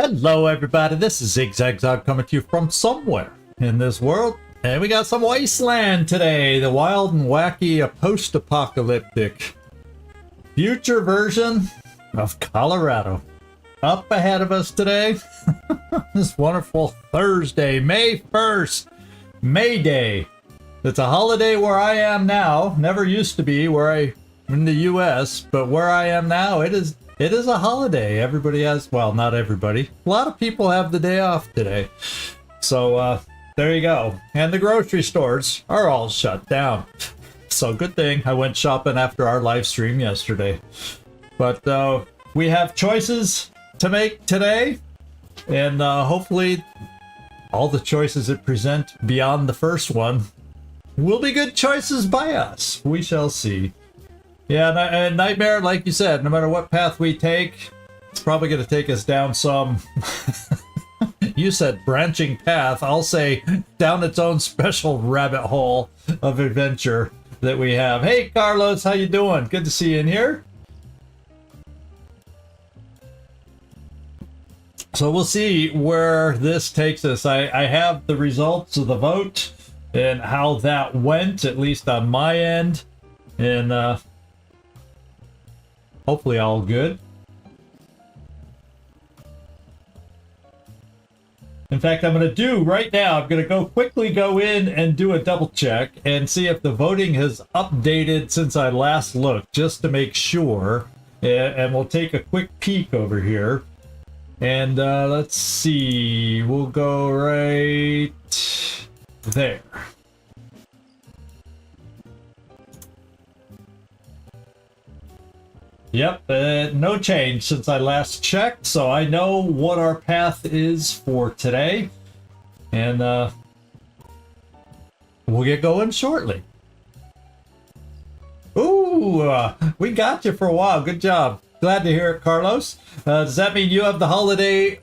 Hello everybody, this is Zigzag coming to you from somewhere in this world. And we got some Wasteland today, the wild and wacky post-apocalyptic future version of Colorado. Up ahead of us today, this wonderful Thursday, May 1st, May Day. It's a holiday where I am now, never used to be where I'm in the US, but where I am now, it is a holiday. Everybody has, well, not everybody. A lot of people have the day off today. So, there you go. And the grocery stores are all shut down. So good thing I went shopping after our live stream yesterday. But, we have choices to make today. And, hopefully all the choices that present beyond the first one will be good choices by us. We shall see. Yeah, and Nightmare, like you said, no matter what path we take, it's probably going to take us down some, you said branching path, I'll say down its own special rabbit hole of adventure that we have. Hey, Carlos, how you doing? Good to see you in here. So we'll see where this takes us. I have the results of the vote and how that went, at least on my end. And, hopefully all good. In fact, I'm going to do right now, I'm going to quickly go in and do a double check and see if the voting has updated since I last looked, just to make sure. And we'll take a quick peek over here. And let's see, we'll go right there. Yep, no change since I last checked, so I know what our path is for today. And we'll get going shortly. Ooh, we got you for a while. Good job. Glad to hear it, Carlos. Does that mean you have the holiday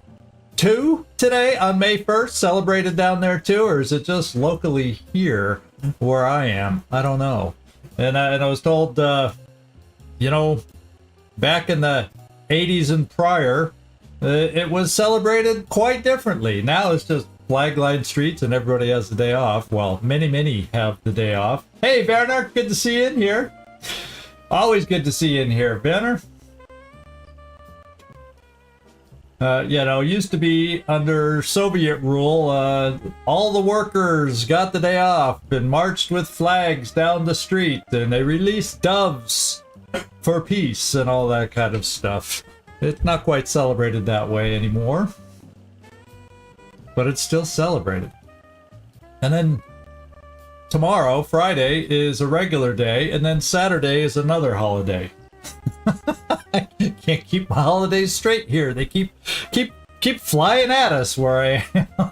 too today on May 1st, celebrated down there too, or is it just locally here where I am? I don't know. And I was told, you know, back in the 80s and prior, it was celebrated quite differently. Now it's just flag-lined streets and everybody has the day off. Well, many have the day off. Hey, Werner, good to see you in here. Always good to see you in here, Werner. You know, used to be under Soviet rule, all the workers got the day off and marched with flags down the street, and they released doves for peace and all that kind of stuff. It's not quite celebrated that way anymore, but it's still celebrated. And then tomorrow, Friday, is a regular day, and then Saturday is another holiday. I can't keep my holidays straight here. They keep flying at us where I am.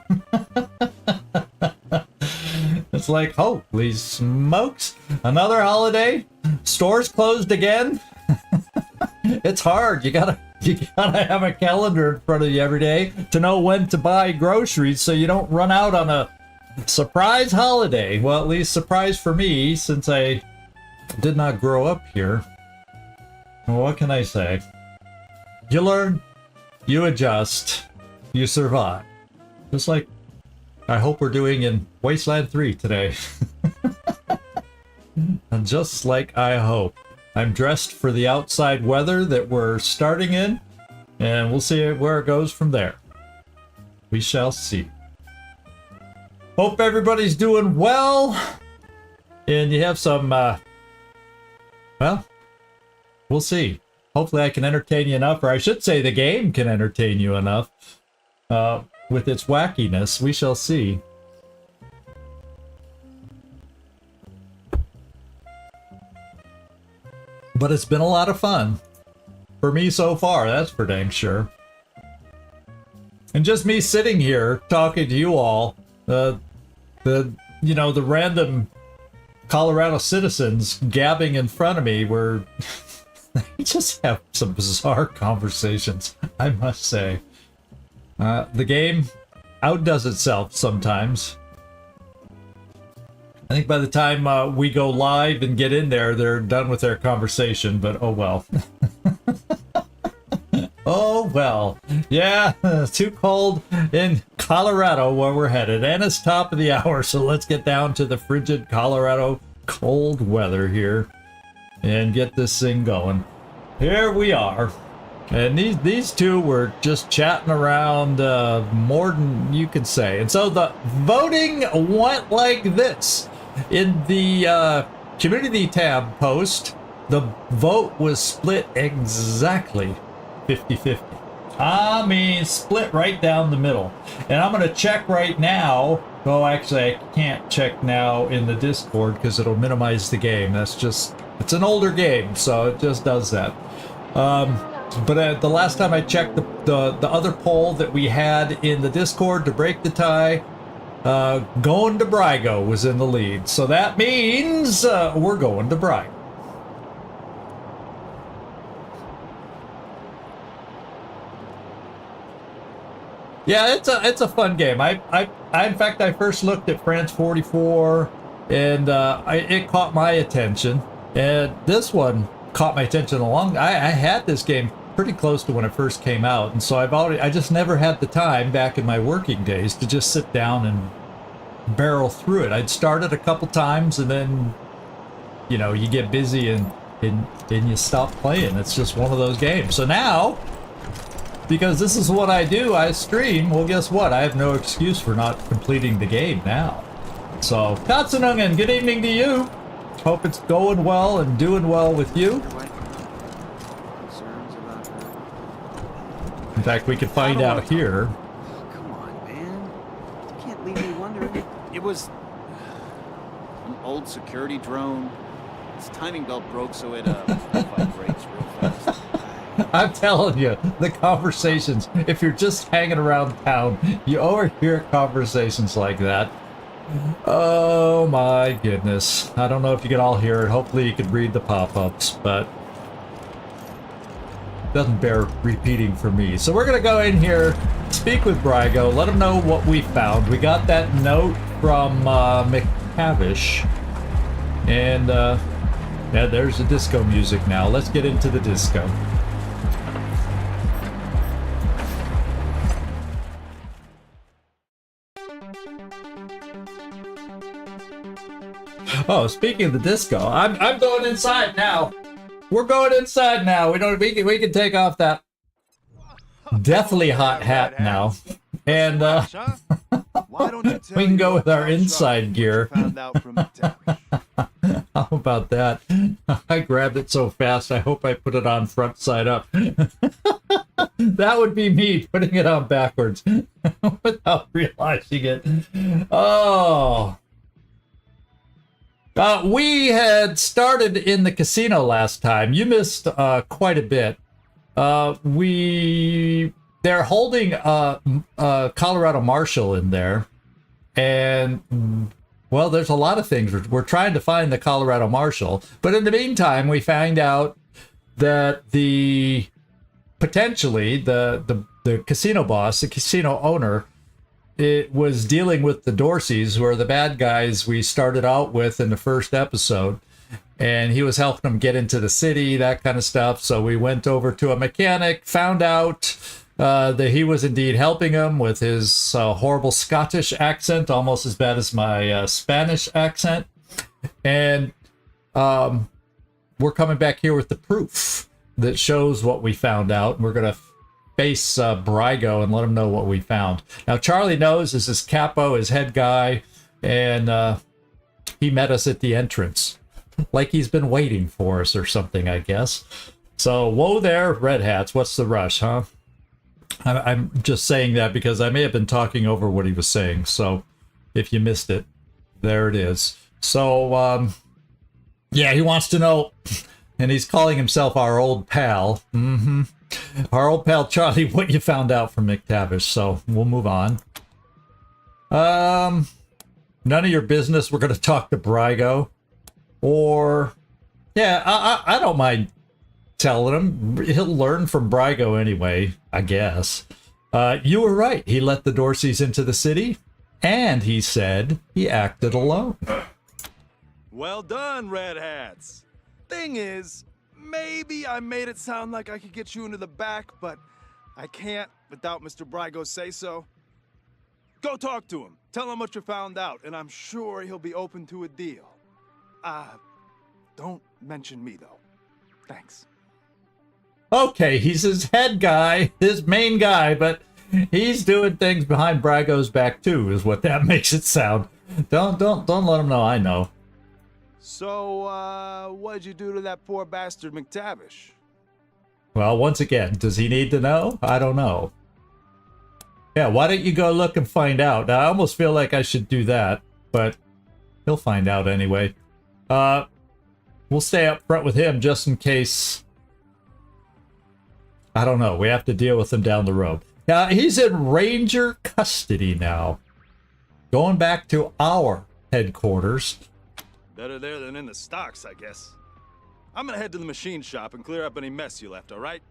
It's like, holy smokes, another holiday? Stores closed again? It's hard. You gotta have a calendar in front of you every day to know when to buy groceries so you don't run out on a surprise holiday. Well, at least surprise for me, since I did not grow up here. Well, what can I say? You learn, you adjust, you survive. Just like I hope we're doing in Wasteland 3 today. And just like I hope. I'm dressed for the outside weather that we're starting in, and we'll see where it goes from there. We shall see. Hope everybody's doing well, and you have some, well, we'll see. Hopefully I can entertain you enough, or I should say the game can entertain you enough with its wackiness. We shall see. But it's been a lot of fun for me so far, that's for dang sure. And just me sitting here talking to you all, you know, the random Colorado citizens gabbing in front of me were they just have some bizarre conversations, I must say. The game outdoes itself sometimes. I think by the time we go live and get in there, they're done with their conversation, but oh well. Oh, well. Yeah, too cold in Colorado where we're headed. And it's top of the hour, so let's get down to the frigid Colorado cold weather here and get this thing going. Here we are. And these two were just chatting around more than you could say. And so the voting went like this. In the community tab post, the vote was split exactly 50-50. I mean, split right down the middle. And I'm going to check right now. Oh, actually, I can't check now in the Discord because it'll minimize the game. That's just, it's an older game, so it just does that. But the last time I checked the other poll that we had in the Discord to break the tie, going to Brygo was in the lead. So that means we're going to Brygo. Yeah, it's a fun game. I in fact I first looked at France 44 and it caught my attention, and this one caught my attention I had this game pretty close to when it first came out, and so I just never had the time back in my working days to just sit down and barrel through it. I'd started a couple times and then you know you get busy and you stop playing. It's just one of those games. So now, because this is what I do, I stream, well guess what? I have no excuse for not completing the game now. So, Katsunungen, good evening to you. Hope it's going well and doing well with you. In fact, we can find out here. Come on, man. You can't leave me wondering. It was an old security drone. Its timing belt broke, so it vibrates real fast. I'm telling you, the conversations, if you're just hanging around town, you overhear conversations like that. Oh my goodness. I don't know if you can all hear it. Hopefully you could read the pop-ups, but it doesn't bear repeating for me. So we're going to go in here, speak with Brygo, let him know what we found. We got that note from McTavish, and yeah, there's the disco music now. Let's get into the disco. Oh, speaking of the disco, I'm going inside now. We're going inside now. We can take off that deathly hot hat now, and we can go with our inside gear. How about that? I grabbed it so fast. I hope I put it on front side up. That would be me putting it on backwards without realizing it. Oh. We had started in the casino last time. You missed quite a bit. They're holding a Colorado Marshal in there, and well, there's a lot of things. We're trying to find the Colorado Marshal, but in the meantime, we find out that potentially the casino boss, the casino owner, it was dealing with the Dorseys, who are the bad guys we started out with in the first episode, and he was helping them get into the city, that kind of stuff. So we went over to a mechanic, found out that he was indeed helping him with his horrible Scottish accent, almost as bad as my Spanish accent, and we're coming back here with the proof that shows what we found out. We're gonna face Brygo and let him know what we found. Now, Charlie knows this is Capo, his head guy, and he met us at the entrance. Like he's been waiting for us or something, I guess. So, whoa there, Red Hats. What's the rush, huh? I'm just saying that because I may have been talking over what he was saying. So, if you missed it, there it is. So, yeah, he wants to know, and he's calling himself our old pal. Our old pal Charlie, what you found out from McTavish. So we'll move on. None of your business. We're going to talk to Brygo. Or, yeah, I don't mind telling him. He'll learn from Brygo anyway, I guess. You were right. He let the Dorseys into the city, and he said he acted alone. Well done, Red Hats. Thing is, maybe I made it sound like I could get you into the back, but I can't without Mr. Brygo say so. Go talk to him. Tell him what you found out, and I'm sure he'll be open to a deal. Don't mention me, though. Thanks. Okay, he's his head guy, his main guy, but he's doing things behind Brygo's back too, is what that makes it sound. Don't let him know I know. So, what'd you do to that poor bastard McTavish? Well, once again, does he need to know? I don't know. Yeah, why don't you go look and find out? Now, I almost feel like I should do that, but he'll find out anyway. We'll stay up front with him just in case. I don't know. We have to deal with him down the road. He's in Ranger custody now. Going back to our headquarters. Better there than in the stocks, I guess. I'm gonna head to the machine shop and clear up any mess you left, all right?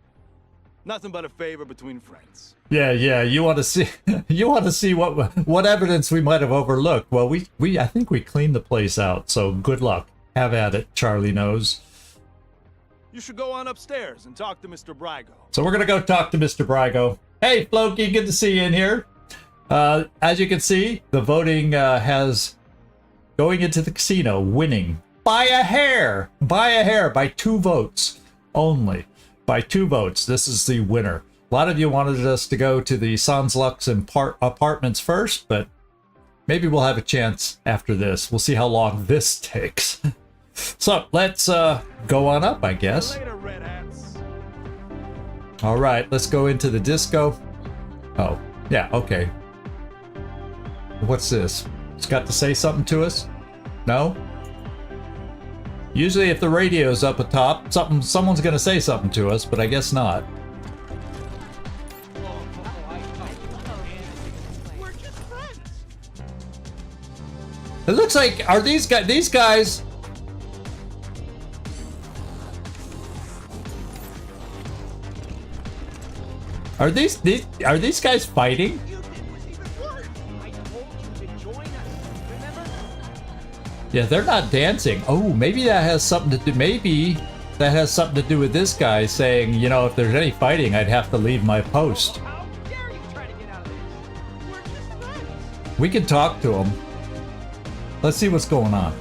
Nothing but a favor between friends. Yeah, you want to see what evidence we might have overlooked. Well, I think we cleaned the place out, so good luck. Have at it, Charlie knows. You should go on upstairs and talk to Mr. Brygo. So we're gonna go talk to Mr. Brygo. Hey, Floki, good to see you in here. As you can see, the voting has going into the casino, winning by a hair, by 2 votes only. By 2 votes, this is the winner. A lot of you wanted us to go to the Sans Lux and apartments first, but maybe we'll have a chance after this. We'll see how long this takes. So let's go on up, I guess. Later, Red Hats. All right, let's go into the disco. Oh, yeah, okay. What's this? It's got to say something to us? No? Usually if the radio's up atop, someone's gonna say something to us, but I guess not. It looks like, are these guys... Are these guys fighting? Yeah, they're not dancing. Oh, maybe that has something to do. Maybe that has something to do with this guy saying, you know, if there's any fighting, I'd have to leave my post. How dare you try to get out of this? We're just friends. We can talk to him. Let's see what's going on.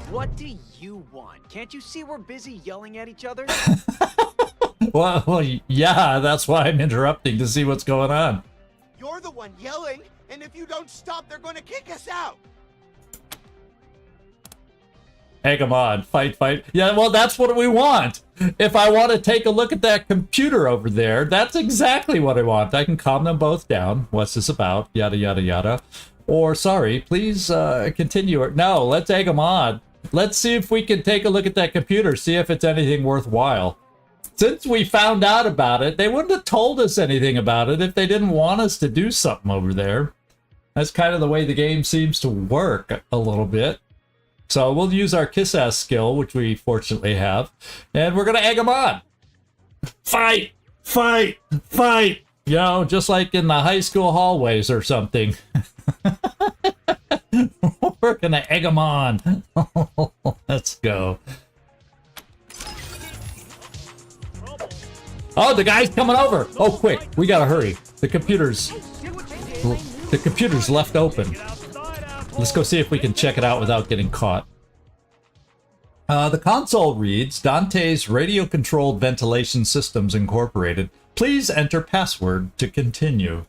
What do you want? Can't you see we're busy yelling at each other? Well, yeah, that's why I'm interrupting to see what's going on. You're the one yelling, and if you don't stop, they're going to kick us out. Hey, come on, fight. Yeah, well, that's what we want. If I want to take a look at that computer over there, that's exactly what I want. I can calm them both down. What's this about? Yada, yada, yada. Or, sorry, please continue. No, let's egg them on. Let's see if we can take a look at that computer, see if it's anything worthwhile. Since we found out about it, they wouldn't have told us anything about it if they didn't want us to do something over there. That's kind of the way the game seems to work a little bit. So we'll use our kiss-ass skill, which we fortunately have, and we're going to egg them on. Fight! Fight! Fight! You know, just like in the high school hallways or something. We're going to egg them on. Let's go. Oh, the guy's coming over. Oh, quick. We got to hurry. The computer's left open. Let's go see if we can check it out without getting caught. The console reads, Dante's Radio-Controlled Ventilation Systems Incorporated. Please enter password to continue.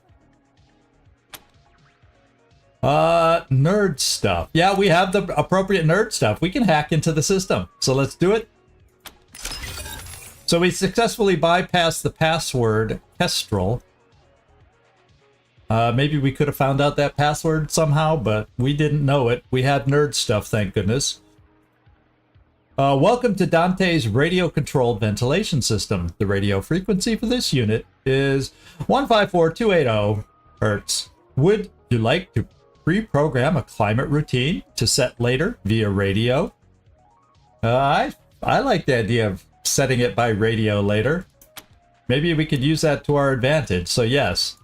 Nerd stuff. Yeah, we have the appropriate nerd stuff. We can hack into the system. So let's do it. So we successfully bypassed the password Kestrel. Maybe we could have found out that password somehow, but we didn't know it. We had nerd stuff, thank goodness. Welcome to Dante's radio-controlled ventilation system. The radio frequency for this unit is 154280 Hertz. Would you like to pre-program a climate routine to set later via radio? I like the idea of setting it by radio later. Maybe we could use that to our advantage, so yes.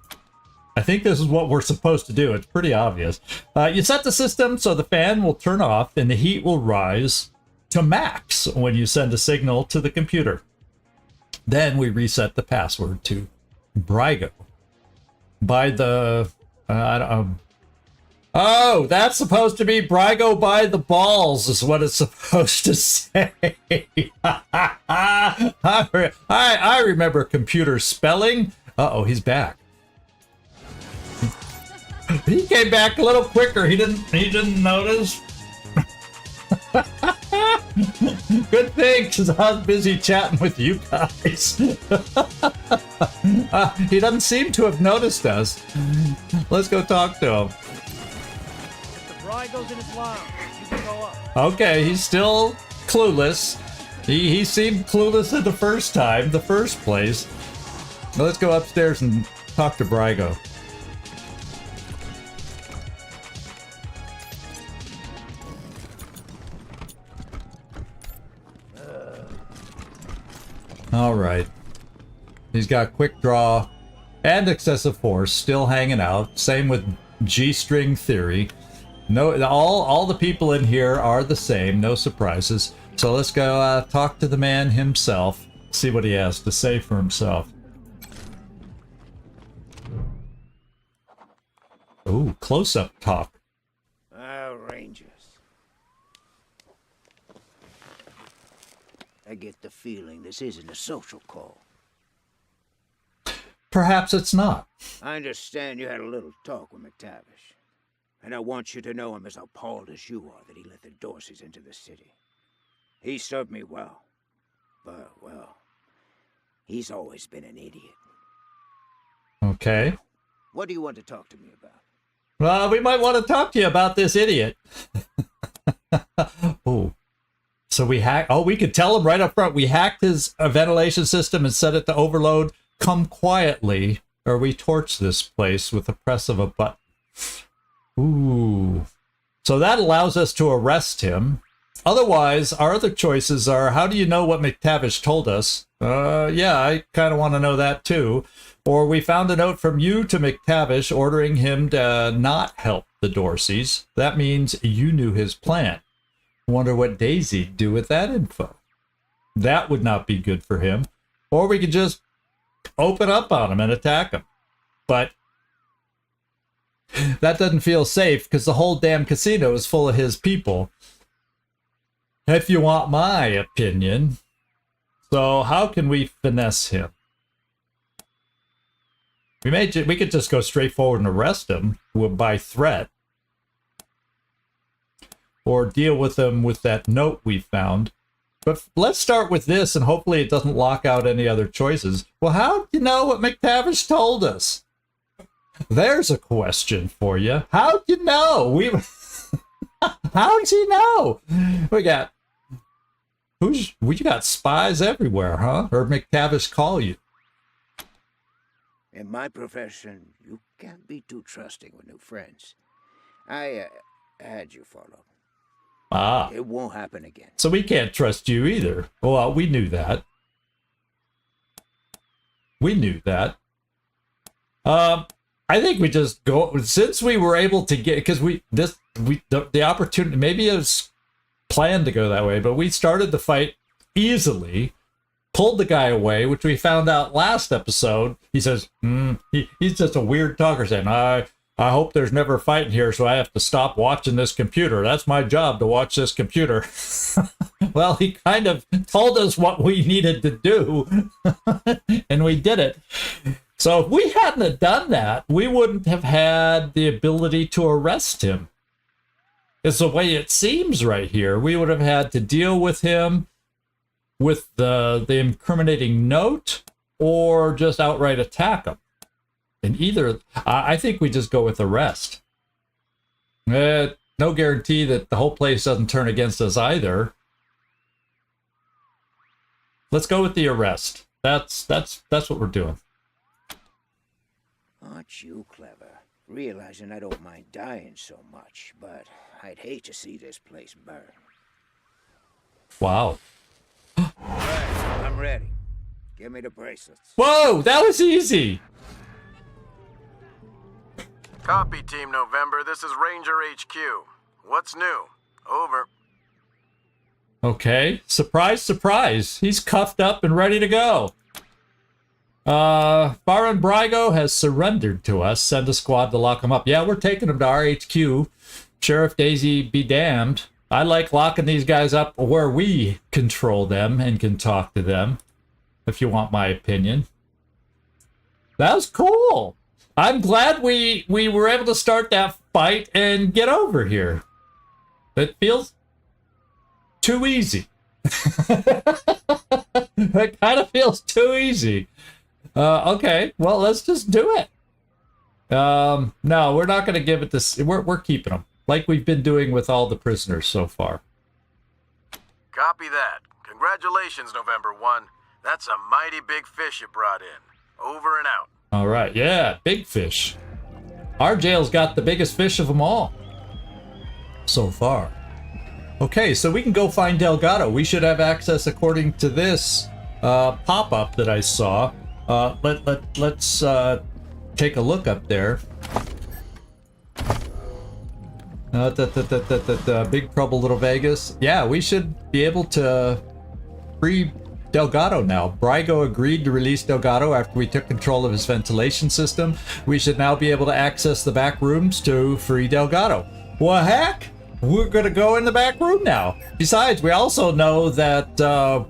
I think this is what we're supposed to do. It's pretty obvious. You set the system so the fan will turn off and the heat will rise to max when you send a signal to the computer. Then we reset the password to Brygo. By the... oh, that's supposed to be Brygo by the balls is what it's supposed to say. I remember computer spelling. Uh-oh, he's back. He came back a little quicker. He didn't notice. Good thing, because I was busy chatting with you guys. He doesn't seem to have noticed us. Let's go talk to him. If the Brygo's in his lounge, you can go up. Okay, he's still clueless. He seemed clueless in the first place. Let's go upstairs and talk to Brygo. All right. He's got quick draw and excessive force still hanging out. Same with G-string theory. No, all the people in here are the same. No surprises. So let's go talk to the man himself. See what he has to say for himself. Ooh, close-up talk. Rangers. I get the feeling this isn't a social call. Perhaps it's not. I understand you had a little talk with McTavish. And I want you to know I'm as appalled as you are that he let the Dorseys into the city. He served me well. But, well, he's always been an idiot. Okay. What do you want to talk to me about? Well, we might want to talk to you about this idiot. Oh. So we hacked... Oh, we could tell him right up front. We hacked his ventilation system and set it to overload. Come quietly, or we torch this place with the press of a button. Ooh. So that allows us to arrest him. Otherwise, our other choices are, how do you know what McTavish told us? Yeah, I kind of want to know that too. Or we found a note from you to McTavish ordering him to not help the Dorseys. That means you knew his plan. Wonder what Daisy'd do with that info. That would not be good for him. Or we could just open up on him and attack him. But that doesn't feel safe because the whole damn casino is full of his people. If you want my opinion. So how can we finesse him? We could just go straight forward and arrest him by threat. Or deal with him with that note we found. But let's start with this, and hopefully it doesn't lock out any other choices. Well, how do you know what McTavish told us? There's a question for you. How'd you know? How'd you know? We got spies everywhere, huh? Or McTavish call you? In my profession, you can't be too trusting with new friends. I had you follow. Ah. It won't happen again. So we can't trust you either. Well, we knew that. We knew that. I think we just go, since we were able to get, because the opportunity, maybe it was planned to go that way, but we started the fight easily, pulled the guy away, which we found out last episode. He says, he's just a weird talker saying, I hope there's never a fight in here, so I have to stop watching this computer. That's my job, to watch this computer. Well, he kind of told us what we needed to do, and we did it. So if we hadn't have done that, we wouldn't have had the ability to arrest him. It's the way it seems right here. We would have had to deal with him with the incriminating note or just outright attack him. And either, I think we just go with arrest. No guarantee that the whole place doesn't turn against us either. Let's go with the arrest. That's what we're doing. Aren't you clever? Realizing I don't mind dying so much, but I'd hate to see this place burn. Wow. Right, I'm ready. Give me the bracelets. Whoa, that was easy. Copy, Team November. This is Ranger HQ. What's new? Over. Okay. Surprise, surprise. He's cuffed up and ready to go. Baron Brygo has surrendered to us. Send a squad to lock him up. Yeah, we're taking him to our HQ. Sheriff Daisy be damned. I like locking these guys up where we control them and can talk to them, if you want my opinion. That was cool. I'm glad we were able to start that fight and get over here. It feels too easy. It kind of feels too easy. Okay, well, let's just do it. No, we're not going to give it this. We're keeping them, like we've been doing with all the prisoners so far. Copy that. Congratulations, November 1. That's a mighty big fish you brought in. Over and out. All right, yeah, big fish. Our jail's got the biggest fish of them all. So far. Okay, so we can go find Delgado. We should have access according to this pop-up that I saw. Let's take a look up there. Big Trouble Little Vegas. Yeah, we should be able to free Delgado now. Brygo agreed to release Delgado after we took control of his ventilation system. We should now be able to access the back rooms to free Delgado. Well, heck, we're gonna go in the back room now. Besides, we also know that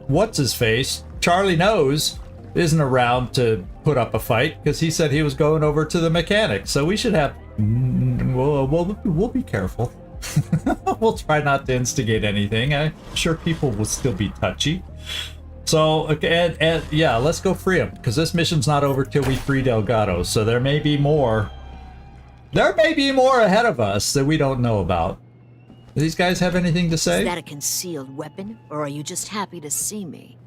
what's-his-face, Charlie Nose, isn't around to put up a fight because he said he was going over to the mechanic. So we should have... We'll be careful. We'll try not to instigate anything. I'm sure people will still be touchy. So, okay, and yeah, let's go free him, because this mission's not over till we free Delgado, so there may be more. There may be more ahead of us that we don't know about. Do these guys have anything to say? Is that a concealed weapon, or are you just happy to see me?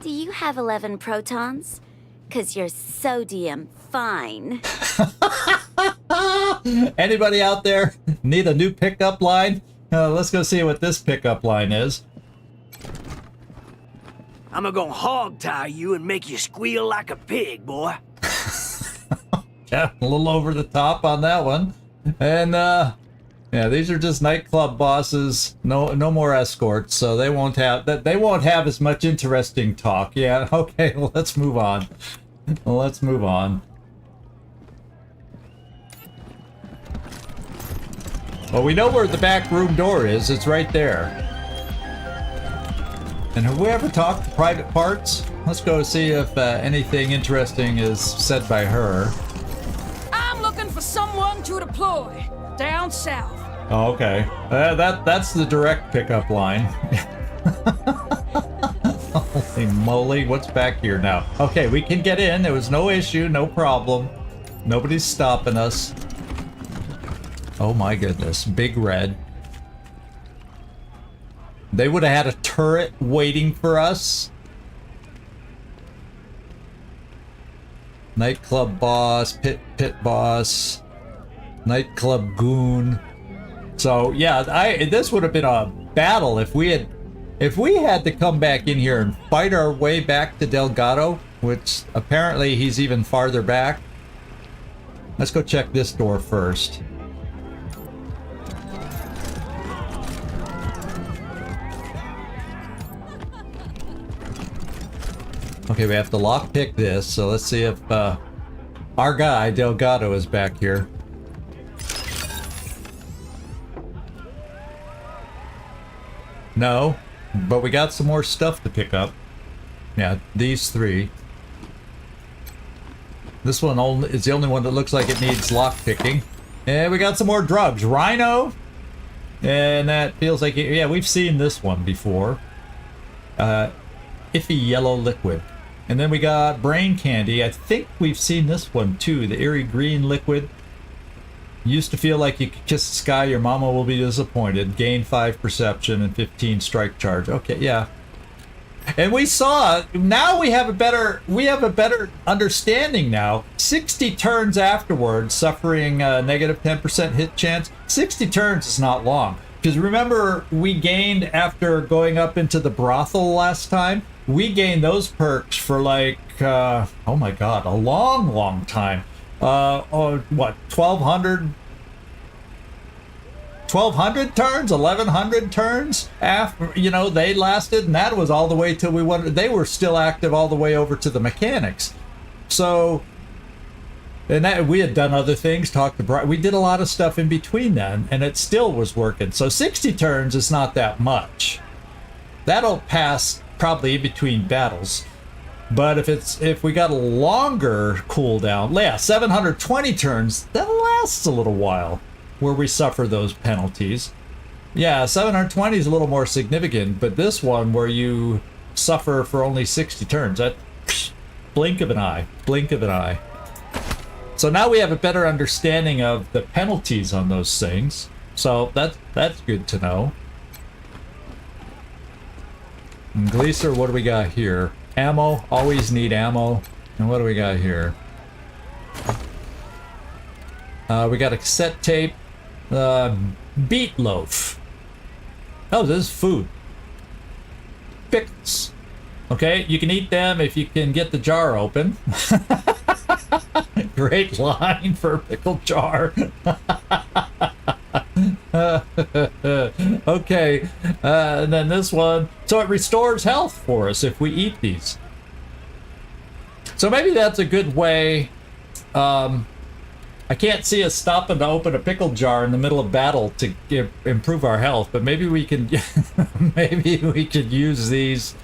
Do you have 11 protons? 'Cause you're sodium fine. Anybody out there need a new pickup line? Let's go see what this pickup line is. I'm gonna hog tie you and make you squeal like a pig, boy. Yeah, a little over the top on that one. And yeah, these are just nightclub bosses. No more escorts, so they won't have that. They won't have as much interesting talk. Yeah, okay, well, let's move on. Let's move on. Well, we know where the back room door is. It's right there. And have we ever talked to Private Parts? Let's go see if anything interesting is said by her. I'm looking for someone to deploy down south. Oh, okay. That's the direct pickup line. Holy moly, what's back here now? Okay, we can get in. There was no issue, no problem. Nobody's stopping us. Oh my goodness, big red. They would have had a turret waiting for us. Nightclub boss, pit boss, nightclub goon. So yeah, this would have been a battle if we had to come back in here and fight our way back to Delgado, which apparently he's even farther back. Let's go check this door first. Okay, we have to lockpick this, so let's see if our guy, Delgado, is back here. No, but we got some more stuff to pick up. Yeah, these three. This one is the only one that looks like it needs lockpicking. And we got some more drugs. Rhino! And that feels like, yeah, we've seen this one before. Iffy yellow liquid. And then we got brain candy. I think we've seen this one too. The eerie green liquid. Used to feel like you could kiss the sky, your mama will be disappointed. Gain 5 perception and 15 strike charge. Okay, yeah. And we saw, now we have a better understanding now. 60 turns afterwards, suffering a negative 10% hit chance. 60 turns is not long. Because remember, we gained after going up into the brothel last time, we gained those perks for like, oh my god, a long time. What, 1,200? 1,200 turns, 1,100 turns after, you know, they lasted, and that was all the way till we went, they were still active all the way over to the mechanics. So, and that, we had done other things, talked to Brygo, we did a lot of stuff in between then, and it still was working. So 60 turns is not that much. That'll pass probably in between battles. But if we got a longer cooldown, yeah, 720 turns, that lasts a little while, where we suffer those penalties. Yeah, 720 is a little more significant, but this one where you suffer for only 60 turns, that blink of an eye, blink of an eye. So now we have a better understanding of the penalties on those things. So that's good to know. And Gleaser, what do we got here? Ammo, always need ammo. And what do we got here? We got a cassette tape. Beet loaf. Oh, this is food. Pickles. Okay, you can eat them if you can get the jar open. Great line for a pickle jar. Okay, and then this one. So it restores health for us if we eat these. So maybe that's a good way. I can't see us stopping to open a pickle jar in the middle of battle to improve our health, but maybe we can maybe we could use these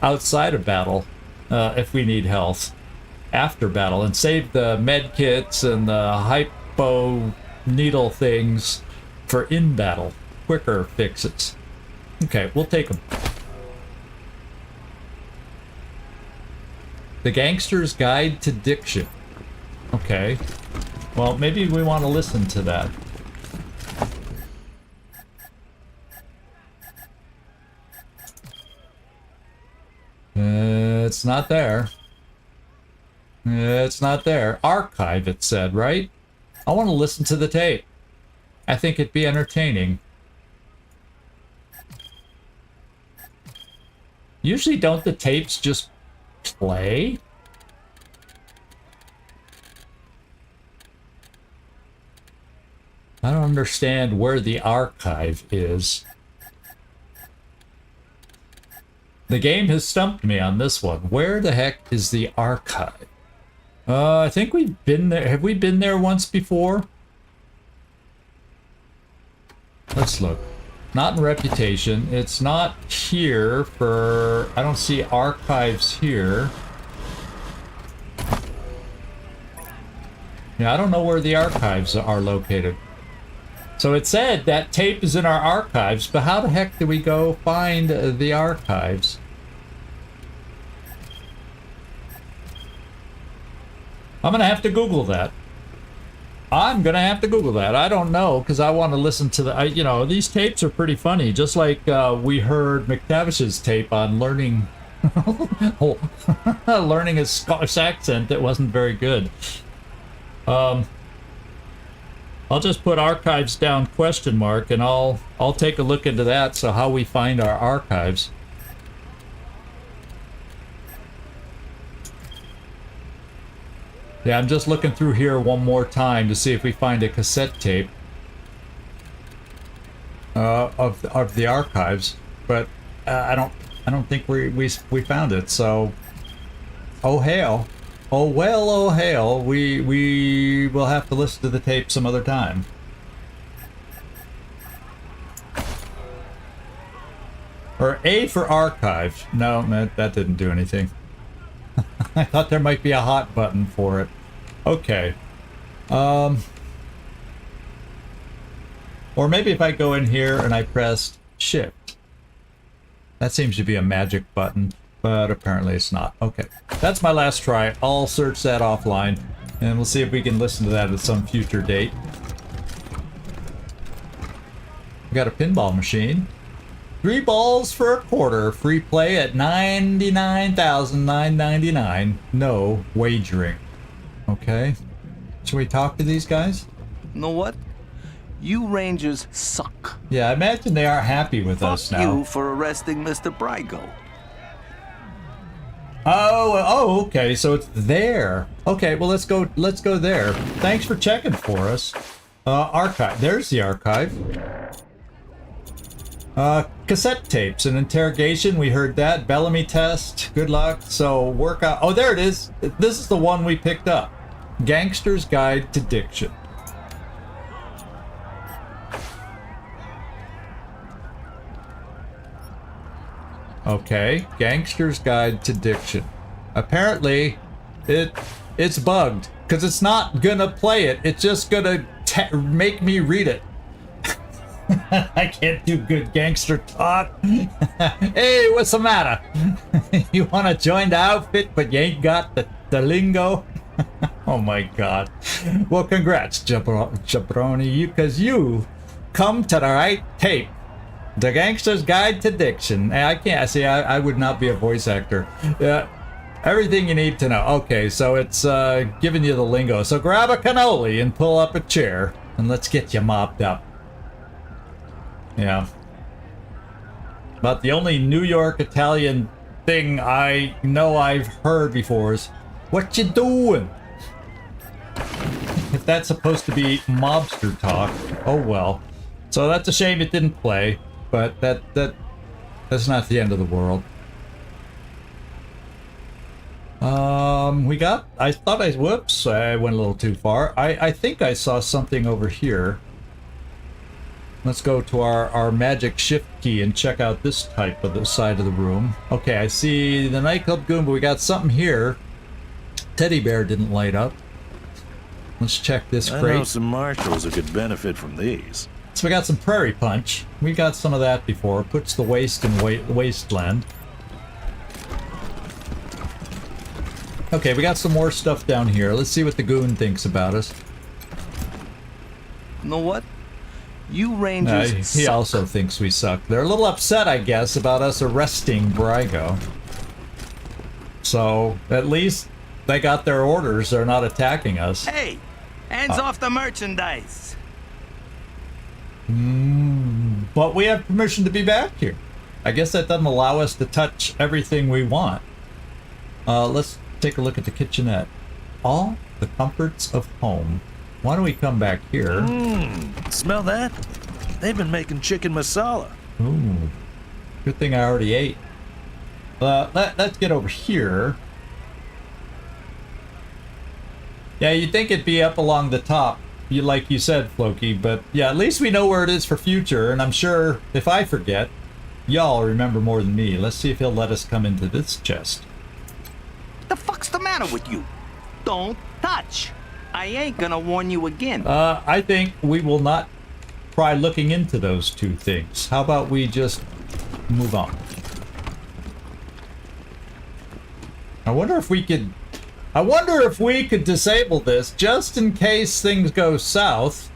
outside of battle if we need health after battle, and save the med kits and the hypo needle things for in battle quicker fixes. Okay, we'll take them. The Gangster's Guide to Diction. Okay. Well, maybe we want to listen to that. It's not there. It's not there. Archive, it said, right? I want to listen to the tape. I think it'd be entertaining. Usually don't the tapes just play? I don't understand where the archive is. The game has stumped me on this one. Where the heck is the archive? I think we've been there. Have we been there once before? Let's look. Not in reputation. It's not here for... I don't see archives here. Yeah, I don't know where the archives are located. So it said that tape is in our archives, but how the heck do we go find the archives? I'm gonna have to Google that. I'm gonna have to Google that. I don't know, because I want to listen to the... you know, these tapes are pretty funny. Just like we heard McTavish's tape on learning... learning his Scottish accent that wasn't very good. I'll just put archives down question mark, and I'll take a look into that. So how we find our archives. Yeah, I'm just looking through here one more time to see if we find a cassette tape of the archives, but I don't think we found it. So, oh hail, oh well, oh hail. We will have to listen to the tape some other time. Or A for archive. No, that didn't do anything. I thought there might be a hot button for it. Okay. Or maybe if I go in here and I pressed shift. That seems to be a magic button, but apparently it's not. Okay. That's my last try. I'll search that offline, and we'll see if we can listen to that at some future date. We got a pinball machine. 3 balls for a quarter. Free play at $99,999. No wagering. Okay. Should we talk to these guys? You know what? You Rangers suck. Yeah, I imagine they are happy with us now. Fuck you for arresting Mr. Brygo. Oh, okay. So it's there. Okay, well let's go there. Thanks for checking for us. Archive. There's the archive. Cassette tapes. An interrogation. We heard that. Bellamy test. Good luck. So work out. Oh, there it is. This is the one we picked up. Gangster's Guide to Diction. Okay. Gangster's Guide to Diction. Apparently, it's bugged. Because it's not gonna play it. It's just gonna make me read it. I can't do good gangster talk. Hey, what's the matter? You want to join the outfit, but you ain't got the lingo? Oh my god. Well, congrats, Jabroni, because you come to the right tape. The Gangster's Guide to Diction. I can't see. I would not be a voice actor. Everything you need to know. Okay, so it's giving you the lingo. So grab a cannoli and pull up a chair, and let's get you mopped up. Yeah. But the only New York Italian thing I know I've heard before is, what you doing? If that's supposed to be mobster talk, oh well. So that's a shame it didn't play, but that's not the end of the world. Whoops, I went a little too far. I think I saw something over here. Let's go to our magic shift key and check out this type of the side of the room. Okay, I see the nightclub goon, but we got something here. Teddy bear didn't light up. Let's check this crate. I know some marshals who could benefit from these. So we got some prairie punch. We got some of that before. Puts the waste in wasteland. Okay, we got some more stuff down here. Let's see what the goon thinks about us. You know what? You Rangers he also thinks we suck. They're a little upset, I guess, about us arresting Brygo. So, at least they got their orders. They're not attacking us. Hey! Hands off the merchandise! But we have permission to be back here. I guess that doesn't allow us to touch everything we want. Let's take a look at the kitchenette. All the comforts of home. Why don't we come back here? Smell that? They've been making chicken masala. Ooh. Good thing I already ate. Let's get over here. Yeah, you'd think it'd be up along the top, like you said, Floki, but yeah, at least we know where it is for future, and I'm sure if I forget, y'all remember more than me. Let's see if he'll let us come into this chest. The fuck's the matter with you? Don't touch! I ain't gonna warn you again. I think we will not try looking into those two things. How about we just move on? I wonder if we could disable this just in case things go south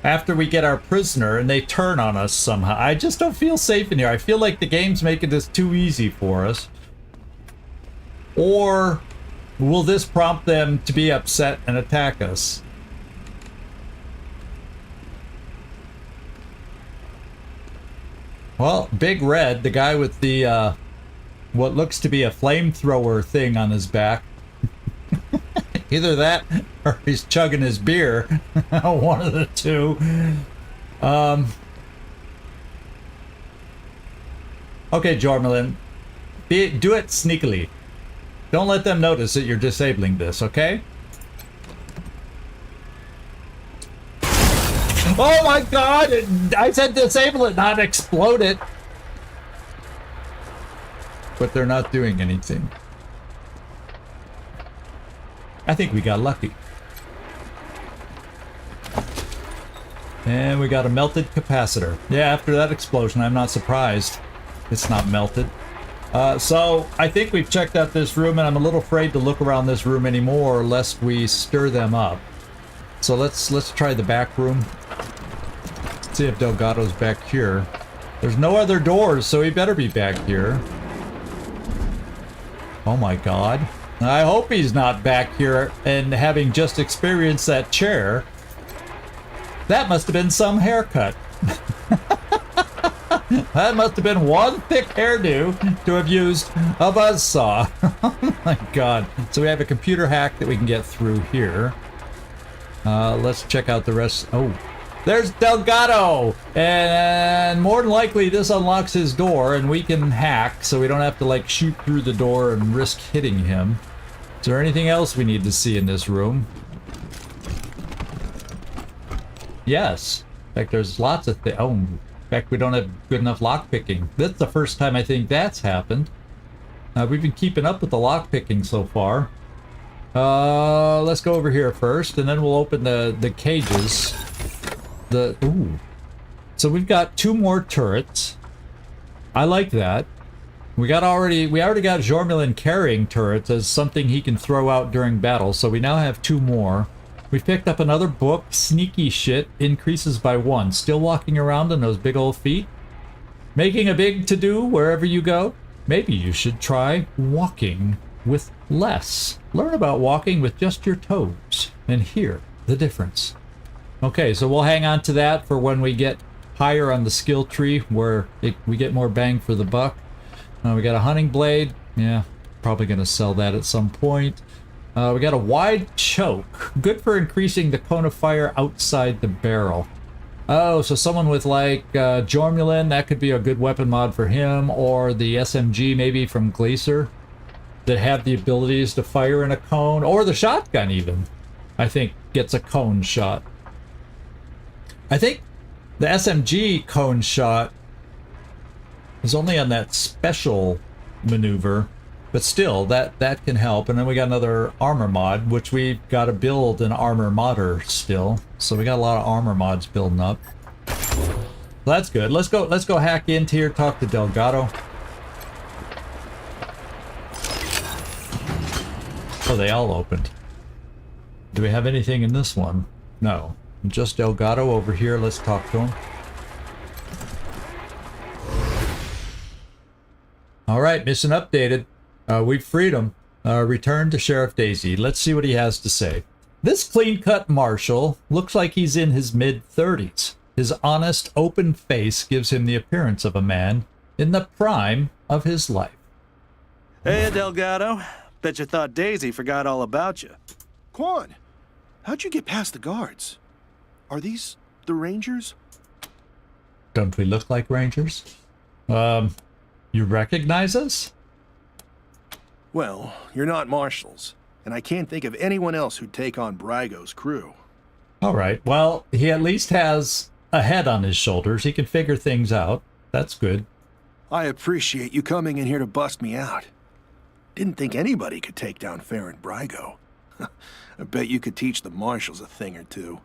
after we get our prisoner and they turn on us somehow. I just don't feel safe in here. I feel like the game's making this too easy for us. Or will this prompt them to be upset and attack us? Well, Big Red, the guy with the, what looks to be a flamethrower thing on his back. Either that or he's chugging his beer. One of the two. Okay, Jormalin. Do it sneakily. Don't let them notice that you're disabling this, okay? Oh my god! I said disable it, not explode it! But they're not doing anything. I think we got lucky. And we got a melted capacitor. Yeah, after that explosion, I'm not surprised it's not melted. So I think we've checked out this room, and I'm a little afraid to look around this room anymore lest we stir them up. So let's try the back room. See if Delgado's back here. There's no other doors, so he better be back here. Oh my god. I hope he's not back here and having just experienced that chair. That must have been some haircut. That must have been one thick hairdo to have used a buzzsaw. Oh my god. So we have a computer hack that we can get through here. Let's check out the rest. Oh, there's Delgado! And more than likely this unlocks his door and we can hack so we don't have to like shoot through the door and risk hitting him. Is there anything else we need to see in this room? Yes. In fact, there's lots of things. Oh, in fact, we don't have good enough lockpicking. That's the first time I think that's happened. We've been keeping up with the lockpicking so far. Let's go over here first, and then we'll open the cages. Ooh. So we've got 2 more turrets. I like that. We already got Jormulin carrying turrets as something he can throw out during battle, so we now have 2 more. We picked up another book, Sneaky Shit, increases by 1. Still walking around on those big old feet? Making a big to-do wherever you go? Maybe you should try walking with less. Learn about walking with just your toes and hear the difference. Okay, so we'll hang on to that for when we get higher on the skill tree where we get more bang for the buck. We got a hunting blade. Yeah, probably going to sell that at some point. We got a wide choke. Good for increasing the cone of fire outside the barrel. Oh, so someone with like Jormulin, that could be a good weapon mod for him, or the SMG maybe from Glacier that have the abilities to fire in a cone, or the shotgun even, I think, gets a cone shot. I think the SMG cone shot is only on that special maneuver, but still, that can help. And then we got another armor mod, which we've got to build an armor modder still. So we got a lot of armor mods building up. That's good. Let's go hack into here, talk to Delgado. Oh, they all opened. Do we have anything in this one? No. Just Delgado over here. Let's talk to him. Alright, mission updated. We've freed him. Return to Sheriff Daisy. Let's see what he has to say. This clean-cut marshal looks like he's in his mid-30s. His honest, open face gives him the appearance of a man in the prime of his life. Hey, Delgado. Bet you thought Daisy forgot all about you. Quan, how'd you get past the guards? Are these the Rangers? Don't we look like Rangers? You recognize us? Well, you're not marshals, and I can't think of anyone else who'd take on Brygo's crew. Alright, well, he at least has a head on his shoulders. He can figure things out. That's good. I appreciate you coming in here to bust me out. Didn't think anybody could take down Farron Brygo. I bet you could teach the marshals a thing or two.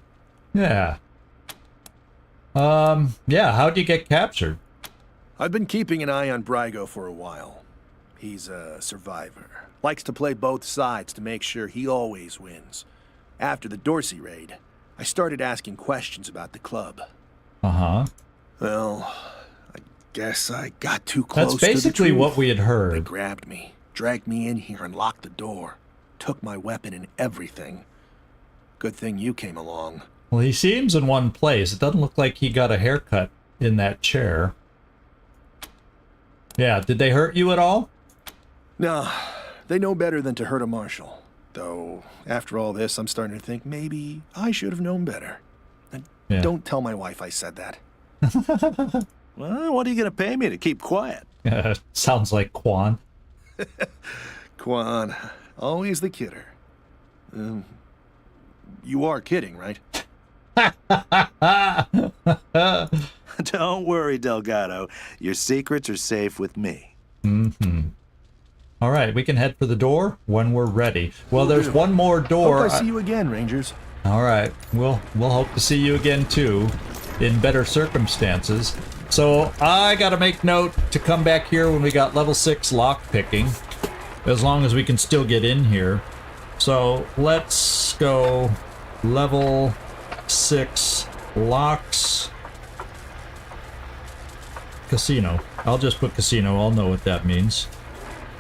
Yeah. Yeah, how'd you get captured? I've been keeping an eye on Brygo for a while. He's a survivor. Likes to play both sides to make sure he always wins. After the Dorsey raid, I started asking questions about the club. Uh-huh. Well, I guess I got too close to the truth. That's basically what we had heard. They grabbed me, dragged me in here and locked the door. Took my weapon and everything. Good thing you came along. Well, he seems in one place. It doesn't look like he got a haircut in that chair. Yeah, did they hurt you at all? No, they know better than to hurt a marshal. Though, after all this, I'm starting to think maybe I should have known better. And don't tell my wife I said that. Well, what are you going to pay me to keep quiet? Sounds like Quan. Quan, always the kidder. You are kidding, right? Don't worry, Delgado. Your secrets are safe with me. Mm-hmm. All right, we can head for the door when we're ready. Well, there's one more door. Hope I see you again, Rangers. All right, we'll hope to see you again too, in better circumstances. So I gotta make note to come back here when we got level 6 lock picking, as long as we can still get in here. So let's go level 6 locks. Casino. I'll just put casino. I'll know what that means.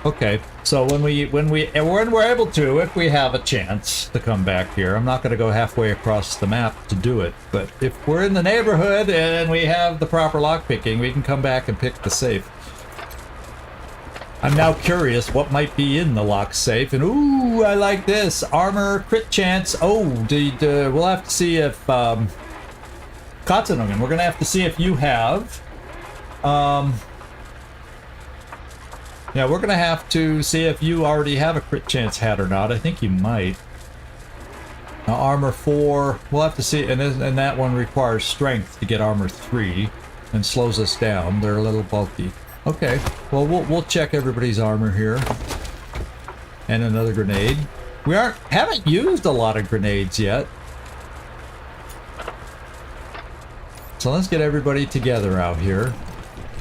Okay, so when we're able to, if we have a chance to come back here, I'm not going to go halfway across the map to do it, but if we're in the neighborhood and we have the proper lockpicking, we can come back and pick the safe. I'm now curious what might be in the lock safe. And ooh, I like this. Armor, crit chance. Oh, we'll have to see if... Katsunogen, we're going to have to see if you have... yeah, we're going to have to see if you already have a crit chance hat or not. I think you might. Armor 4, we'll have to see. And that one requires strength to get armor 3 and slows us down. They're a little bulky. Okay, well, we'll check everybody's armor here. And another grenade. We haven't used a lot of grenades yet. So let's get everybody together out here.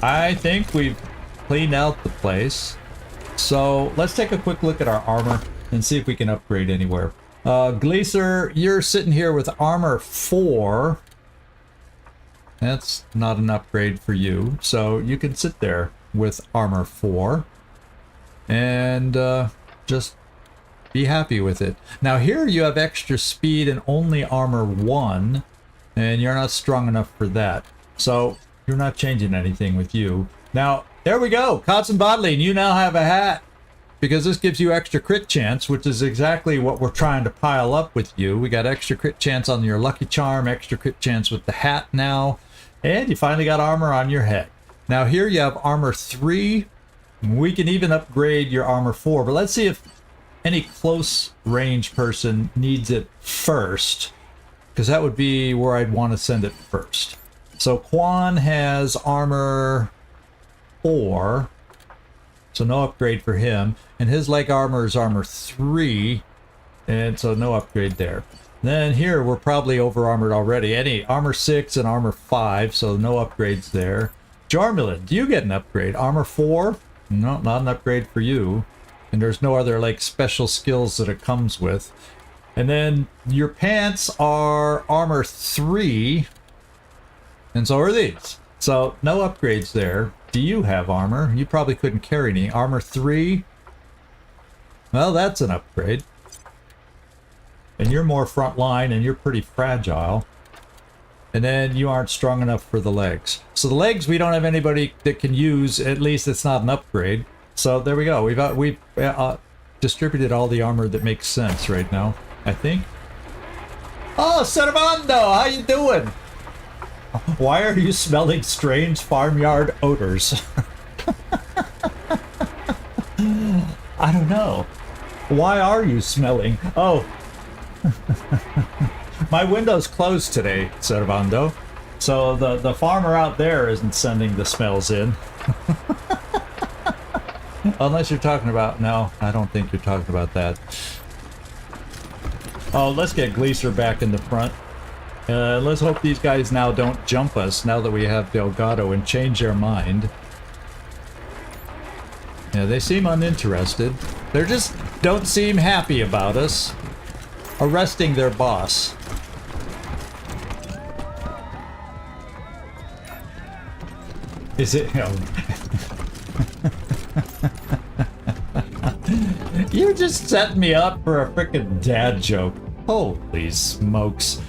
I think we've cleaned out the place. So let's take a quick look at our armor and see if we can upgrade anywhere. Gleaser, you're sitting here with armor 4. That's not an upgrade for you, so you can sit there with armor 4 and just be happy with it. Now here you have extra speed and only armor 1, and you're not strong enough for that, so you're not changing anything with you. Now there we go, Kotz and Bodley, you now have a hat, because this gives you extra crit chance, which is exactly what we're trying to pile up with you. We got extra crit chance on your Lucky Charm, extra crit chance with the hat now, and you finally got armor on your head. Now here you have armor 3. We can even upgrade your armor 4, but let's see if any close range person needs it first, because that would be where I'd want to send it first. So Quan has armor 4, so no upgrade for him, and his leg armor is armor 3, and so no upgrade there. Then here we're probably over armored already. Any armor 6 and armor 5, so no upgrades there. Jarmulin, do you get an upgrade? Armor 4? No, not an upgrade for you. And there's no other like special skills that it comes with. And then your pants are armor 3, and so are these. So no upgrades there. Do you have armor? You probably couldn't carry any. Armor 3? Well, that's an upgrade. And you're more front line, and you're pretty fragile. And then you aren't strong enough for the legs. So the legs, we don't have anybody that can use. At least it's not an upgrade. So there we go. We've distributed all the armor that makes sense right now, I think. Oh, Cervando, how you doing? Why are you smelling strange farmyard odors? I don't know. Why are you smelling? Oh. My window's closed today, Cervando. So the farmer out there isn't sending the smells in. Unless you're talking about... No, I don't think you're talking about that. Oh, let's get Gleaser back in the front. Let's hope these guys now don't jump us now that we have Delgado and change their mind. Yeah, they seem uninterested. They just don't seem happy about us arresting their boss. Is it... Oh. You just set me up for a frickin' dad joke. Holy smokes.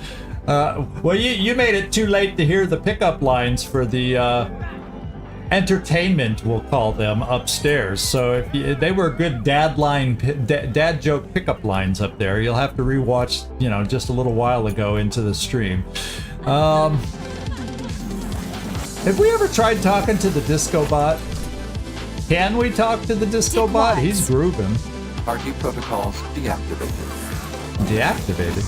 Well, you made it too late to hear the pickup lines for the entertainment, we'll call them, upstairs. So if they were good dad joke pickup lines up there, you'll have to rewatch, you know, just a little while ago into the stream. Have we ever tried talking to the disco bot? Can we talk to the disco bot? He's grooving. RT protocols deactivated. Deactivated?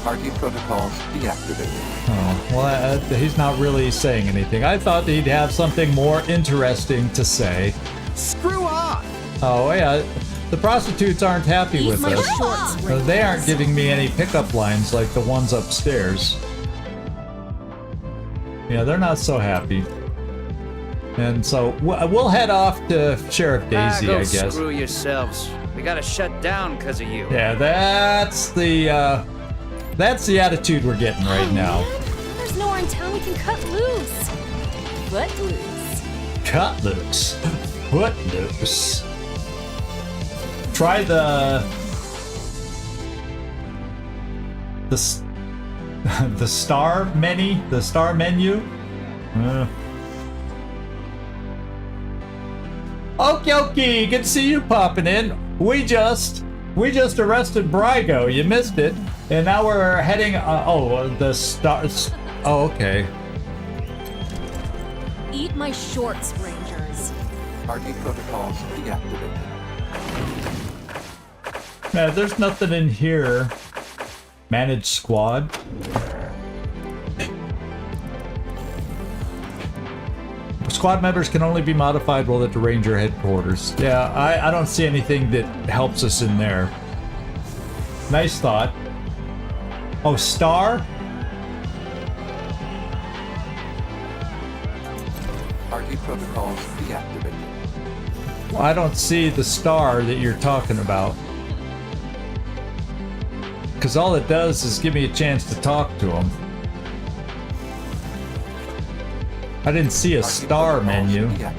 RT protocols deactivated. Oh, well, he's not really saying anything. I thought he'd have something more interesting to say. Screw off! Oh, yeah. The prostitutes aren't happy with us. They aren't giving me any pickup lines like the ones upstairs. Yeah, they're not so happy. And so we'll head off to Sheriff Daisy, I guess. Screw yourselves. We gotta shut down because of you. Yeah, that's the attitude we're getting right now. There's nowhere in town we can cut loose. Foot loose. Cut loose. Foot loose. Try the star menu. Okie dokie, good to see you popping in. We just arrested Brygo. You missed it, and now we're heading. The stars. Oh, okay. Eat my shorts, Rangers. RD protocols deactivated. Now, there's nothing in here. Manage squad. Squad members can only be modified while at the Ranger headquarters. Yeah, I don't see anything that helps us in there. Nice thought. Oh, star? RD protocols deactivated. Well, I don't see the star that you're talking about. Because all it does is give me a chance to talk to him. I didn't see a star menu. Yeah,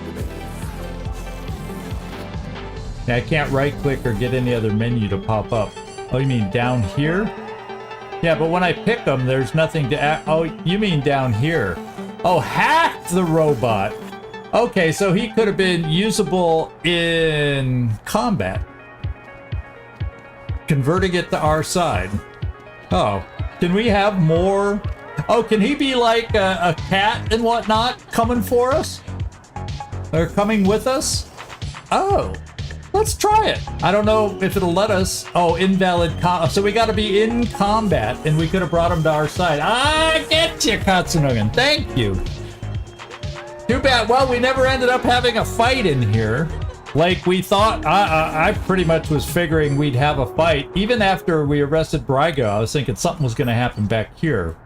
I can't right click or get any other menu to pop up. Oh, you mean down here? Yeah, but when I pick them, there's nothing to add. Oh, you mean down here. Oh, hacked the robot. Okay, so he could have been usable in combat. Converting it to our side. Oh, can we have more? Oh, can he be like a cat and whatnot coming for us? Or coming with us? Oh, let's try it. I don't know if it'll let us. Oh, invalid so we got to be in combat, and we could have brought him to our side. I get you, Katsunogan. Thank you. Too bad. Well, we never ended up having a fight in here. Like we thought. I pretty much was figuring we'd have a fight. Even after we arrested Brygo, I was thinking something was going to happen back here.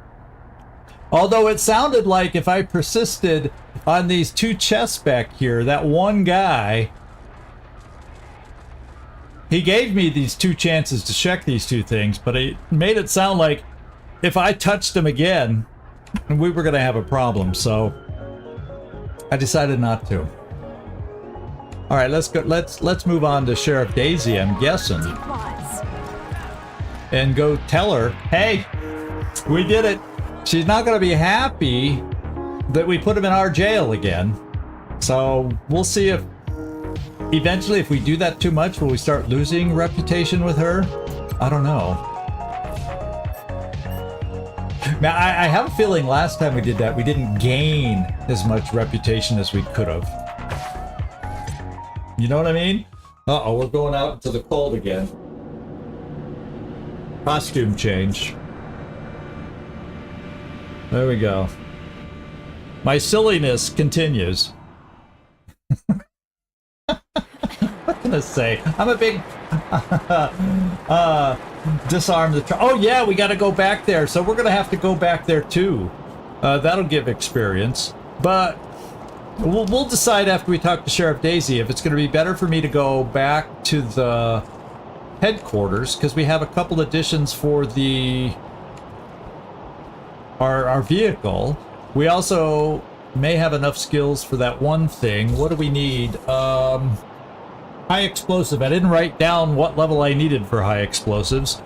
Although it sounded like if I persisted on these two chests back here, that one guy, he gave me these two chances to check these two things, but it made it sound like if I touched him again, we were going to have a problem, so I decided not to. All right, let's go. Let's move on to Sheriff Daisy, I'm guessing, and go tell her, hey, we did it. She's not going to be happy that we put him in our jail again. So we'll see if eventually, if we do that too much, will we start losing reputation with her? I don't know. Now, I have a feeling last time we did that, we didn't gain as much reputation as we could have. You know what I mean? Uh-oh, we're going out into the cold again. Costume change. There we go. My silliness continues. What can I say? I'm a big disarm the truck. Oh yeah, we got to go back there. So we're gonna have to go back there too. That'll give experience. But we'll decide after we talk to Sheriff Daisy if it's gonna be better for me to go back to the headquarters, because we have a couple additions for the our vehicle. We also may have enough skills for that one thing. What do we need? High explosive. I didn't write down what level I needed for high explosives,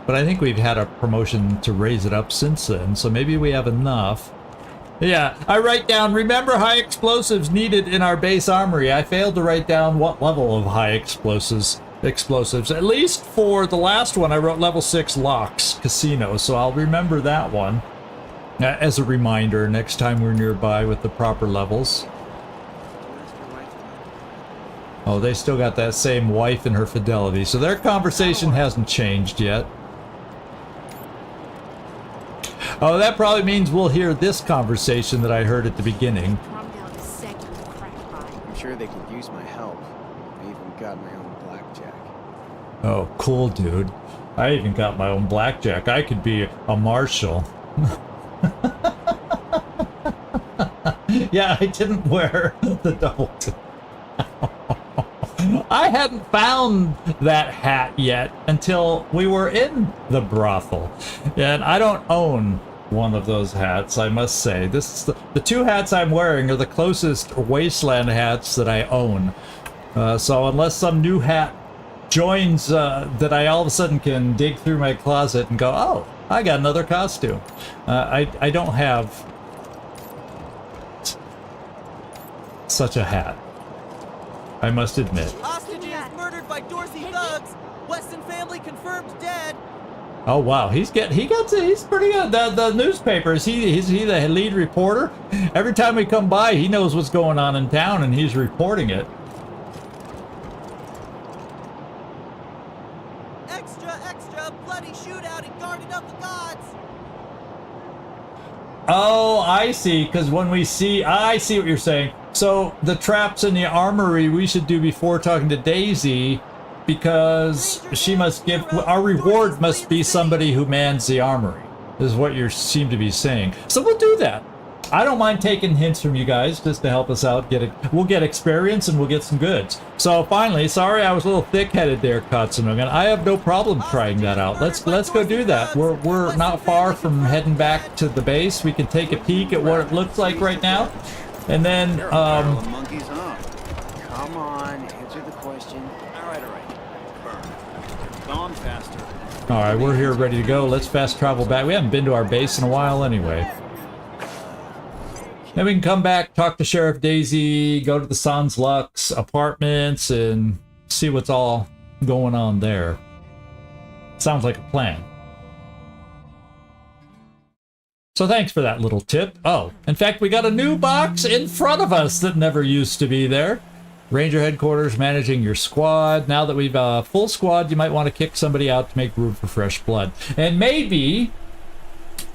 but I think we've had a promotion to raise it up since then, so maybe we have enough. Yeah, I write down, remember high explosives needed in our base armory. I failed to write down what level of high explosives. At least for the last one, I wrote level 6 Luxe Casino, so I'll remember that one as a reminder next time we're nearby with the proper levels. Oh, they still got that same wife and her fidelity, so their conversation hasn't changed yet. Oh, that probably means we'll hear this conversation that I heard at the beginning. I'm sure they could use my help. I even got my own blackjack. Oh, cool, dude. I even got my own blackjack. I could be a marshal. Yeah, I didn't wear the double. I hadn't found that hat yet until we were in the brothel. And I don't own one of those hats, I must say. This is the two hats I'm wearing are the closest Wasteland hats that I own. So unless some new hat joins that I all of a sudden can dig through my closet and go, oh, I got another costume. I don't have such a hat. I must admit. Hostages murdered by Dorsey thugs. Weston family confirmed dead. Oh wow, he's pretty good. The newspapers, he's the lead reporter. Every time we come by, he knows what's going on in town and he's reporting it. Extra, bloody shootout in Garden of the Gods. Oh, I see, because when we see, I see what you're saying. So the traps in the armory we should do before talking to Daisy, because she must give, our reward must be somebody who mans the armory, is what you seem to be saying. So we'll do that. I don't mind taking hints from you guys just to help us out. We'll get experience and we'll get some goods. So finally, sorry I was a little thick-headed there, Katsunogan. I have no problem trying that out. Let's go do that. We're not far from heading back to the base. We can take a peek at what it looks like right now, and then monkeys, huh? Come on, answer the question. All right. Burn. Gone faster. all right, we're here ready to go. Let's fast travel back. We haven't been to our base in a while anyway. Then we can come back, talk to Sheriff Daisy, go to the Sans Luxe apartments, and see what's all going on there. Sounds like a plan. So thanks for that little tip. Oh, in fact, we got a new box in front of us that never used to be there. Ranger Headquarters, managing your squad. Now that we've full squad, you might want to kick somebody out to make room for fresh blood. And maybe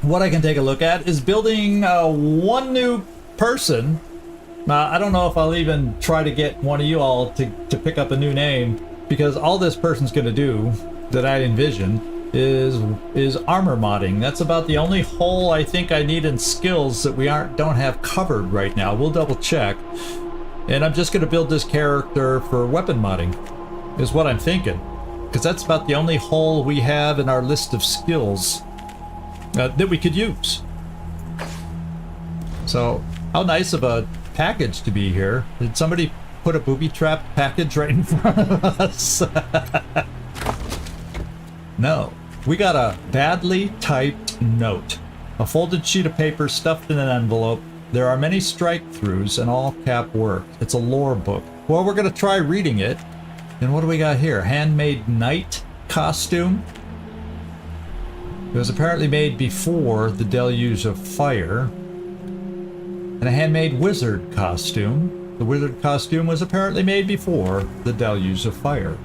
what I can take a look at is building one new person. I don't know if I'll even try to get one of you all to pick up a new name, because all this person's going to do that I envision is armor modding. That's about the only hole I think I need in skills that we don't have covered right now. We'll double check. And I'm just going to build this character for weapon modding, is what I'm thinking, because that's about the only hole we have in our list of skills that we could use. So, how nice of a package to be here. Did somebody put a booby-trapped package right in front of us? No. We got a badly typed note. A folded sheet of paper stuffed in an envelope. There are many strike-throughs and all-cap work. It's a lore book. Well, we're going to try reading it. And what do we got here? Handmade knight costume. It was apparently made before the Deluge of Fire. And a handmade wizard costume. The wizard costume was apparently made before the Deluge of Fire.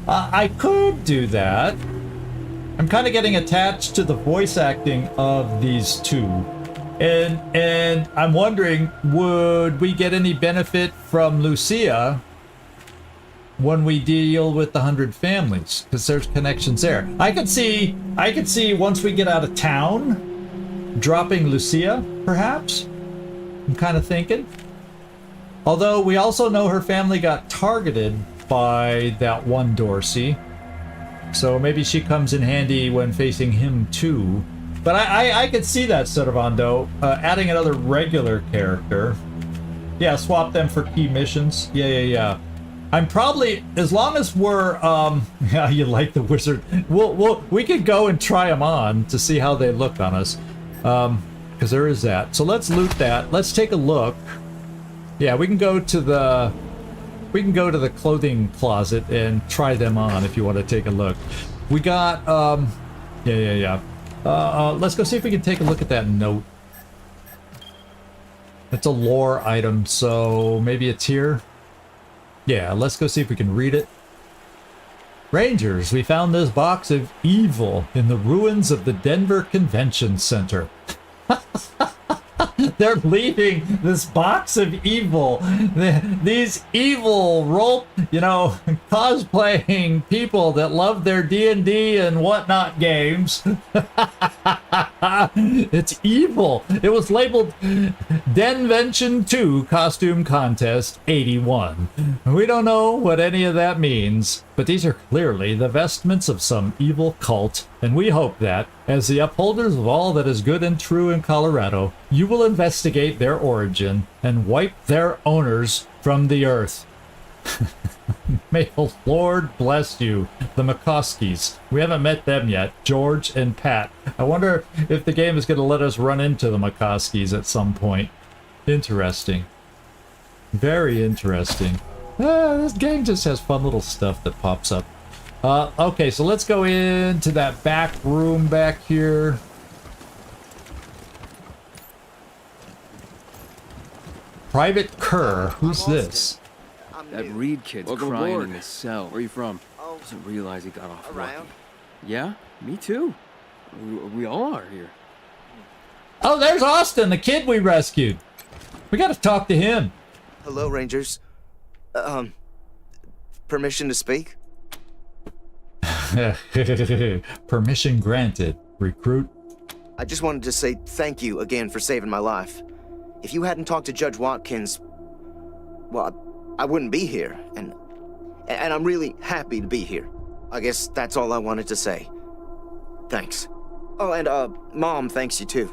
I could do that. I'm kind of getting attached to the voice acting of these two. And I'm wondering, would we get any benefit from Lucia when we deal with the 100 families? Because there's connections there. I could see once we get out of town, dropping Lucia, perhaps. I'm kind of thinking. Although we also know her family got targeted by that one Dorsey. So maybe she comes in handy when facing him too. But I could see that, Cervando, adding another regular character. Yeah, swap them for key missions. Yeah. I'm probably, as long as we're, yeah, you like the wizard. We could go and try them on to see how they look on us. Because there is that. So let's loot that. Let's take a look. Yeah, we can go to the clothing closet and try them on if you want to take a look. We got, yeah. Let's go see if we can take a look at that note. It's a lore item, so maybe it's here. Yeah, let's go see if we can read it. Rangers, we found this box of evil in the ruins of the Denver Convention Center. They're leaving this box of evil. These evil cosplaying people that love their D&D and whatnot games. It's evil. It was labeled Denvention 2 Costume Contest 81. We don't know what any of that means, but these are clearly the vestments of some evil cult, and we hope that, as the upholders of all that is good and true in Colorado, you will investigate their origin and wipe their owners from the earth. May the Lord bless you, the McCoskies. We haven't met them yet, George and Pat. I wonder if the game is going to let us run into the McCoskies at some point. Interesting. Very interesting. This game just has fun little stuff that pops up. Okay, so let's go into that back room back here. Private Kerr, who's this? That Reed kid's crying in his cell. Where are you from? Doesn't realize he got off lucky. Yeah, me too. We all are here. Oh, there's Austin, the kid we rescued. We gotta talk to him. Hello, Rangers. Permission to speak? Permission granted, recruit. I just wanted to say thank you again for saving my life. If you hadn't talked to Judge Watkins, well, I wouldn't be here, and I'm really happy to be here. I guess that's all I wanted to say. Thanks. Oh, and Mom thanks you too.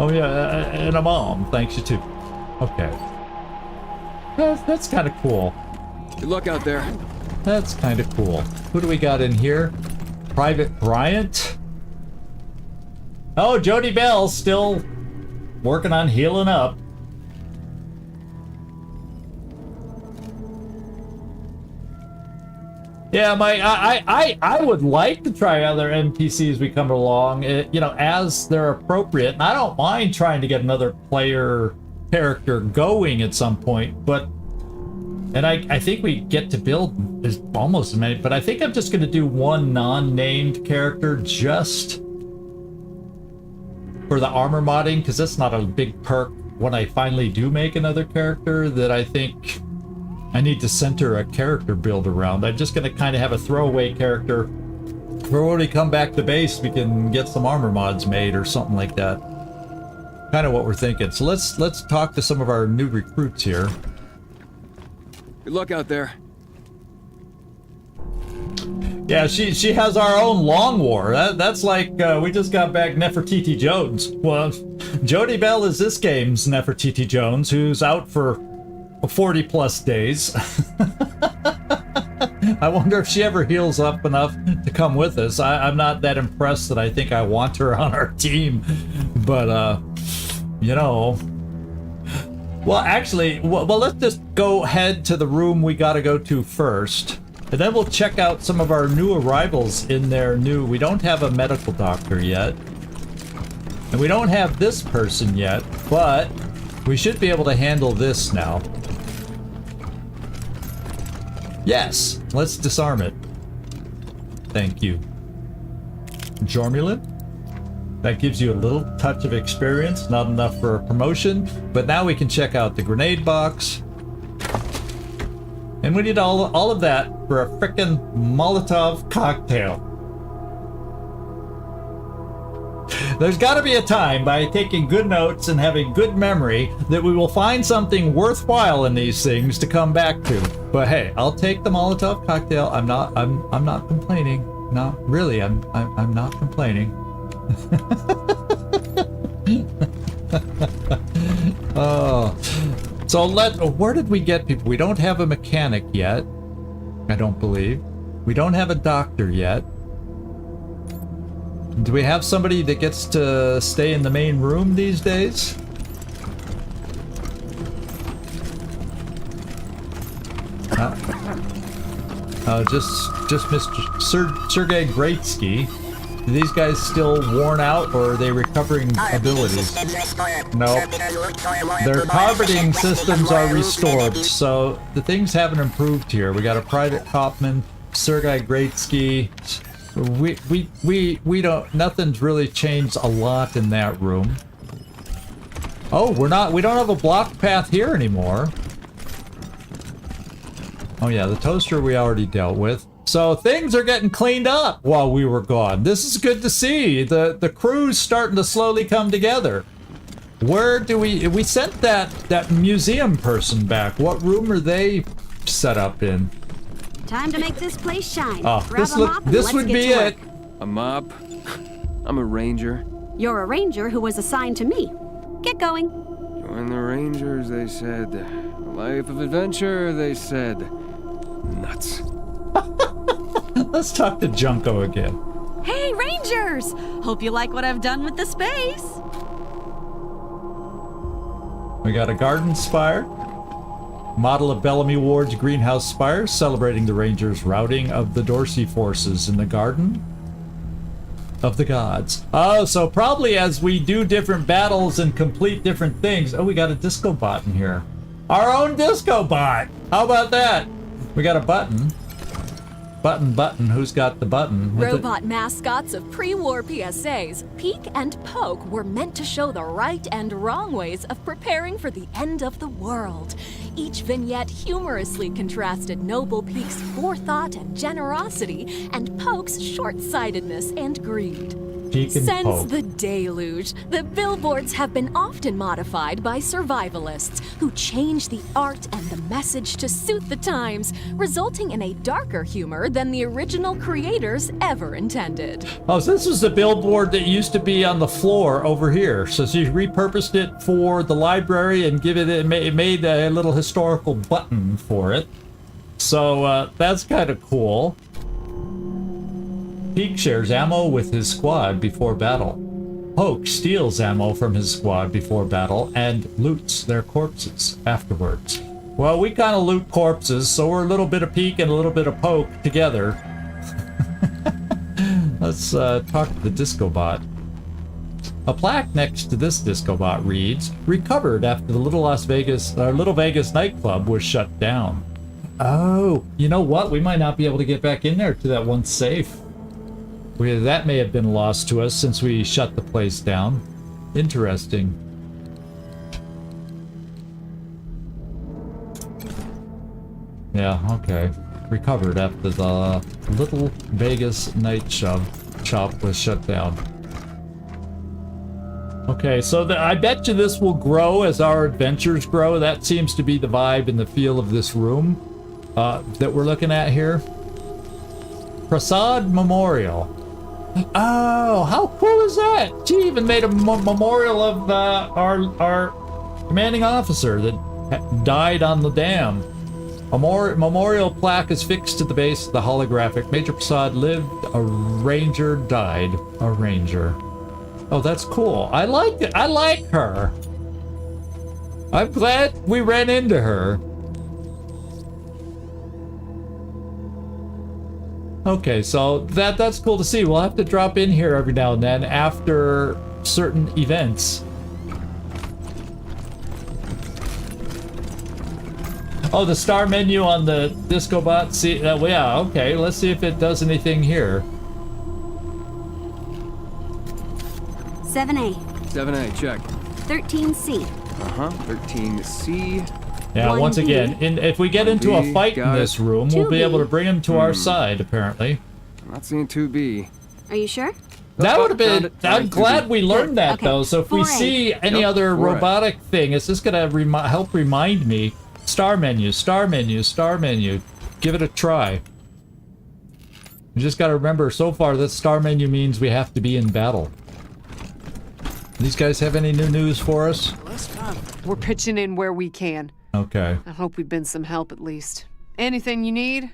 Oh yeah, and a mom thanks you too. Okay. That's kind of cool. Good luck out there. That's kind of cool. Who do we got in here? Private Bryant? Oh, Jody Bell's still working on healing up. Yeah, I would like to try other NPCs as we come along, you know, as they're appropriate. And I don't mind trying to get another player character going at some point, but and I think we get to build almost as many, but I think I'm just going to do one non-named character just for the armor modding, because that's not a big perk when I finally do make another character that I think I need to center a character build around. I'm just going to kind of have a throwaway character for when we come back to base, we can get some armor mods made or something like that. Kind of what we're thinking. So let's talk to some of our new recruits here. Good luck out there. Yeah, she has our own Long War. That's like we just got back Nefertiti Jones. Well, Jody Bell is this game's Nefertiti Jones, who's out for 40 plus days. I wonder if she ever heals up enough to come with us. I'm not that impressed that I think I want her on our team, but you know. Well, actually, well, let's just go head to the room we gotta go to first. And then we'll check out some of our new arrivals in their new... We don't have a medical doctor yet. And we don't have this person yet, but we should be able to handle this now. Yes, let's disarm it. Thank you. Jormulin? That gives you a little touch of experience, not enough for a promotion, but now we can check out the grenade box. And we need all of that for a frickin' Molotov cocktail. There's gotta be a time, by taking good notes and having good memory, that we will find something worthwhile in these things to come back to. But hey, I'll take the Molotov cocktail. I'm not complaining. Not really, I'm not complaining. Oh. So where did we get people? We don't have a mechanic yet. I don't believe. We don't have a doctor yet. Do we have somebody that gets to stay in the main room these days? Just Mr. Sergei Greatsky. Are these guys still worn out, or are they recovering abilities? No. Their carpeting systems are restored, so the things haven't improved here. We got a private copman, Sergei Greatsky. We don't, nothing's really changed a lot in that room. Oh, we don't have a block path here anymore. Oh yeah, the toaster we already dealt with. So things are getting cleaned up while we were gone. This is good to see. The crew's starting to slowly come together. Where do we sent that museum person back? What room are they set up in? Time to make this place shine. Oh, this would be it. A mop? I'm a ranger. You're a ranger who was assigned to me. Get going. Join the Rangers, they said. A Life of adventure, they said. Nuts. Let's talk to Junko again. Hey, Rangers! Hope you like what I've done with the space. We got a garden spire. Model of Bellamy Ward's greenhouse spire celebrating the Rangers' routing of the Dorsey forces in the Garden of the Gods. Oh, so probably as we do different battles and complete different things. Oh, we got a disco bot in here. Our own disco bot! How about that? We got a button. Button, who's got the button? Robot mascots of pre-war PSAs, Peek and Poke were meant to show the right and wrong ways of preparing for the end of the world. Each vignette humorously contrasted Noble Peek's forethought and generosity, and Poke's short-sightedness and greed. Peek and Since Poke. the deluge, the billboards have been often modified by survivalists who change the art and the message to suit the times, resulting in a darker humor than the original creators ever intended. Oh, so this was the billboard that used to be on the floor over here. So she repurposed it for the library and it made a little historical button for it. So that's kind of cool. Peek shares ammo with his squad before battle. Poke steals ammo from his squad before battle and loots their corpses afterwards. Well, we kind of loot corpses, so we're a little bit of Peek and a little bit of Poke together. Let's talk to the disco bot. A plaque next to this disco bot reads, "Recovered after the Little Vegas nightclub was shut down." Oh, you know what? We might not be able to get back in there to that one safe. That may have been lost to us since we shut the place down. Interesting. Yeah, okay. Recovered after the Little Vegas night shop was shut down. Okay, so I bet you this will grow as our adventures grow. That seems to be the vibe and the feel of this room that we're looking at here. Prasad Memorial. Oh, how cool is that? She even made a memorial of our commanding officer that died on the dam. A memorial plaque is fixed to the base of the holographic. Major Prasad lived, a ranger died, a ranger. Oh, that's cool. I like it. I like her. I'm glad we ran into her. Okay, so that's cool to see. We'll have to drop in here every now and then after certain events. Oh, the star menu on the disco bot. See, yeah, okay. Let's see if it does anything here. 7A. 7A, check. 13C. 13C. Yeah, 1B. once again, if we get into a fight in this room, we'll be able to bring him to our side, apparently. I'm not seeing 2B. Are you sure? That would have been... I'm Found glad we learned that, Okay. though. So if we 4A. see any other 4A. robotic thing, it's just going to help remind me. Star menu, star menu, star menu. Give it a try. You just got to remember, so far, this star menu means we have to be in battle. These guys have any new news for us? We're pitching in where we can. Okay. I hope we've been some help at least. Anything you need?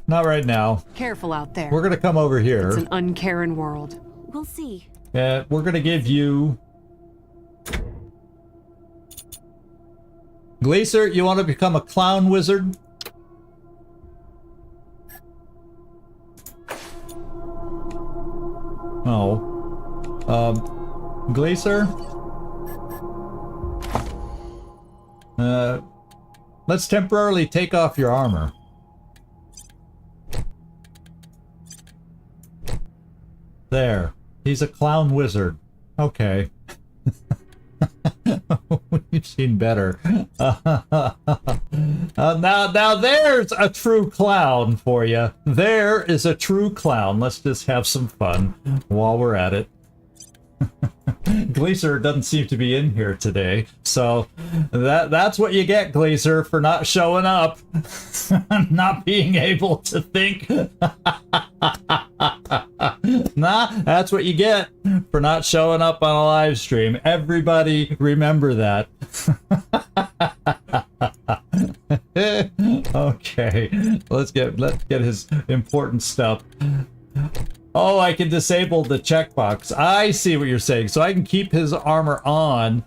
Not right now. Careful out there. We're going to come over here. It's an uncaring world. We'll see. We're going to give you... Glacier, you want to become a clown wizard? Oh. Glacier? Let's temporarily take off your armor. There. He's a clown wizard. Okay. We've seen better. Now there's a true clown for you. There is a true clown. Let's just have some fun while we're at it. Glacier doesn't seem to be in here today, so that's what you get, Glacier, for not showing up. Not being able to think. Nah, that's what you get for not showing up on a live stream. Everybody remember that. Okay, let's get his important stuff. Oh, I can disable the checkbox. I see what you're saying. So I can keep his armor on.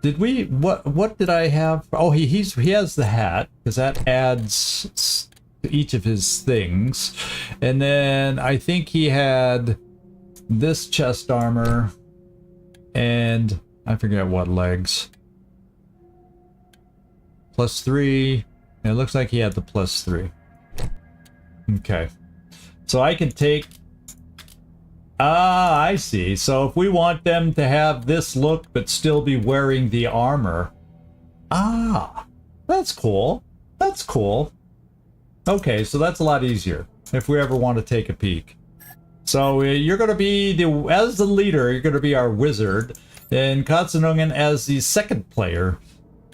Did we? What did I have? Oh, he has the hat because that adds to each of his things, and then I think he had this chest armor, and I forget what legs. +3. And it looks like he had the +3. Okay. So I can take... Ah, I see. So if we want them to have this look but still be wearing the armor... Ah, that's cool. That's cool. Okay, so that's a lot easier if we ever want to take a peek. So you're going to be, as the leader, you're going to be our wizard, and Katsunungen as the second player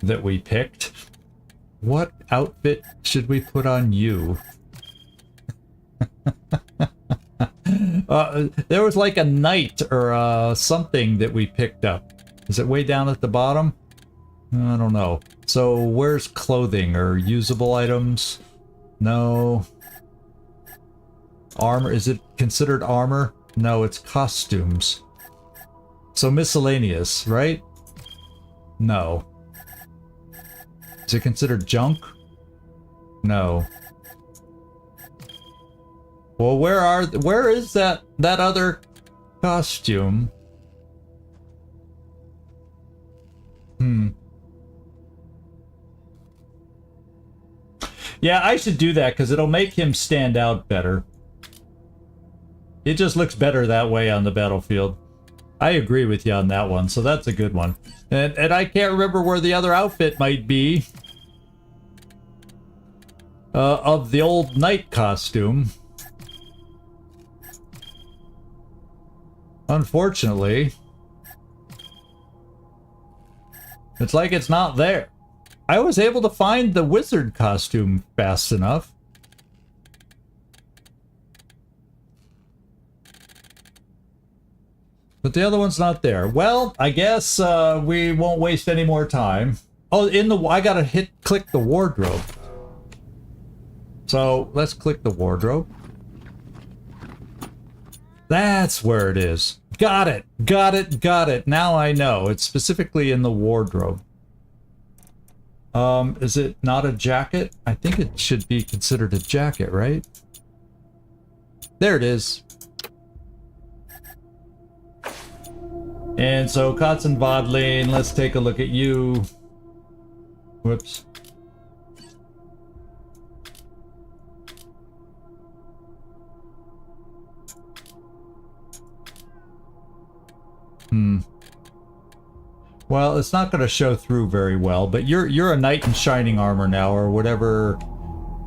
that we picked. What outfit should we put on you? There was like a knight or something that we picked up. Is it way down at the bottom? I don't know. So where's clothing or usable items? No. Armor, is it considered armor? No, it's costumes. So miscellaneous, right? No. Is it considered junk? No. Well, where is that other costume? Yeah, I should do that because it'll make him stand out better. It just looks better that way on the battlefield. I agree with you on that one, so that's a good one. And I can't remember where the other outfit might be. Of the old knight costume. Unfortunately. It's like it's not there. I was able to find the wizard costume fast enough. But the other one's not there. Well, I guess we won't waste any more time. Oh, I gotta click the wardrobe. So let's click the wardrobe. That's where it is. Got it. Got it. Got it. Now I know. It's specifically in the wardrobe. Is it not a jacket? I think it should be considered a jacket, right? There it is. And so Kotzen Vodlin, let's take a look at you. Whoops. Well, it's not going to show through very well, but you're a knight in shining armor now, or whatever.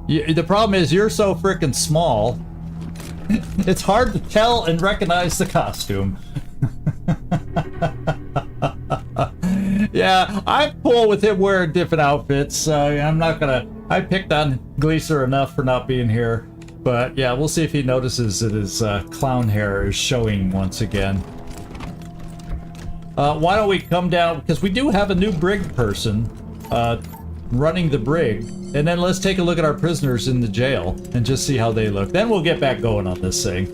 The problem is you're so freaking small. It's hard to tell and recognize the costume. Yeah, I pull with him wearing different outfits. I'm not gonna... I picked on Gleaser enough for not being here. But yeah, we'll see if he notices that his clown hair is showing once again. Why don't we come down, because we do have a new Brig person running the Brig, and then let's take a look at our prisoners in the jail and just see how they look. Then we'll get back going on this thing.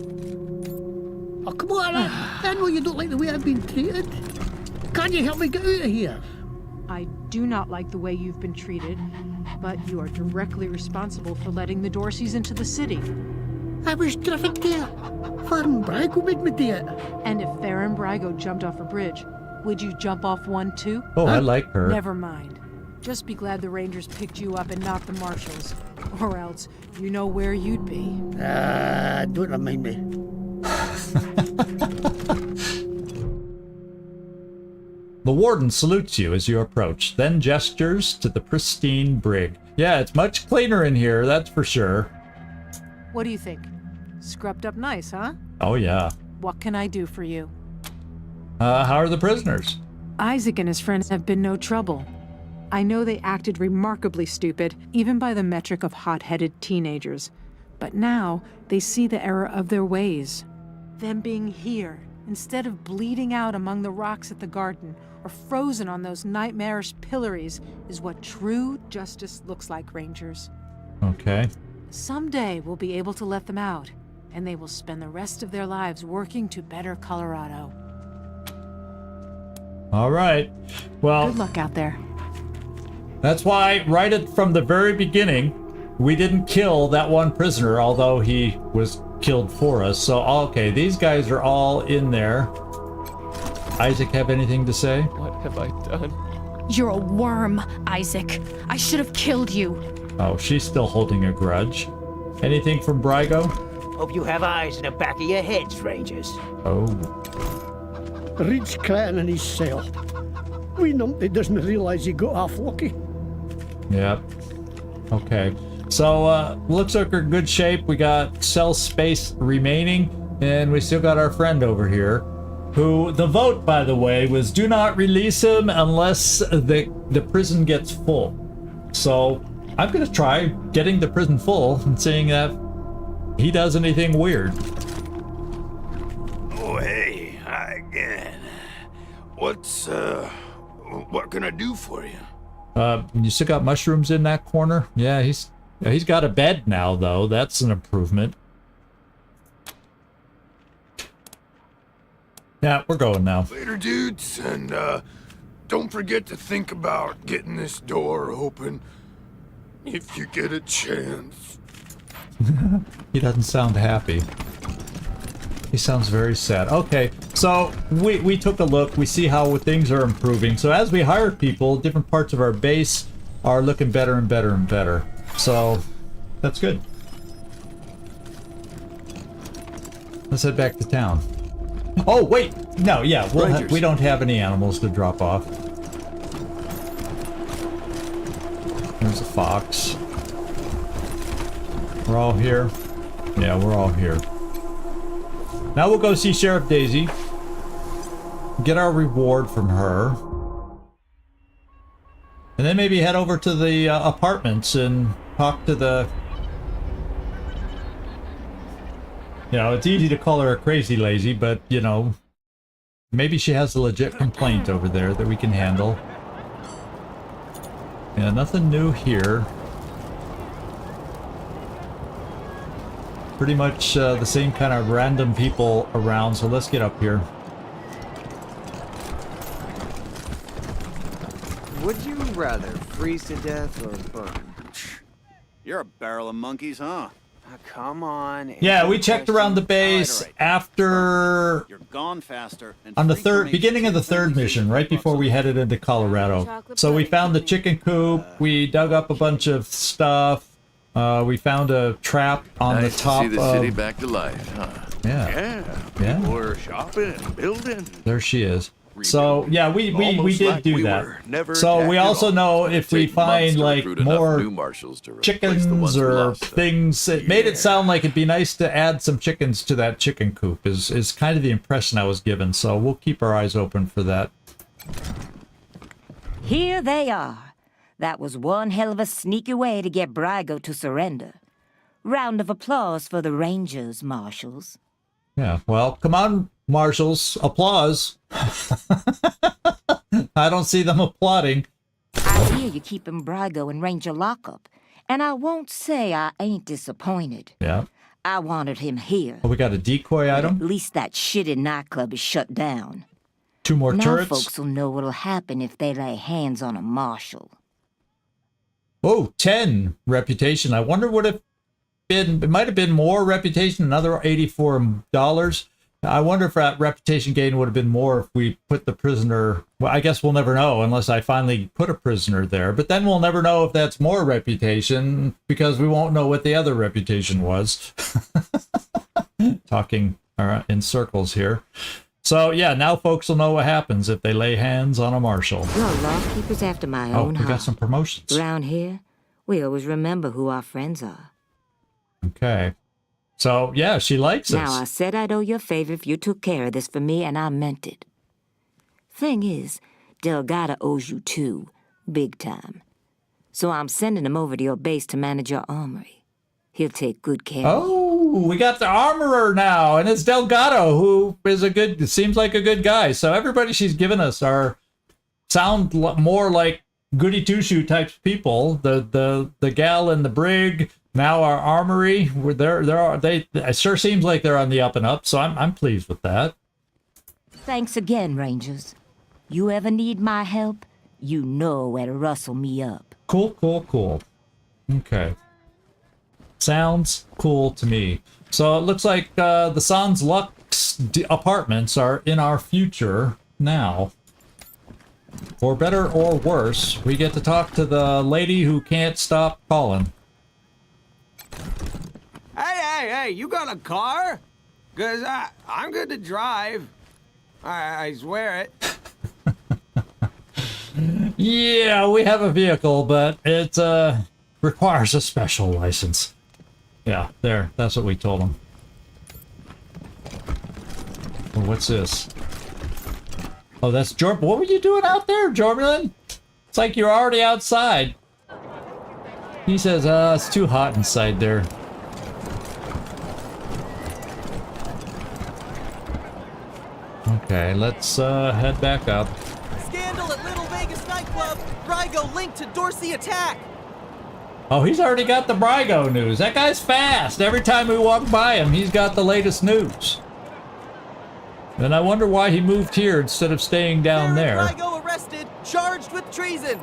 Oh, come on, I know you don't like the way I've been treated. Can't you help me get out of here? I do not like the way you've been treated, but you are directly responsible for letting the Dorseys into the city. I was driven there. Farron Brygo made me do it. And if Farron Brygo jumped off a bridge, would you jump off one too? Oh, I like her. Never mind. Just be glad the Rangers picked you up and not the Marshals. Or else, you know where you'd be. Don't remind me. The warden salutes you as you approach, then gestures to the pristine Brig. Yeah, it's much cleaner in here, that's for sure. What do you think? Scrubbed up nice, huh? Oh, yeah. What can I do for you? How are the prisoners? Isaac and his friends have been no trouble. I know they acted remarkably stupid, even by the metric of hot-headed teenagers. But now, they see the error of their ways. Them being here, instead of bleeding out among the rocks at the garden, or frozen on those nightmarish pillories is what true justice looks like, Rangers. Okay. Someday we'll be able to let them out, and they will spend the rest of their lives working to better Colorado. All right. Well, good luck out there. That's why from the very beginning, we didn't kill that one prisoner, although he was killed for us. So, okay, these guys are all in there. Isaac, have anything to say? What have I done? You're a worm, Isaac. I should have killed you. Oh, she's still holding a grudge. Anything from Brygo? Hope you have eyes in the back of your heads, Rangers. Oh. Reed's crying in his cell. We numpty doesn't realise he got off lucky. Yep. Okay. So, looks like we're in good shape. We got cell space remaining, and we still got our friend over here, who, the vote, by the way, was do not release him unless the prison gets full. So, I'm gonna try getting the prison full and seeing if he does anything weird. Oh, hey, hi again. What can I do for you? You still got mushrooms in that corner? Yeah, he's got a bed now, though. That's an improvement. Yeah, we're going now. Later, dudes, and don't forget to think about getting this door open if you get a chance. He doesn't sound happy. He sounds very sad. Okay, so we took a look. We see how things are improving. So as we hire people, different parts of our base are looking better and better and better. So that's good. Let's head back to town. Oh, wait. No, yeah, we don't have any animals to drop off. There's a fox. We're all here? Yeah, we're all here. Now we'll go see Sheriff Daisy. Get our reward from her. And then maybe head over to the apartments and talk to the... You know, it's easy to call her a crazy lazy, but, you know, maybe she has a legit complaint over there that we can handle. Yeah, nothing new here. Pretty much the same kind of random people around, so let's get up here. Would you rather freeze to death or burn? You're a barrel of monkeys, huh? Come on. Yeah, we checked around the base after... You're gone faster. On the beginning of the third mission, right before we headed into Colorado. So we found the chicken coop, we dug up a bunch of stuff, we found a trap on the top to see the city back to life, huh? Yeah. People were shopping and building. There she is. So yeah, we did do that. So we also know if we find like more chickens or things, it made it sound like it'd be nice to add some chickens to that chicken coop is kind of the impression I was given. So we'll keep our eyes open for that. Here they are. That was one hell of a sneaky way to get Brygo to surrender. Round of applause for the Rangers, Marshals. Yeah, well, come on, Marshals, applause. I don't see them applauding. I hear you keeping Brygo in Ranger lockup, and I won't say I ain't disappointed. Yeah. I wanted him here. Oh, we got a decoy item? At least that shitty nightclub is shut down. 2 more turrets? Now folks will know what'll happen if they lay hands on a marshal. Oh, 10 reputation. I wonder what if it might have been more reputation, another $84. I wonder if that reputation gain would have been more if we put the prisoner... Well, I guess we'll never know unless I finally put a prisoner there. But then we'll never know if that's more reputation because we won't know what the other reputation was. Talking in circles here. So, yeah, now folks will know what happens if they lay hands on a marshal. Your lawkeeper's after my own heart. We got some promotions. Around here, we always remember who our friends are. Okay. So, yeah, she likes us. Now, I said I'd owe you a favor if you took care of this for me, and I meant it. Thing is, Delgado owes you too, big time. So I'm sending him over to your base to manage your armory. He'll take good care of you. Oh, we got the armorer now, and it's Delgado, who is seems like a good guy. So everybody she's given us are sound more like goody two-shoe types people. The gal and the Brig, now our Armory, it sure seems like they're on the up and up, so I'm pleased with that. Thanks again, Rangers. You ever need my help, you know where to rustle me up. Cool, cool, cool. Okay. Sounds cool to me. So it looks like the Sans Lux apartments are in our future now. For better or worse, we get to talk to the lady who can't stop calling. Hey, you got a car? Cause I'm good to drive. I swear it. Yeah, we have a vehicle, but it requires a special license. Yeah, there. That's what we told him. Well, what's this? Oh, that's Jorb. What were you doing out there, Jordan? It's like you're already outside. He says, it's too hot inside there. Okay, let's head back up. Scandal at Little Vegas nightclub. Brygo linked to Dorsey attack. Oh, he's already got the Brygo news. That guy's fast. Every time we walk by him, he's got the latest news. And I wonder why he moved here instead of staying down there. Brygo arrested, charged with treason.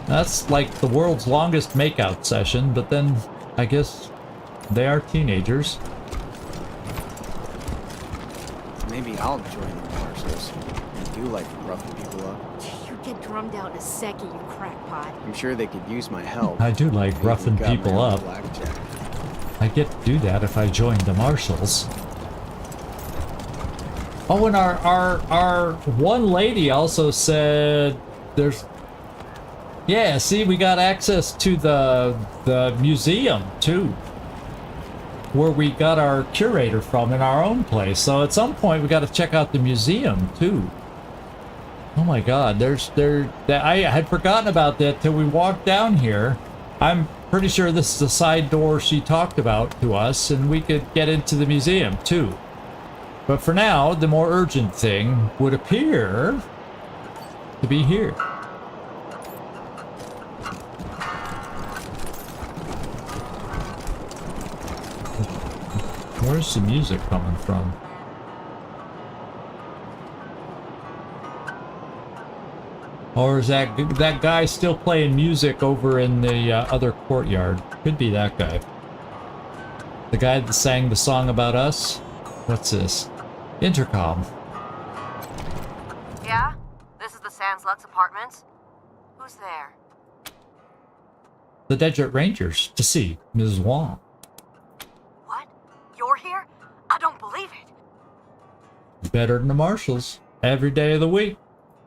That's like the world's longest makeout session, but then I guess they are teenagers. Maybe I'll join the Marshals. I do like roughing people up. You get drummed out in a second, you crackpot. I'm sure they could use my help. I do like Maybe roughing got my people own up. blackjack. I get to do that if I join the Marshals. Oh, and our one lady also said there's... Yeah, see, we got access to the museum, too. Where we got our curator from in our own place. So at some point, we got to check out the museum, too. Oh my god, I had forgotten about that till we walked down here. I'm pretty sure this is the side door she talked about to us, and we could get into the museum, too. But for now, the more urgent thing would appear to be here. Where's the music coming from? Or is that guy still playing music over in the other courtyard? Could be that guy. The guy that sang the song about us? What's this? Intercom. Yeah? This is the Sans Lux apartments? Who's there? The Desert Rangers to see Mrs. Wong. What? You're here? I don't believe it. Better than the Marshals. Every day of the week.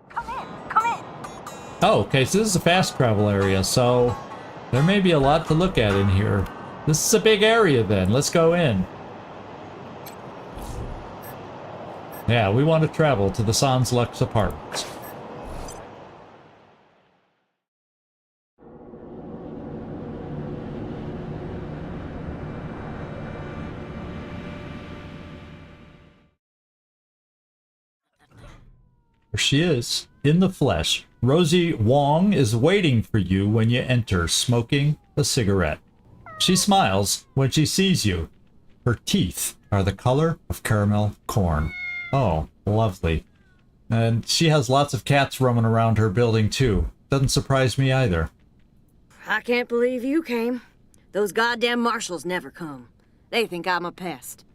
Come in. Oh, okay, so this is a fast travel area, so there may be a lot to look at in here. This is a big area then. Let's go in. Yeah, we want to travel to the Sans Lux apartments. There she is, in the flesh. Rosie Wong is waiting for you when you enter, smoking a cigarette. She smiles when she sees you. Her teeth are the color of caramel corn. Oh, lovely. And she has lots of cats roaming around her building too. Doesn't surprise me either. I can't believe you came. Those goddamn Marshals never come. They think I'm a pest.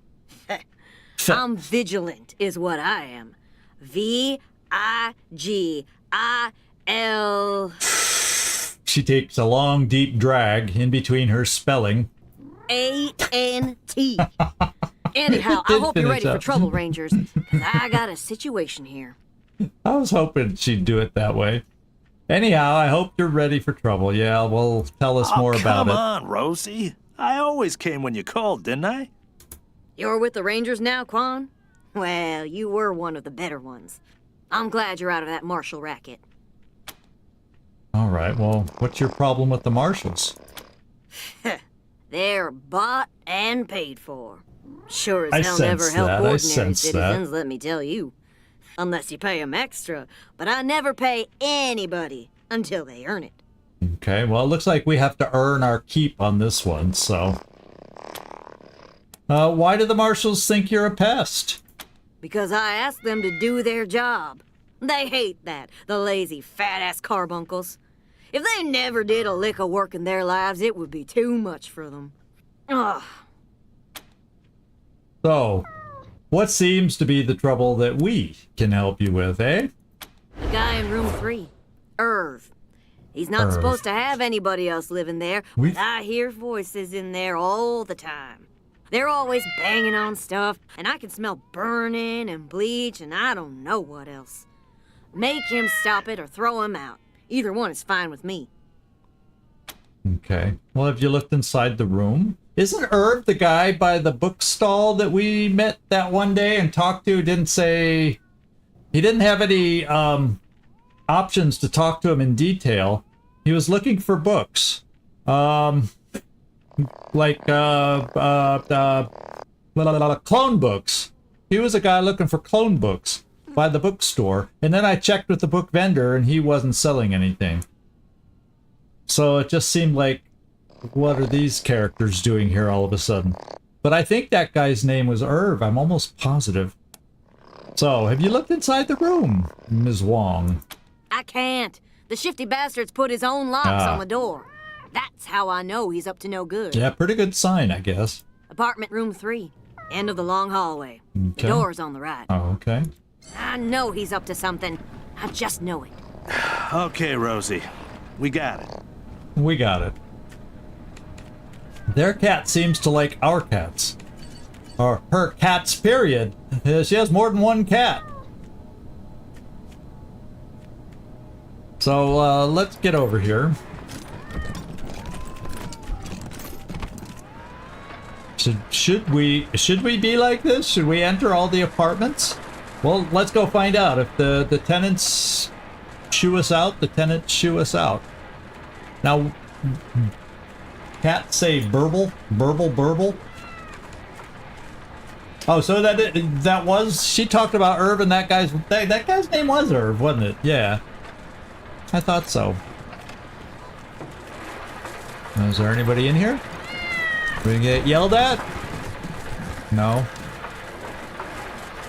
I'm vigilant, is what I am. V-I-G-I-L... She takes a long, deep drag in between her spelling. A-N-T. Anyhow, I hope you're ready for trouble, Rangers, because I got a situation here. I was hoping she'd do it that way. Anyhow, I hope you're ready for trouble. Yeah, well, tell us more about it. Come on, Rosie. I always came when you called, didn't I? You're with the Rangers now, Quan? Well, you were one of the better ones. I'm glad you're out of that Marshal racket. All right, well, what's your problem with the Marshals? They're bought and paid for. Sure as I hell sense never help that. I ordinary sense citizens, that. let me tell you. unless you pay them extra. But I never pay anybody until they earn it. Okay, well, it looks like we have to earn our keep on this one, so... why do the marshals think you're a pest? Because I asked them to do their job. They hate that, the lazy, fat-ass carbuncles. If they never did a lick of work in their lives, it would be too much for them. Ugh. So, what seems to be the trouble that we can help you with, eh? The guy in room 3, Irv. He's not supposed to have anybody else living there, but I hear voices in there all the time. They're always banging on stuff, and I can smell burning and bleach and I don't know what else. Make him stop it or throw him out. Either one is fine with me. Okay. Well, have you looked inside the room? Isn't Irv the guy by the bookstall that we met that one day and talked to? Didn't say... He didn't have any options to talk to him in detail. He was looking for books. Clone books. He was a guy looking for clone books by the bookstore. And then I checked with the book vendor and he wasn't selling anything. So it just seemed like, what are these characters doing here all of a sudden? But I think that guy's name was Irv. I'm almost positive. So, have you looked inside the room, Ms. Wong? I can't. The shifty bastard's put his own locks on the door. That's how I know he's up to no good. Yeah, pretty good sign, I guess. Apartment room 3. End of the long hallway. Okay. The door's on the right. Oh, okay. I know he's up to something. I just know it. Okay, Rosie. We got it. We got it. Their cat seems to like our cats. Or her cats, period. She has more than one cat. So, let's get over here. Should we be like this? Should we enter all the apartments? Well, let's go find out. If the tenants shoo us out, the tenants shoo us out. Now, cats say burble, burble, burble. Oh, so that was, she talked about Irv and that guy's name was Irv, wasn't it? Yeah. I thought so. Is there anybody in here? We get yelled at? No.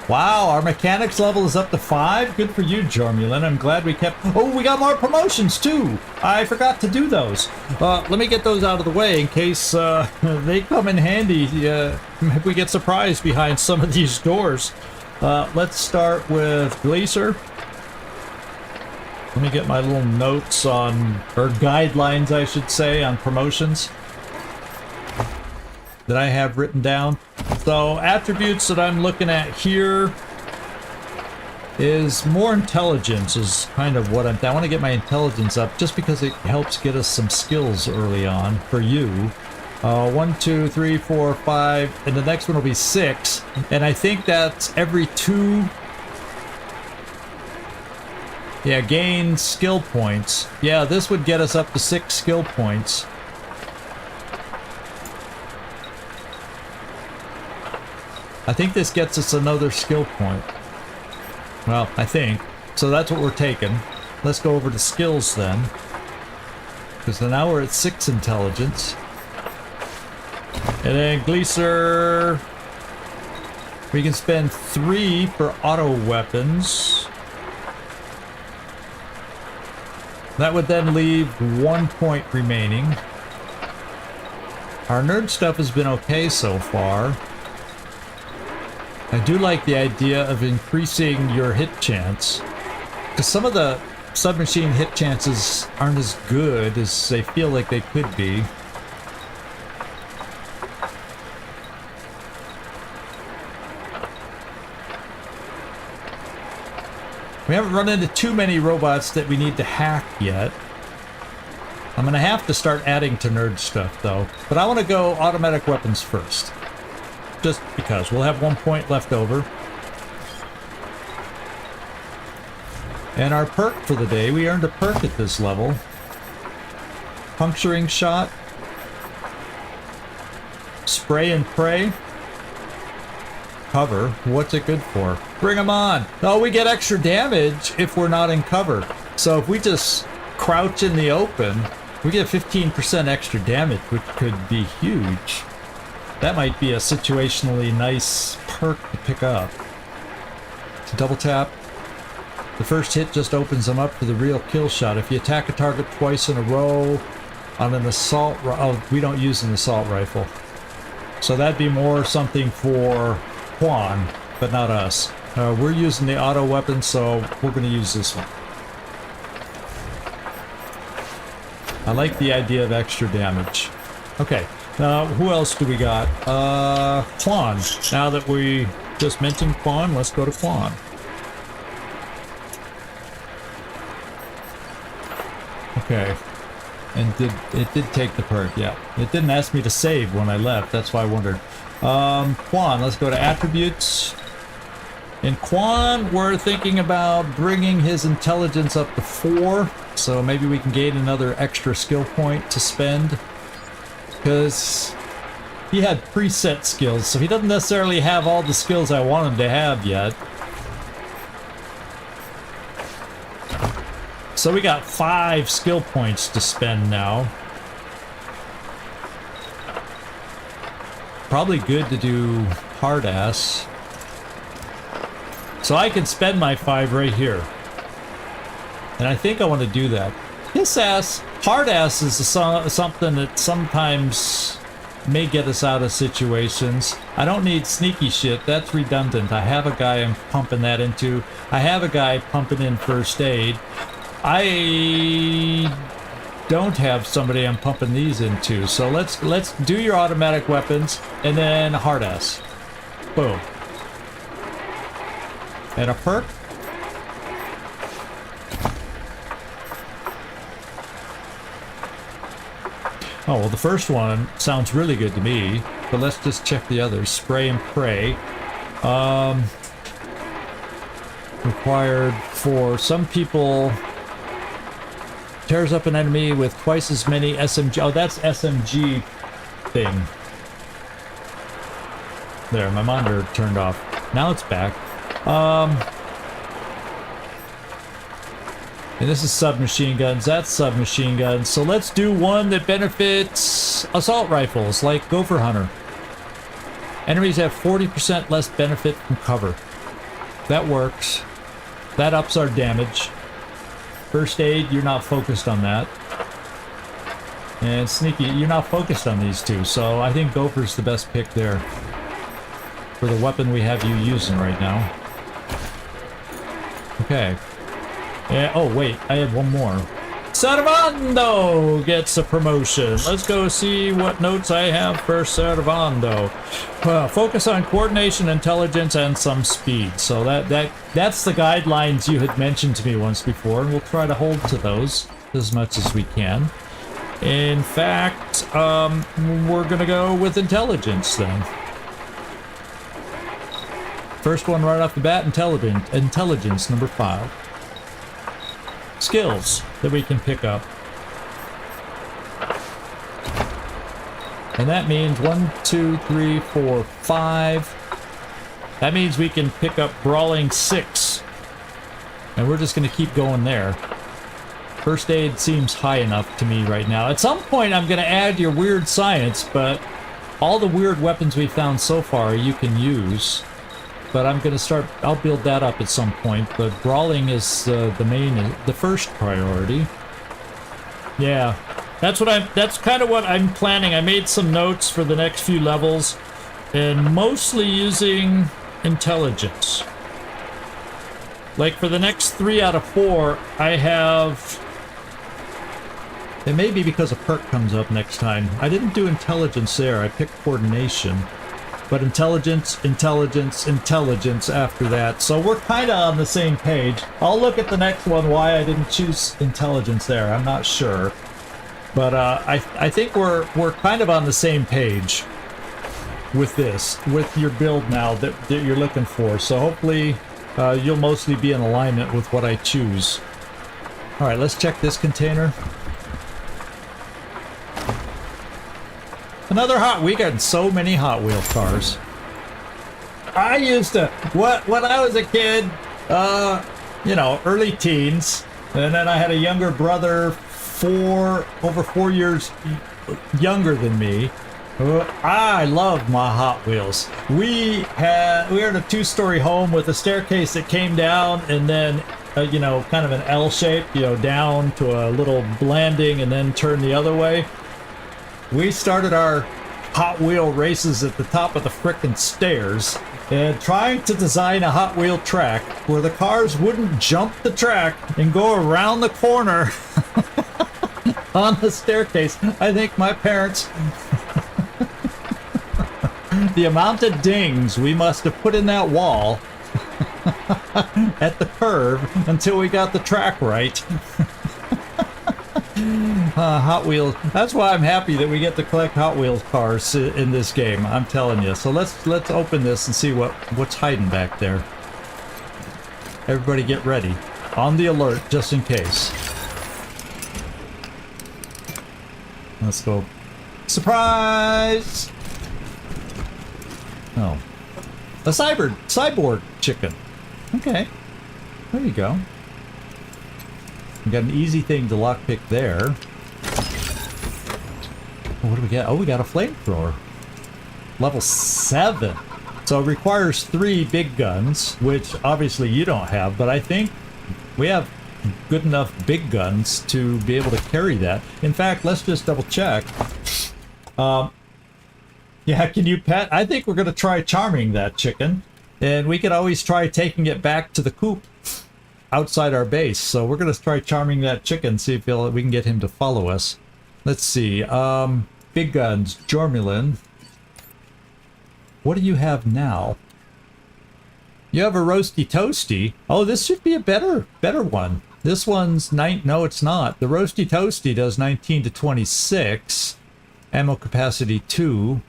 Wow, our mechanics level is up to 5. Good for you, Jormulin. I'm glad we kept... Oh, we got more promotions, too. I forgot to do those. Let me get those out of the way in case they come in handy if we get surprised behind some of these doors. Let's start with Glacier. Let me get my little notes on... or guidelines, I should say, on promotions that I have written down. So, attributes that I'm looking at here is more intelligence is kind of what I want to get my intelligence up just because it helps get us some skills early on for you. 1, 2, 3, 4, 5, and the next one will be 6. And I think that's every 2... Yeah, gain skill points. Yeah, this would get us up to 6 skill points. I think this gets us another skill point. Well, I think. So that's what we're taking. Let's go over to skills then. Because now we're at 6 intelligence. And then Gleaser... we can spend 3 for auto weapons. That would then leave 1 point remaining. Our nerd stuff has been okay so far. I do like the idea of increasing your hit chance. Because some of the submachine hit chances aren't as good as they feel like they could be. We haven't run into too many robots that we need to hack yet. I'm gonna have to start adding to nerd stuff though. But I want to go automatic weapons first. Just because. We'll have 1 point left over. And our perk for the day, we earned a perk at this level. Puncturing shot. Spray and pray. cover. What's it good for? Bring them on. Oh, we get extra damage if we're not in cover. So if we just crouch in the open, we get 15% extra damage, which could be huge. That might be a situationally nice perk to pick up. So double tap. The first hit just opens them up for the real kill shot. If you attack a target twice in a row on an assault oh, we don't use an assault rifle. So that'd be more something for Juan, but not us. We're using the auto weapon, so we're going to use this one. I like the idea of extra damage. Okay, who else do we got? Juan. Now that we just mentioned Juan, let's go to Juan. Okay. And it did take the perk, yeah. It didn't ask me to save when I left, that's why I wondered. Quan, let's go to attributes. In Quan, we're thinking about bringing his intelligence up to 4, so maybe we can gain another extra skill point to spend. Because he had preset skills, so he doesn't necessarily have all the skills I want him to have yet. So we got 5 skill points to spend now. Probably good to do hard ass. So I can spend my 5 right here. And I think I want to do that. Hiss ass, hard ass is something that sometimes may get us out of situations. I don't need sneaky shit, that's redundant. I have a guy I'm pumping that into. I have a guy pumping in first aid. I don't have somebody I'm pumping these into, so let's do your automatic weapons and then hard ass. Boom. And a perk. Oh well, the first one sounds really good to me, but let's just check the others. Spray and pray. Required for some people. Tears up an enemy with twice as many SMG. Oh, that's SMG thing. There, my monitor turned off. Now it's back. And this is submachine guns. That's submachine guns. So let's do one that benefits assault rifles, like Gopher Hunter. Enemies have 40% less benefit from cover. That works. That ups our damage. First aid, you're not focused on that. And sneaky, you're not focused on these two, so I think Gopher's the best pick there. For the weapon we have you using right now. Okay. Yeah, oh wait, I have one more. Cervando gets a promotion. Let's go see what notes I have for Cervando. Focus on coordination, intelligence, and some speed. So that's the guidelines you had mentioned to me once before, and we'll try to hold to those as much as we can. In fact, we're gonna go with intelligence then. First one right off the bat, intelligence number 5. Skills that we can pick up. And that means 1, 2, 3, 4, 5. That means we can pick up Brawling 6. And we're just going to keep going there. First aid seems high enough to me right now. At some point I'm going to add your weird science, but all the weird weapons we found so far you can use. But I'm going to start, I'll build that up at some point, but brawling is the first priority. Yeah, that's kind of what I'm planning. I made some notes for the next few levels, and mostly using intelligence. Like for the next 3 out of 4, I have, it may be because a perk comes up next time. I didn't do intelligence there, I picked coordination. But intelligence, intelligence, intelligence after that. So we're kind of on the same page. I'll look at the next one why I didn't choose intelligence there. I'm not sure. But I think we're kind of on the same page with this, with your build now that you're looking for. So hopefully you'll mostly be in alignment with what I choose. All right, let's check this container. Another we got so many Hot Wheel cars. I used to, when I was a kid, you know, early teens, and then I had a younger brother, over 4 years younger than me. I love my Hot Wheels. We were in a 2-story home with a staircase that came down and then, you know, kind of an L shape, you know, down to a little landing and then turn the other way. We started our Hot Wheel races at the top of the frickin' stairs and trying to design a Hot Wheel track where the cars wouldn't jump the track and go around the corner on the staircase. I think my parents... the amount of dings we must have put in that wall at the curve until we got the track right. Hot Wheels. That's why I'm happy that we get to collect Hot Wheels cars in this game. I'm telling you. So let's open this and see what's hiding back there. Everybody get ready. On the alert, just in case. Let's go. Surprise! Oh. A cyborg chicken. Okay. There you go. We got an easy thing to lockpick there. What do we get? Oh, we got a flamethrower. Level 7. So it requires 3 big guns, which obviously you don't have, but I think we have good enough big guns to be able to carry that. In fact, let's just double check. Yeah, can you pet? I think we're going to try charming that chicken. And we could always try taking it back to the coop outside our base. So we're going to try charming that chicken, see if we can get him to follow us. Let's see. Big guns, Jormulin. What do you have now? You have a roasty toasty. Oh, this should be a better one. This one's no, it's not. The roasty toasty does 19 to 26. Ammo capacity 2.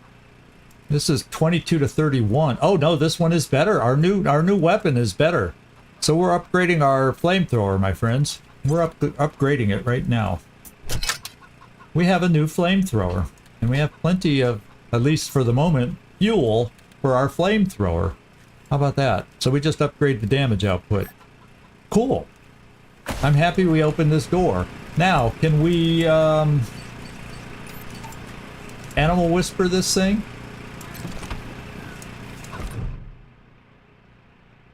This is 22 to 31. Oh no, this one is better. Our new weapon is better. So we're upgrading our flamethrower, my friends. We're upgrading it right now. We have a new flamethrower, and we have plenty of, at least for the moment, fuel for our flamethrower. How about that? So we just upgrade the damage output. Cool. I'm happy we opened this door. Now, can we animal whisper this thing?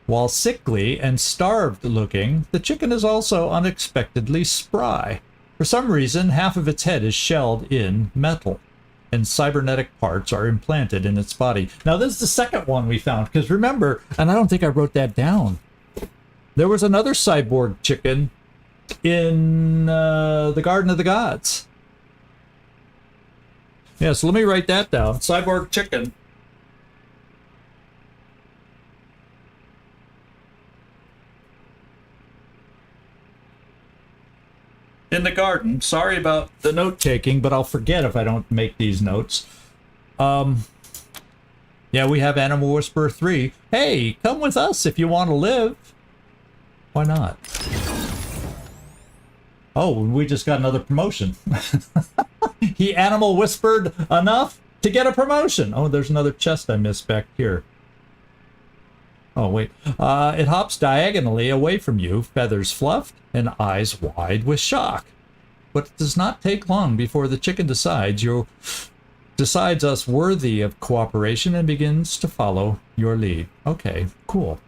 While sickly and starved looking, the chicken is also unexpectedly spry. For some reason, half of its head is shelled in metal, and cybernetic parts are implanted in its body. Now, this is the second one we found, because remember, and I don't think I wrote that down, there was another cyborg chicken in the Garden of the Gods. Yeah, so let me write that down. Cyborg chicken. In the garden. Sorry about the note taking, but I'll forget if I don't make these notes. Yeah, we have Animal Whisperer 3. Hey, come with us if you want to live. Why not? Oh, we just got another promotion. He animal whispered enough to get a promotion. Oh, there's another chest I missed back here. Oh, wait. It hops diagonally away from you, feathers fluffed, and eyes wide with shock. But it does not take long before the chicken decides us worthy of cooperation and begins to follow your lead. Okay, cool.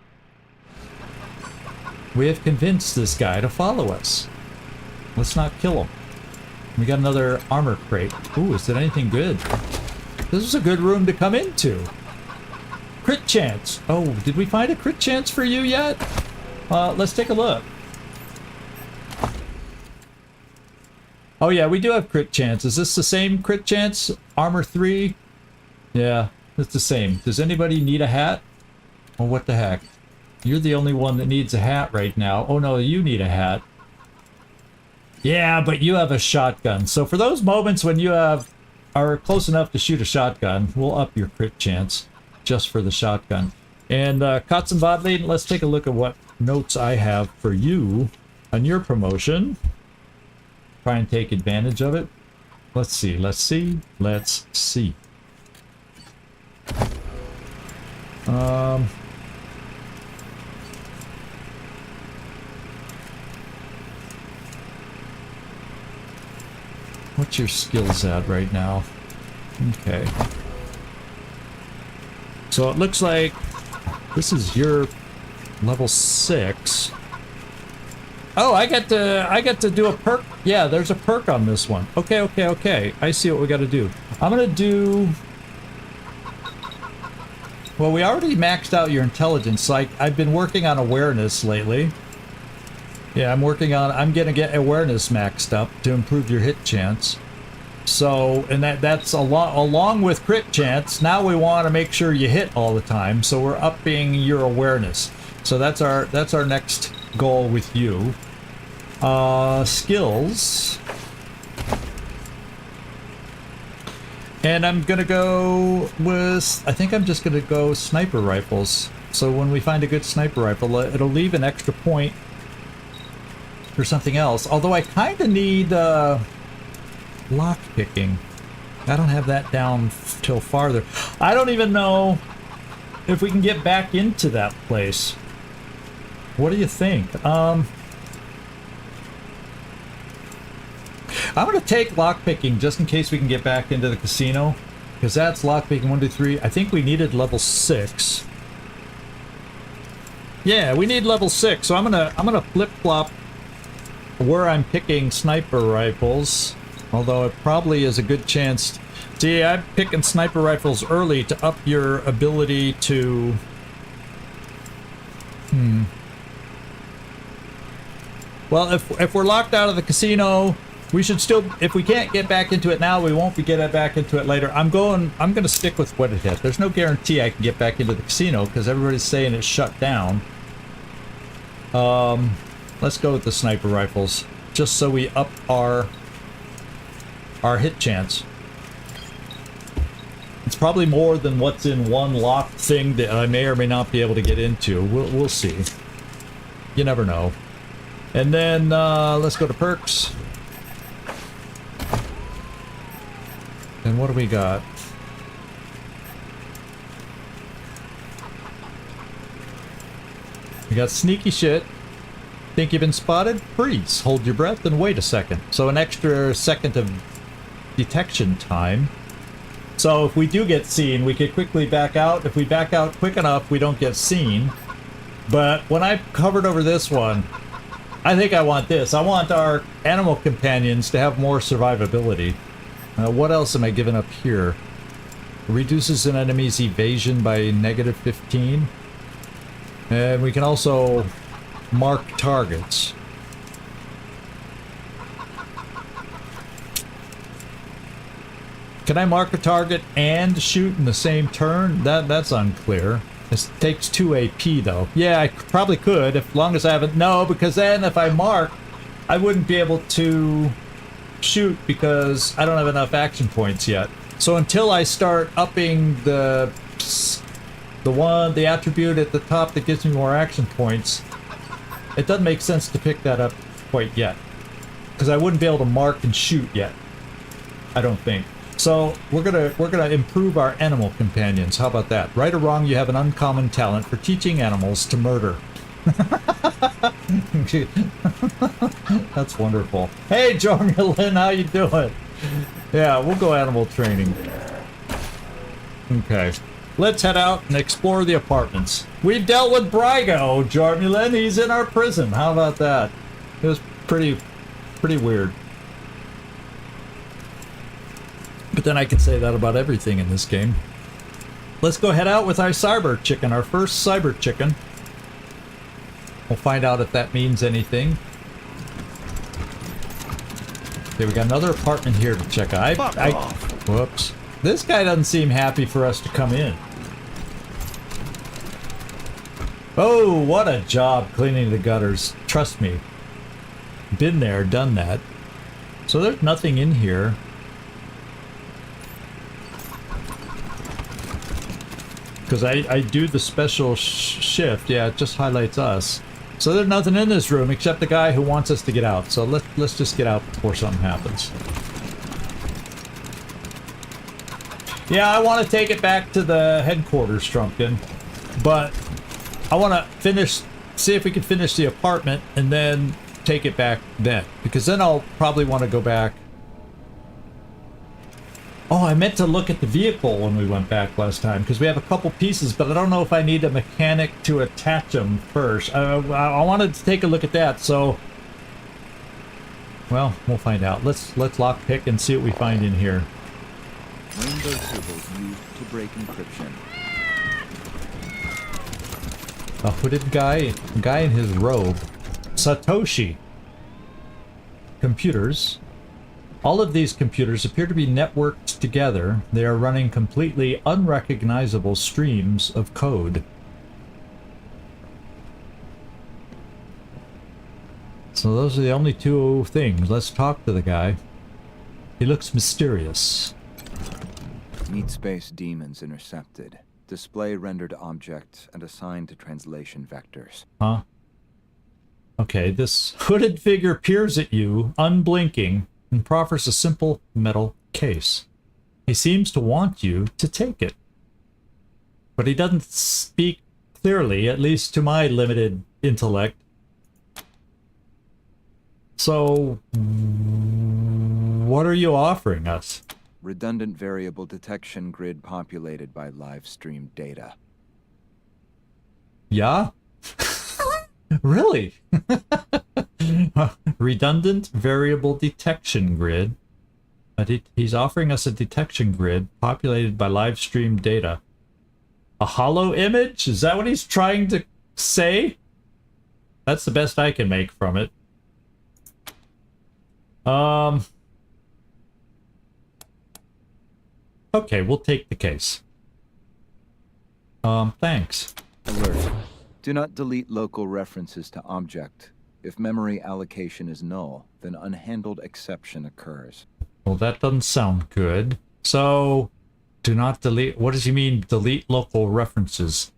We have convinced this guy to follow us. Let's not kill him. We got another armor crate. Ooh, is it anything good? This is a good room to come into. Crit chance. Oh, did we find a crit chance for you yet? Let's take a look. Oh yeah, we do have crit chance. Is this the same crit chance? Armor 3? Yeah, it's the same. Does anybody need a hat? Oh, what the heck? You're the only one that needs a hat right now. Oh no, you need a hat. Yeah, but you have a shotgun. So for those moments when you are close enough to shoot a shotgun, we'll up your crit chance just for the shotgun. And Katzenbadlin, let's take a look at what notes I have for you on your promotion. Try and take advantage of it. Let's see. What's your skills at right now? Okay. So it looks like this is your level 6. Oh, I get to do a perk. Yeah, there's a perk on this one. Okay. I see what we got to do. I'm gonna do. Well, we already maxed out your intelligence. Like I've been working on awareness lately. Yeah, I'm gonna get awareness maxed up to improve your hit chance. So, and that's along with crit chance. Now we want to make sure you hit all the time. So we're upping your awareness. So that's our next goal with you. Skills. And I'm gonna go with, I think I'm just gonna go sniper rifles. So when we find a good sniper rifle, it'll leave an extra point for something else. Although I kind of need lock picking. I don't have that down till farther. I don't even know if we can get back into that place. What do you think? I'm gonna take lockpicking just in case we can get back into the casino, because that's lockpicking 1, 2, 3. I think we needed level 6. Yeah, we need level 6. So I'm gonna flip flop where I'm picking sniper rifles. Although it probably is a good chance. See, I'm picking sniper rifles early to up your ability to. Well, if we're locked out of the casino, we should still. If we can't get back into it now, we won't be getting back into it later. I'm gonna stick with what it hit. There's no guarantee I can get back into the casino because everybody's saying it's shut down. Let's go with the sniper rifles, just so we up our hit chance. It's probably more than what's in one locked thing that I may or may not be able to get into. We'll see. You never know. And then let's go to perks. And what do we got? We got sneaky shit. Think you've been spotted? Freeze. Hold your breath and wait a second. So an extra second of detection time. So if we do get seen, we could quickly back out. If we back out quick enough, we don't get seen. But when I covered over this one, I think I want this. I want our animal companions to have more survivability. What else am I giving up here? Reduces an enemy's evasion by -15. And we can also mark targets. Can I mark a target and shoot in the same turn? That's unclear. This takes 2 AP though. Yeah, I probably could, as long as I haven't. No, because then if I mark, I wouldn't be able to shoot because I don't have enough action points yet. So until I start upping the attribute at the top that gives me more action points, it doesn't make sense to pick that up quite yet, because I wouldn't be able to mark and shoot yet. I don't think. So we're gonna improve our animal companions. How about that? Right or wrong, you have an uncommon talent for teaching animals to murder. That's wonderful. Hey, Jormulin, how you doing? Yeah, we'll go animal training. Okay, let's head out and explore the apartments. We've dealt with Brygo, Jormulin. He's in our prison. How about that? It was pretty weird. But then I can say that about everything in this game. Let's go head out with our Cyborg Chicken, our first Cyborg Chicken. We'll find out if that means anything. Okay, we got another apartment here to check out. Whoops. This guy doesn't seem happy for us to come in. Oh, what a job cleaning the gutters. Trust me. Been there, done that. So there's nothing in here. Because I do the special shift. Yeah, it just highlights us. So there's nothing in this room except the guy who wants us to get out. So let's just get out before something happens. Yeah, I want to take it back to the headquarters, Trumpkin. But I want to see if we can finish the apartment and then take it back then. Because then I'll probably want to go back. Oh, I meant to look at the vehicle when we went back last time, because we have a couple pieces, but I don't know if I need a mechanic to attach them first. I wanted to take a look at that, so... Well, we'll find out. Let's lockpick and see what we find in here. Rainbow symbols used to break encryption. A hooded guy in his robe. Satoshi. Computers. All of these computers appear to be networked together. They are running completely unrecognizable streams of code. So those are the only two things. Let's talk to the guy. He looks mysterious. Meat space demons intercepted. Display rendered object and assigned to translation vectors. Huh? Okay, this hooded figure peers at you, unblinking, and proffers a simple metal case. He seems to want you to take it. But he doesn't speak clearly, at least to my limited intellect. So, what are you offering us? Redundant variable detection grid populated by live stream data. Yeah? Really? Redundant variable detection grid. He's offering us a detection grid populated by live stream data. A hollow image? Is that what he's trying to say? That's the best I can make from it. Okay, we'll take the case. Thanks. Alert. Do not delete local references to object. If memory allocation is null, then unhandled exception occurs. Well, that doesn't sound good. So, do not delete... What does he mean, delete local references?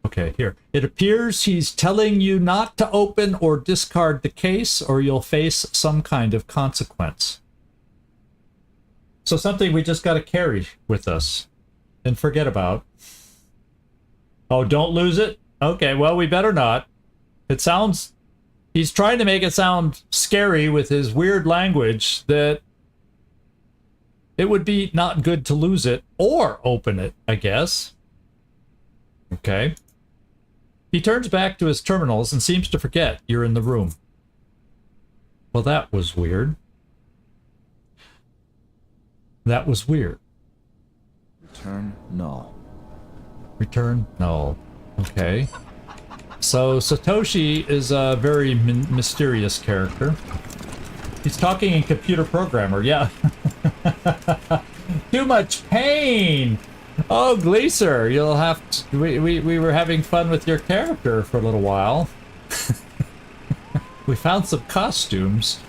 Okay, here. It appears he's telling you not to open or discard the case, or you'll face some kind of consequence. So something we just got to carry with us and forget about. Oh, don't lose it? Okay, well, we better not. It sounds... He's trying to make it sound scary with his weird language that it would be not good to lose it or open it, I guess. Okay. He turns back to his terminals and seems to forget you're in the room. Well, that was weird. That was weird. Return null. Return null. Okay. So Satoshi is a very mysterious character. He's talking in computer programmer, yeah. Too much pain! Oh, Gleaser, you'll have to... We were having fun with your character for a little while. We found some costumes.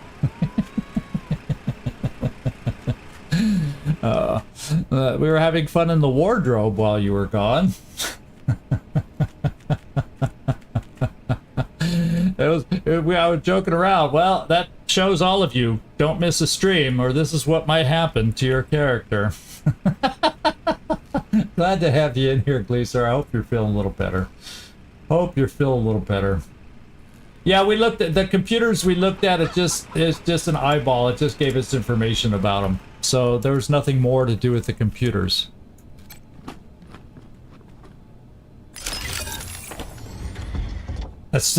We were having fun in the wardrobe while you were gone. I was joking around. Well, that shows all of you. Don't miss a stream, or this is what might happen to your character. Glad to have you in here, Gleaser. I hope you're feeling a little better. Hope you're feeling a little better. Yeah, we looked at the computers we looked at. It's just an eyeball. It just gave us information about them. So there was nothing more to do with the computers. That's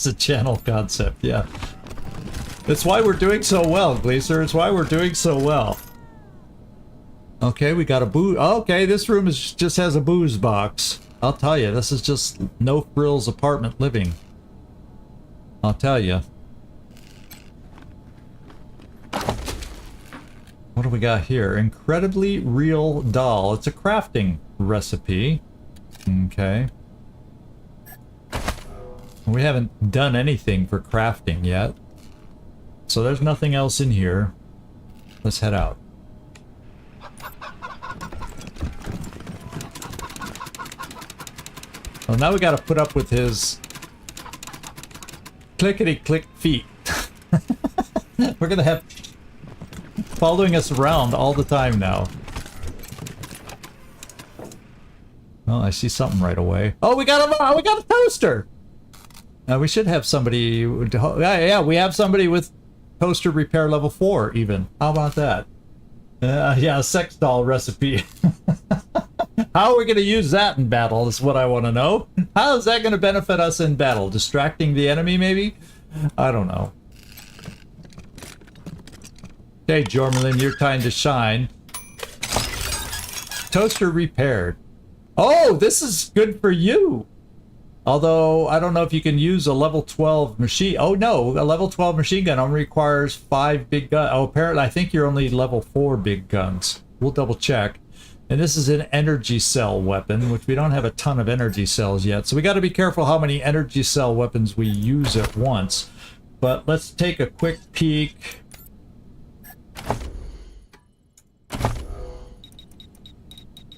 the channel concept, yeah. That's why we're doing so well, Gleaser. It's why we're doing so well. Okay, we got a booze. Okay, this room just has a booze box. I'll tell you, this is just no frills apartment living. I'll tell you. What do we got here? Incredibly real doll. It's a crafting recipe. Okay. We haven't done anything for crafting yet. So there's nothing else in here. Let's head out. Well, now we gotta put up with his clickety-click feet. We're gonna have following us around all the time now. Well, I see something right away. Oh, we got a toaster! We should have somebody... Yeah, we have somebody with toaster repair level 4, even. How about that? Yeah, a sex doll recipe. How are we going to use that in battle is what I want to know. How is that going to benefit us in battle? Distracting the enemy, maybe? I don't know. Okay, Jormelin, your time to shine. Toaster repaired. Oh, this is good for you. Although, I don't know if you can use a level 12 machine. Oh, no. A level 12 machine gun only requires 5 big guns. Oh, apparently, I think you're only level 4 big guns. We'll double check. And this is an energy cell weapon, which we don't have a ton of energy cells yet. So we got to be careful how many energy cell weapons we use at once. But let's take a quick peek.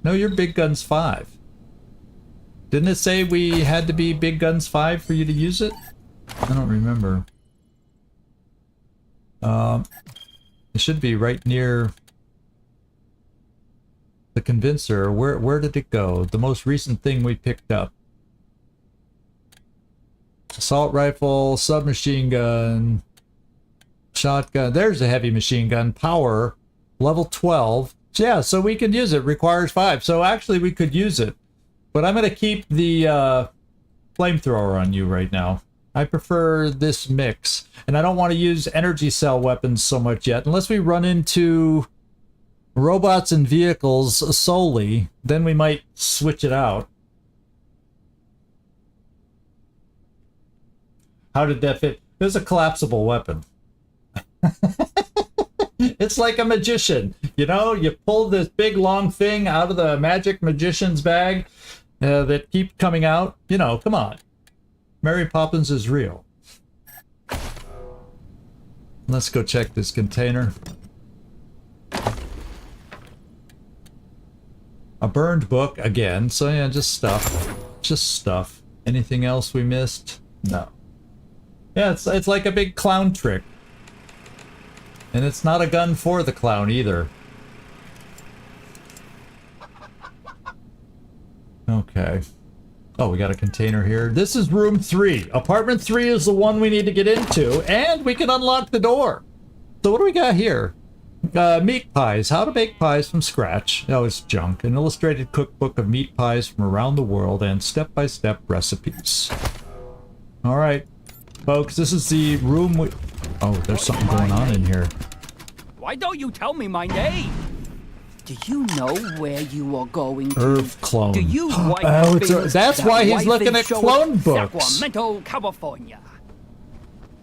No, your big gun's 5. Didn't it say we had to be big guns 5 for you to use it? I don't remember. It should be right near the convincer. Where did it go? The most recent thing we picked up. Assault rifle, submachine gun, shotgun. There's a heavy machine gun. Power, level 12. Yeah, so we can use it. Requires 5. So actually we could use it. But I'm going to keep the flamethrower on you right now. I prefer this mix. And I don't want to use energy cell weapons so much yet. Unless we run into robots and vehicles solely, then we might switch it out. How did that fit? There's a collapsible weapon. It's like a magician. You know, you pull this big long thing out of the magic magician's bag that keeps coming out. You know, come on. Mary Poppins is real. Let's go check this container. A burned book again. So yeah, just stuff. Just stuff. Anything else we missed? No. Yeah, it's like a big clown trick. And it's not a gun for the clown either. Okay. Oh, we got a container here. This is room 3. Apartment 3 is the one we need to get into, and we can unlock the door. So what do we got here? Meat pies. How to make pies from scratch. Oh, it's junk. An illustrated cookbook of meat pies from around the world and step-by-step recipes. All right, folks, this is the room we... Oh, there's something going on in here. Why don't you tell me my name? Do you know where you are going to? Earth clone. Do you that's why he's looking at clone books. Sacramento, California.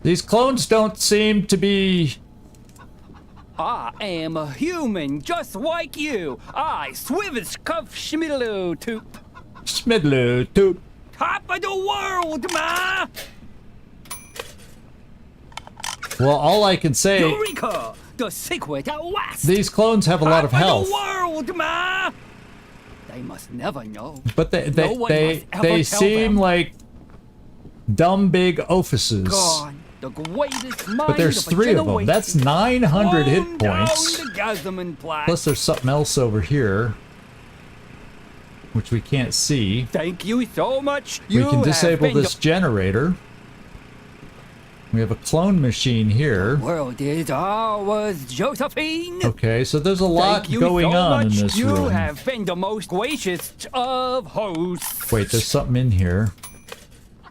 These clones don't seem to be... I am a human just like you. I Swiviscuff Schmidloo Toop. Schmidloo Toop. Top of the world, ma! Well, all I can say... Eureka! The secret at last! These clones have a lot of health. The world, ma! They must never know. But they seem like dumb big ophuses. Gone, the greatest mind but there's 3 of them. That's 900 hit points. Plus there's something else over here, which we can't see. Thank you so much. We can disable this generator. We have a clone machine here. The world is ours, Josephine. Okay, so there's a lot going on in this room. You have been the most gracious of hosts. Wait, there's something in here.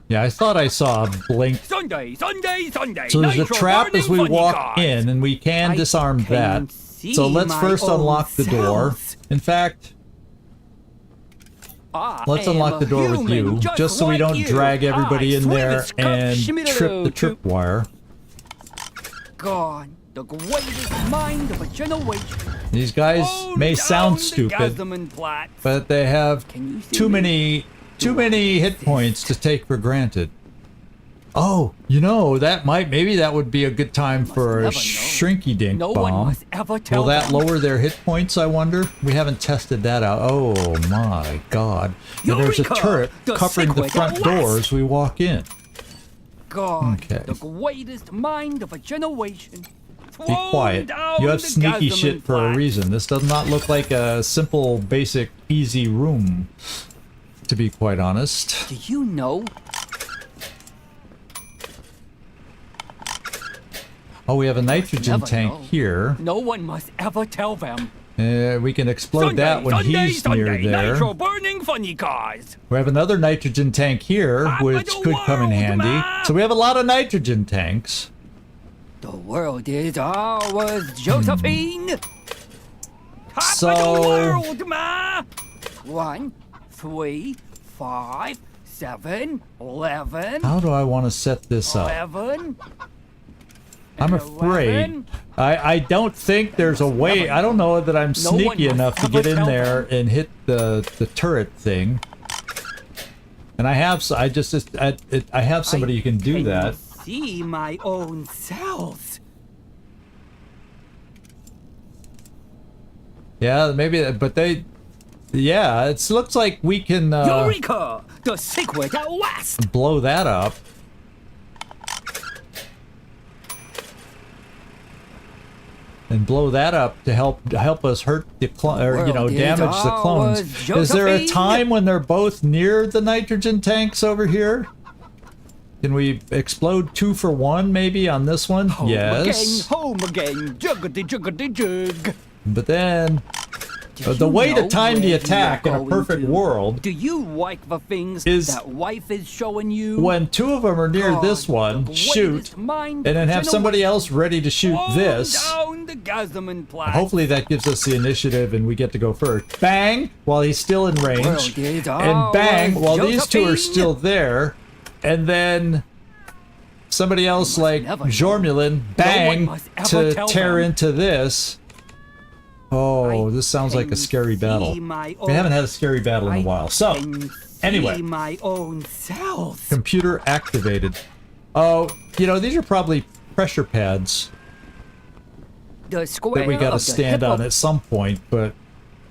Yeah, I thought I saw a blink. Sunday. So there's a trap as we walk in, and we can disarm that. So let's first unlock the door. In fact, let's unlock the door with you, just so we don't drag everybody in there and trip the tripwire. Gone, the greatest mind of a generation. These guys may sound stupid, but they have too many hit points to take for granted. Oh, you know, maybe that would be a good time for a shrinky-dink bomb. Will that lower their hit points, I wonder? We haven't tested that out. Oh my god. And there's a turret covering the front door as we walk in. God, the greatest mind of a generation. Be quiet. You have sneaky shit for a reason. This does not look like a simple, basic, easy room. to be quite honest. Do you know? Oh, we have a nitrogen Never tank know. here. No one must ever tell them. We can explode that when he's near there. Nitro burning funny cars. We have another nitrogen tank here, which could come in handy. So we have a lot of nitrogen tanks. The world is ours, Josephine. Top So- of the world, ma. 1, 3, 5, 7, 11. How do I want to set this up? 11. I'm afraid. I don't think there's a way. I don't know that I'm No one sneaky must enough to ever get in tell there and hit the turret thing. And I have I have somebody who can do that. See my own self. Yeah, maybe, but they. Yeah, it looks like we can Eureka! The secret at last. blow that up. And blow that up to help us hurt the damage the clones. Is there a time when they're both near the nitrogen tanks over here? Can we explode 2 for 1 maybe on this one? Yes. Home again, juggity juggity jug. But then the way to time the attack in a perfect world Do you like the things is that wife is showing you? when 2 of them are near this one, shoot, and then have somebody else ready to shoot this. Down the Gazaman Plat. Hopefully that gives us the initiative and we get to go first. Bang! While he's still in range. And bang! While these 2 are still there. And then somebody else like Jormulin, bang! To tear into this. Oh, this sounds like a scary battle. We haven't had a scary battle in a while. So, anyway. My own self. Computer activated. Oh, these are probably pressure pads that we got to stand on at some point, but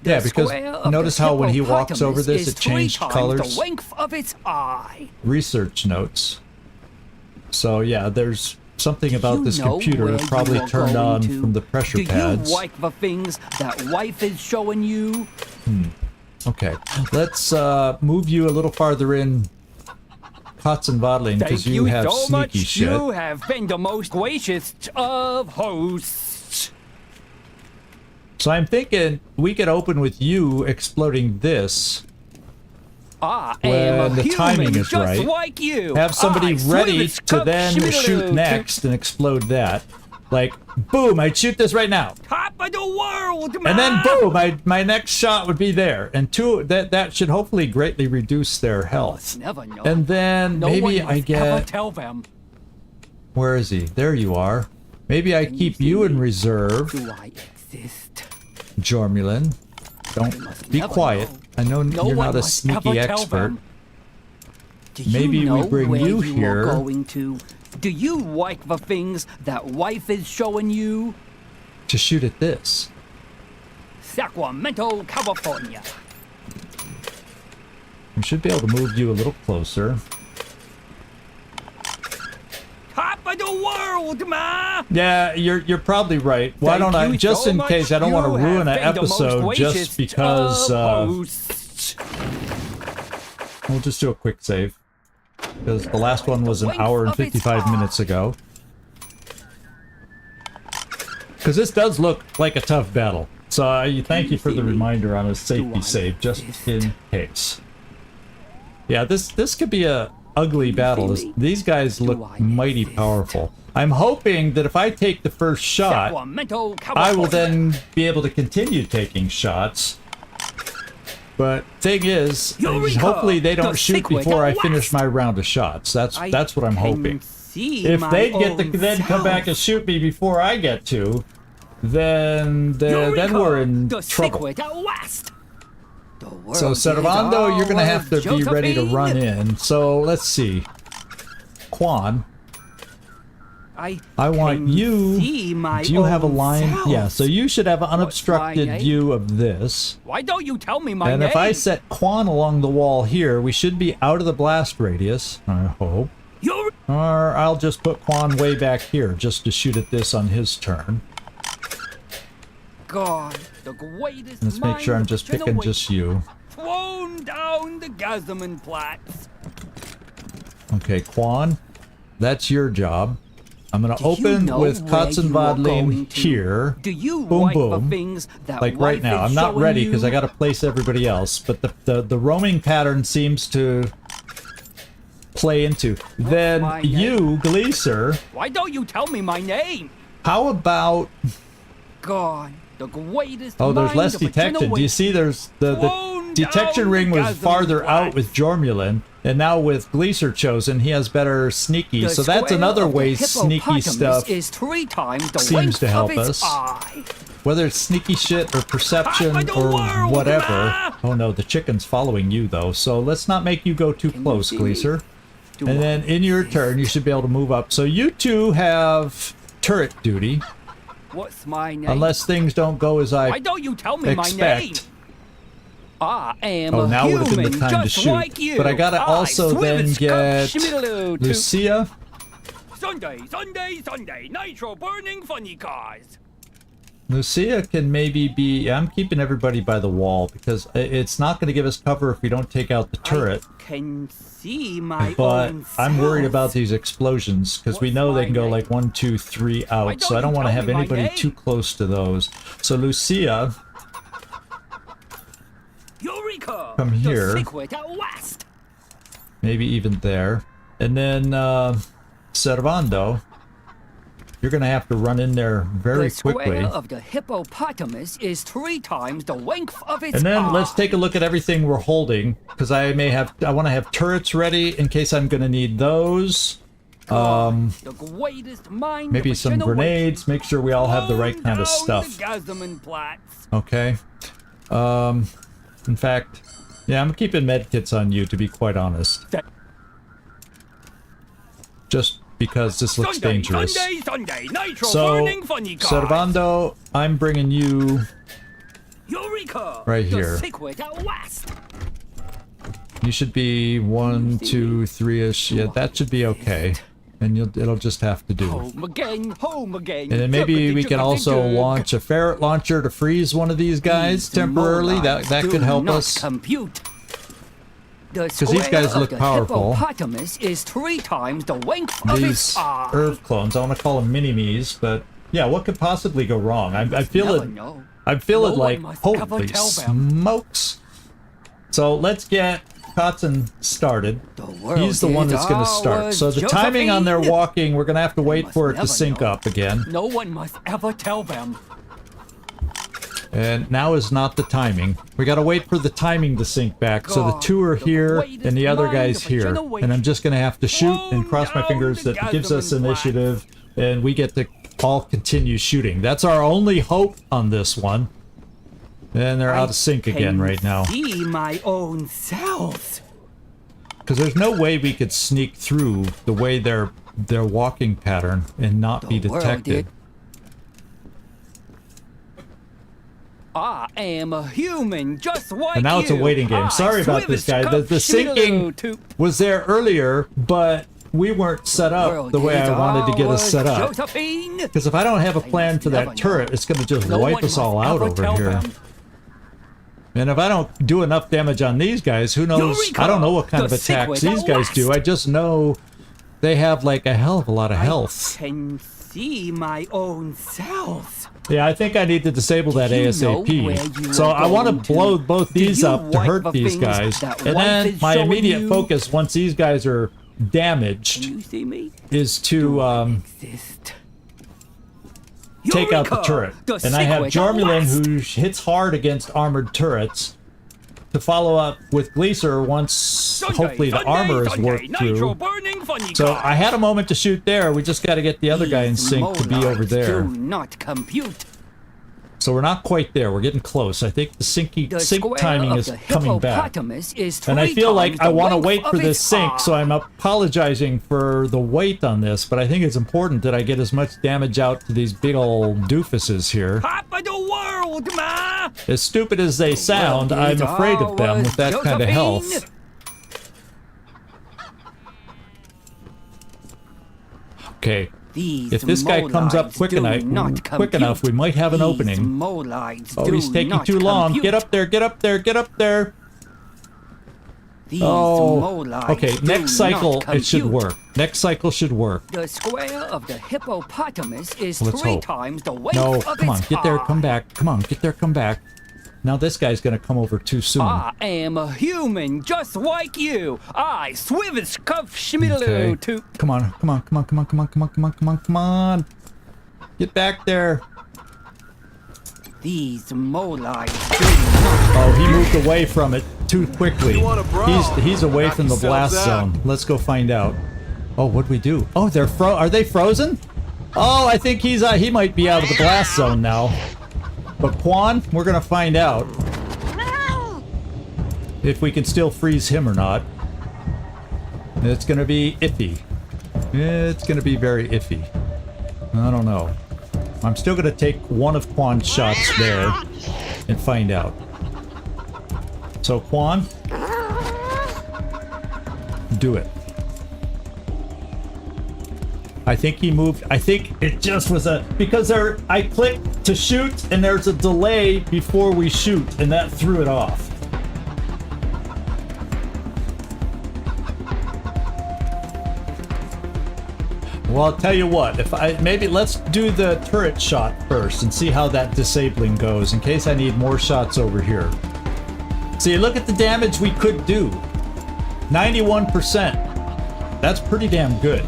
yeah, because notice how when he walks over this, it changed colors. The length of its eye. Research notes. So yeah, there's something about this computer that probably turned on from the pressure pads. Do you like the things that wife is showing you? Okay, let's move you a little farther in, Kotzenwadling, because you have so sneaky much. shit. You have been the most gracious of hosts. So I'm thinking we could open with you exploding this when the timing is right. Like you. Have somebody ready to then shoot next and explode that. Like, boom, I'd shoot this right now. Top of the world, man. And then boom, my next shot would be there. And that should hopefully greatly reduce their health. Never know. And then maybe I get... Tell them. Where is he? There you are. Maybe I keep you in reserve. Do I exist? Jormulin. Don't be quiet. I know you're not a sneaky expert. Maybe we bring you here. Do you like the things that wife is showing you? To shoot at this. Sacramento, California. We should be able to move you a little closer. Top of the world, ma! Yeah, you're probably right. Why don't I, just in case, I don't want to ruin an episode just because, we'll just do a quick save. Because the last one was an hour and 55 minutes ago. Because this does look like a tough battle. So thank you for the reminder on a safety save, just in case. Yeah, this could be a ugly battle. These guys look mighty powerful. I'm hoping that if I take the first shot, I will then be able to continue taking shots. But thing is, hopefully they don't shoot before I finish my round of shots. That's what I'm hoping. If they get to then come back and shoot me before I get to, then we're in trouble. So Cervando, you're gonna have to be ready to run in. So let's see. Quan, I want you. Do you have a line? Yeah, so you should have an unobstructed view of this. Why don't you tell me my name? And if I set Quan along the wall here, we should be out of the blast radius, I hope. Or I'll just put Quan way back here just to shoot at this on his turn. God, the greatest. Let's make sure I'm just picking just you. thrown down the Gazman-Platz. Okay, Quan, that's your job. I'm gonna open with Katzenwadling here. Do you boom, like the boom. things that Like right life now. is I'm not showing ready you? because I gotta place everybody else. But the roaming pattern seems to play into. Then you, Gleaser. Why don't you tell me my name? How about? God, the greatest. Oh, there's mind less of a detection. Do you see? There's the detection ring was farther out with Jormulin, and now with Gleaser chosen, he has better sneaky. The So that's square another of the way sneaky hippopotamus stuff is 3 times the seems length to help of its us. eye. Whether it's sneaky shit or perception or whatever. Oh no, the chicken's following you though, so let's not make you go too close, Gleaser. And then in your turn, you should be able to move up. So you two have turret duty. What's my name? Unless things don't go as I Why don't you tell me expect. my name? I am Oh, a now would have been the human time to just shoot. like you. But I gotta also then get Lucia. Sunday, Sunday, Sunday, nitro burning funny cars. Lucia can maybe be... Yeah, I'm keeping everybody by the wall because it's not going to give us cover if we don't take out the turret. Can see my But own I'm worried self. about these explosions because we know they can go like 1, 2, 3 out. So I don't want to have anybody too close to those. So Lucia, Eureka! come The here. secret at last. Maybe even there. And then Cervando, you're going to have to run in there very The square quickly. of the hippopotamus is 3 times the length of its And then eye. let's take a look at everything we're holding, because I want to have turrets ready in case I'm going to need those. The greatest mind Maybe of a some generation. grenades. Make sure we all have the right kind of stuff. Gazman-Platz. Okay. In fact, yeah, I'm keeping medkits on you, to be quite honest. Just because this looks dangerous. Sunday, nitro So, burning funny cars. Cervando, I'm bringing you Eureka! right The here. secret at last. You should be 1, 2, 3-ish. Yeah, that should be okay. And it'll just have to do. Home again, home again. And then maybe we can also launch a ferret launcher to freeze one of these guys temporarily. That could help us. Because these guys look powerful. Hippopotamus is 3 times the length of its These eye. Irv clones. I want to call them mini-me's, but yeah, what could possibly go wrong? I feel never it. know. I feel No it like one must ever holy tell them. smokes. So let's get Kotzen started. world He's the one is that's going to start. ours, So the timing on their Josephine. walking, we're going to have to wait for it to never sync know. up again. No one must ever tell them. And now is not the timing. We gotta wait for the timing to sync back. So the two are here and the other guy's here. And I'm just gonna have to shoot and cross my fingers that it gives us initiative and we get to all continue shooting. That's our only hope on this one. And they're out of sync again right now. See my own self. Because there's no way we could sneak through the way their walking pattern and not be detected. I am a human, just like And now it's a you. waiting game. I Sorry about swim this guy. as The cup syncing shimmy-loo-toop. was there earlier, but we weren't set up the way I wanted to get us set up. Josephine. Because if I don't have a plan for that turret, it's going to just No wipe one us all must out ever over tell here. them. And if I don't do enough damage on these guys, who knows? Eureka! I don't know what kind of The attacks secret these at guys do. I just know they have like a hell of a lot of health. I can see my own self. Yeah, I think I need to disable that you know ASAP. where you So are I want going to blow both Do these you up to like hurt the these things guys. that And life then is my showing immediate you? focus, once these guys are damaged, You see me? is to take out the Eureka! turret. The And I have secret at Jormulin last. who hits hard against armored turrets to follow up with Gleaser once hopefully the armor is worked Nitro through. burning funny So car. I had a moment to shoot there. We just got to get the other guy in sync to be over Molars there. Do not compute. So we're not quite there. We're getting close. I think the sync square timing of is the coming back. hippopotamus is And I 3 feel like times I the want to length wait for of this its sync, so eye. I'm apologizing for the wait on this, but I think it's important that I get as much damage out to these big old doofuses here. Top of the world, ma! As stupid as they sound, I'm afraid of them with that kind of health. Okay. If this guy comes up quick enough, we might have an opening. Oh, he's taking too long. Get up there, get up there, get up there. Oh, okay. Next cycle, it should work. Next cycle should work. The square of the hippopotamus is Let's 3 hope. times the weight No, of come on, its get there, heart. come back. Come on, get there, come back. Now this guy's gonna come over too soon. I am a human just like you. I swivis cuff schmiddle to. Come on, come on, come on, come on, come on, come on, come on, come on, come on. Get back there. These molars. Oh, he moved away from it too quickly. He's away from the blast zone. Let's go find out. Oh, what'd we do? Oh, are they frozen? Oh, I think he might be out of the blast zone now. But Quan, we're gonna find out if we can still freeze him or not. It's gonna be iffy. It's gonna be very iffy. I don't know. I'm still gonna take one of Quan's shots there and find out. So Quan, do it. I think he moved. I think it just was because I clicked to shoot and there's a delay before we shoot and that threw it off. Well, I'll tell you what, maybe let's do the turret shot first and see how that disabling goes in case I need more shots over here. See, look at the damage we could do. 91%. That's pretty damn good.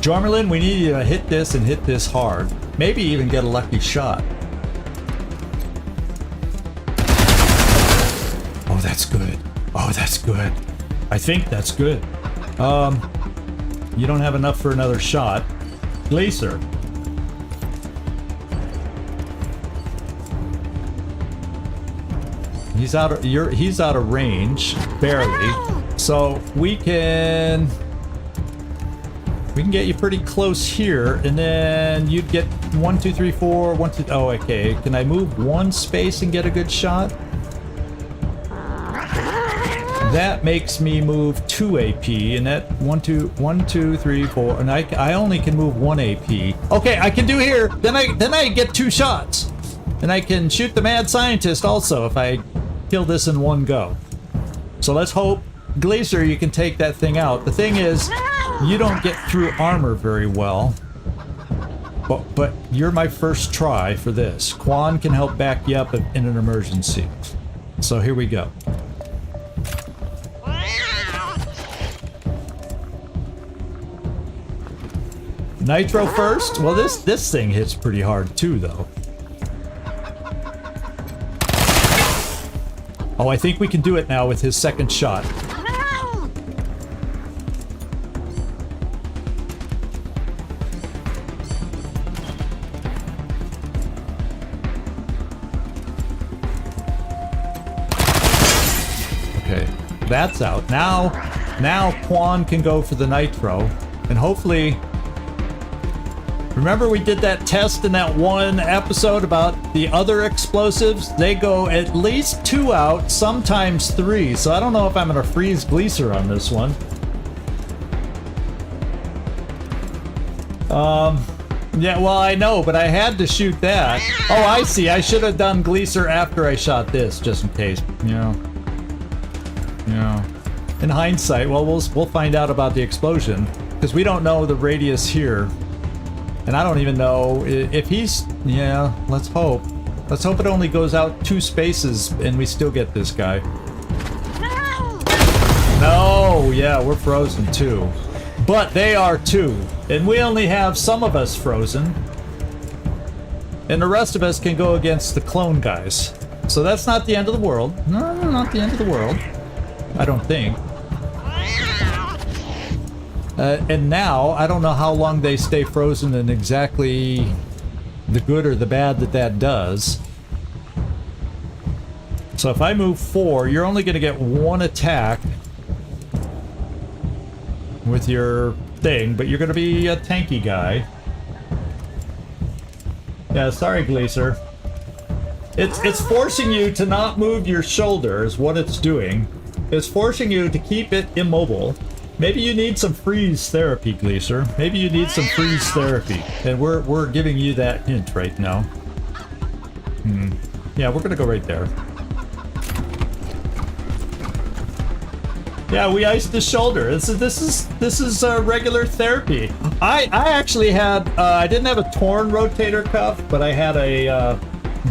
Jormerlin, we need you to hit this and hit this hard. Maybe even get a lucky shot. Oh, that's good. Oh, that's good. I think that's good. You don't have enough for another shot. Glacier. He's out of range, barely. So we can get you pretty close here, and then you'd get 1, 2, 3, 4, 1, 2. Oh, okay. Can I move one space and get a good shot? That makes me move 2 AP, and that 1, 2, 3, 4, and I only can move 1 AP. Okay, I can do here. Then I get 2 shots, and I can shoot the mad scientist also if I kill this in one go. So let's hope, Glacier, you can take that thing out. The thing is, you don't get through armor very well, but you're my first try for this. Quan can help back you up in an emergency. So here we go. Nitro first? Well, this thing hits pretty hard too, though. Oh, I think we can do it now with his second shot. Okay, that's out. Now Quan can go for the nitro, and hopefully... Remember we did that test in that one episode about the other explosives? They go at least 2 out, sometimes 3. So I don't know if I'm gonna freeze Gleaser on this one. Yeah, well, I know, but I had to shoot that. Oh, I see. I should have done Gleaser after I shot this, just in case. Yeah. In hindsight, well, we'll find out about the explosion, because we don't know the radius here. And I don't even know if he's... Yeah, let's hope. Let's hope it only goes out 2 spaces and we still get this guy. No! Yeah, we're frozen too. But they are too. And we only have some of us frozen. And the rest of us can go against the clone guys. So that's not the end of the world. No, not the end of the world. I don't think. And now, I don't know how long they stay frozen and exactly the good or the bad that does. So if I move 4, you're only going to get 1 attack with your thing, but you're going to be a tanky guy. Yeah, sorry, Glacier. It's forcing you to not move your shoulder is what it's doing. It's forcing you to keep it immobile. Maybe you need some freeze therapy, Glacier. Maybe you need some freeze therapy. And we're giving you that hint right now. Yeah, we're gonna go right there. Yeah, we iced his shoulder. This is regular therapy. I actually had I didn't have a torn rotator cuff, but I had a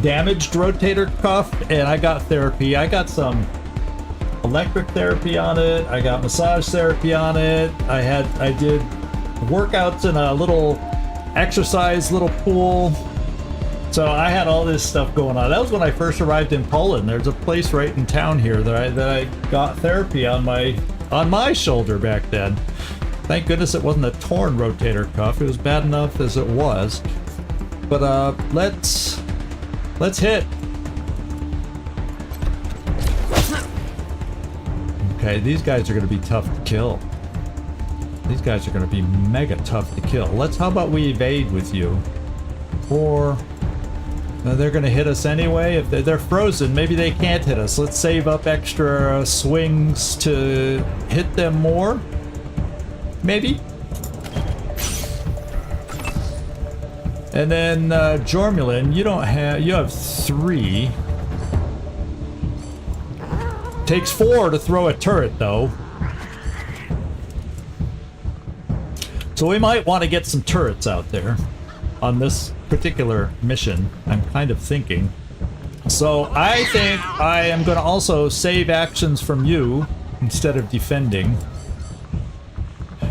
damaged rotator cuff, and I got therapy. I got some electric therapy on it. I got massage therapy on it. I did workouts in a little exercise little pool. So I had all this stuff going on. That was when I first arrived in Poland. There's a place right in town here that I got therapy on my shoulder back then. Thank goodness it wasn't a torn rotator cuff. It was bad enough as it was. But let's hit. Okay, these guys are going to be tough to kill. These guys are going to be mega tough to kill. How about we evade with you? Or they're going to hit us anyway. If they're frozen, maybe they can't hit us. Let's save up extra swings to hit them more. Maybe. And then Jormulin, you have 3. Takes 4 to throw a turret though. So we might want to get some turrets out there on this particular mission, I'm kind of thinking. So I think I am going to also save actions from you instead of defending.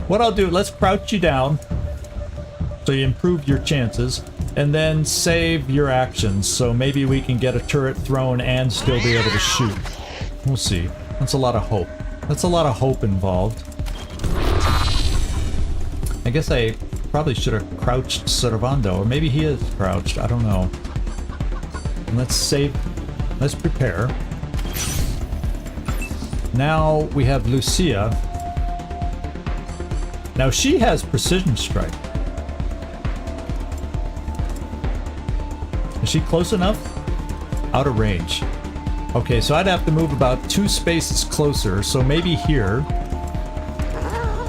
What I'll do, let's crouch you down so you improve your chances, and then save your actions so maybe we can get a turret thrown and still be able to shoot. We'll see. That's a lot of hope. That's a lot of hope involved. I guess I probably should have crouched Cervando, or maybe he is crouched, I don't know. And let's save, let's prepare. Now we have Lucia. Now she has precision strike. Is she close enough? Out of range. Okay, so I'd have to move about 2 spaces closer, so maybe here.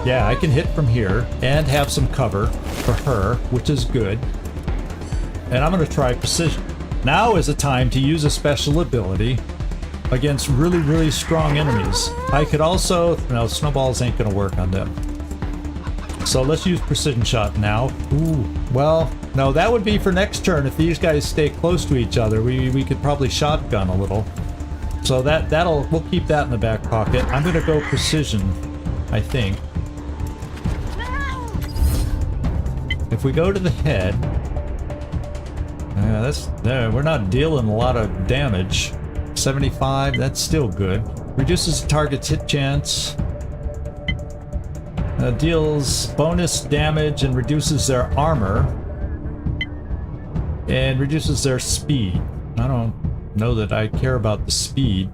Yeah, I can hit from here and have some cover for her, which is good. And I'm going to try precision. Now is the time to use a special ability against really, really strong enemies. I could also... No, snowballs ain't going to work on them. So let's use precision shot now. Ooh, well, no, that would be for next turn. If these guys stay close to each other, we could probably shotgun a little. So we'll keep that in the back pocket. I'm going to go precision, I think. If we go to the head, we're not dealing a lot of damage. 75, that's still good. Reduces the target's hit chance. Deals bonus damage and reduces their armor. And reduces their speed. I don't know that I care about the speed.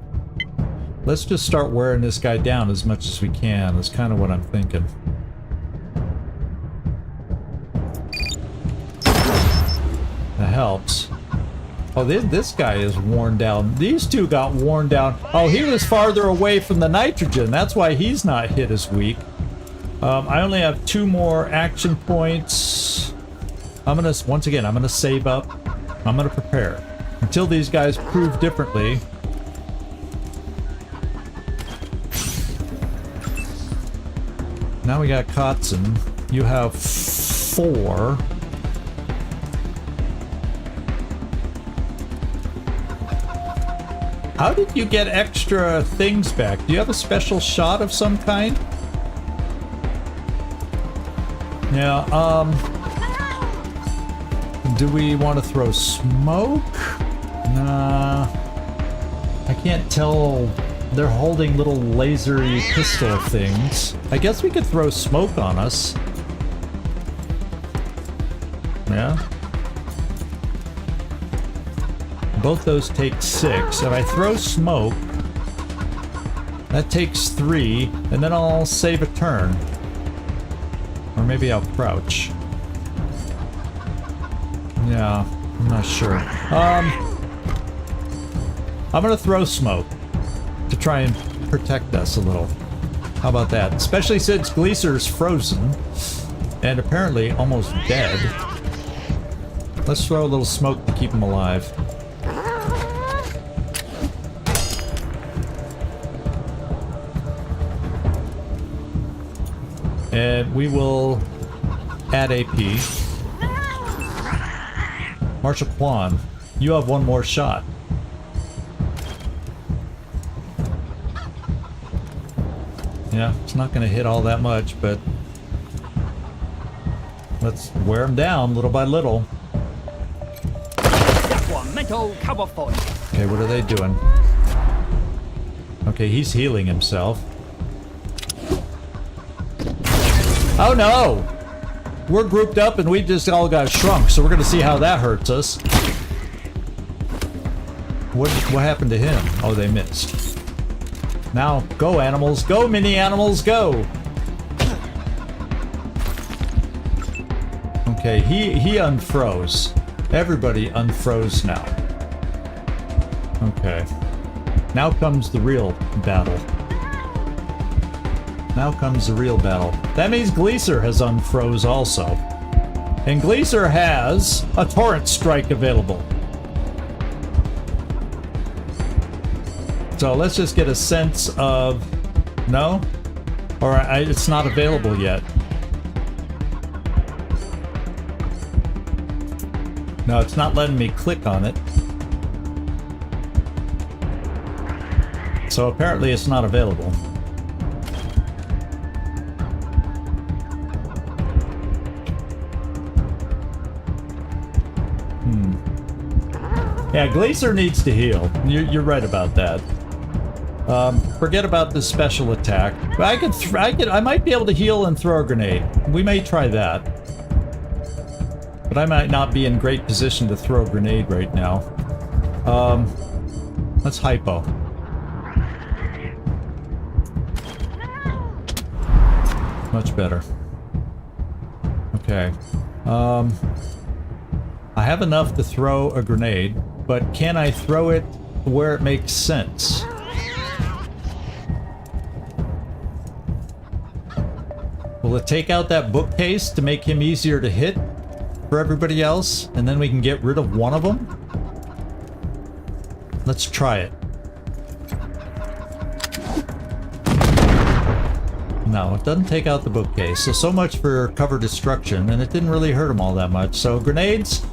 Let's just start wearing this guy down as much as we can. That's kind of what I'm thinking. That helps. Oh, this guy is worn down. These two got worn down. Oh, he was farther away from the nitrogen. That's why he's not hit as weak. I only have 2 more action points. Once again, I'm gonna save up. I'm gonna prepare. Until these guys prove differently. Now we got Kotzen. You have 4. How did you get extra things back? Do you have a special shot of some kind? Yeah, do we want to throw smoke? Nah. I can't tell. They're holding little lasery pistol things. I guess we could throw smoke on us. Yeah. Both those take 6. If I throw smoke, that takes 3, and then I'll save a turn. Or maybe I'll crouch. Yeah, I'm not sure. I'm gonna throw smoke to try and protect us a little. How about that? Especially since Gleaser's frozen and apparently almost dead. Let's throw a little smoke to keep him alive. And we will add AP. Marshal Quan, you have one more shot. Yeah, it's not going to hit all that much, but let's wear him down little by little. Okay, what are they doing? Okay, he's healing himself. Oh no! We're grouped up and we just all got shrunk, so we're gonna see how that hurts us. What happened to him? Oh, they missed. Now, go animals, go mini animals, go! Okay, he unfroze. Everybody unfroze now. Okay. Now comes the real battle. Now comes the real battle. That means Gleaser has unfroze also. And Gleaser has a torrent strike available. So let's just get a sense of... No? Or it's not available yet. No, it's not letting me click on it. So apparently it's not available. Yeah, Glacier needs to heal. You're right about that. Forget about this special attack. I might be able to heal and throw a grenade. We may try that. But I might not be in great position to throw a grenade right now. Let's hypo. Much better. Okay. I have enough to throw a grenade, but can I throw it where it makes sense? Will it take out that bookcase to make him easier to hit for everybody else, and then we can get rid of one of them? Let's try it. No, it doesn't take out the bookcase. So much for cover destruction, and it didn't really hurt him all that much. So grenades,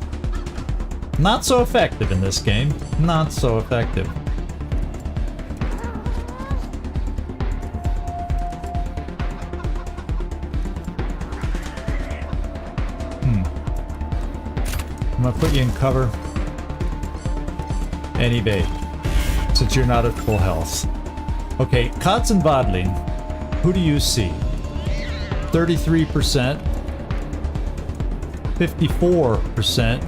not so effective in this game. Not so effective. I'm gonna put you in cover. And evade, since you're not at full health. Okay, Katzenbadling. Who do you see? 33%, 54%,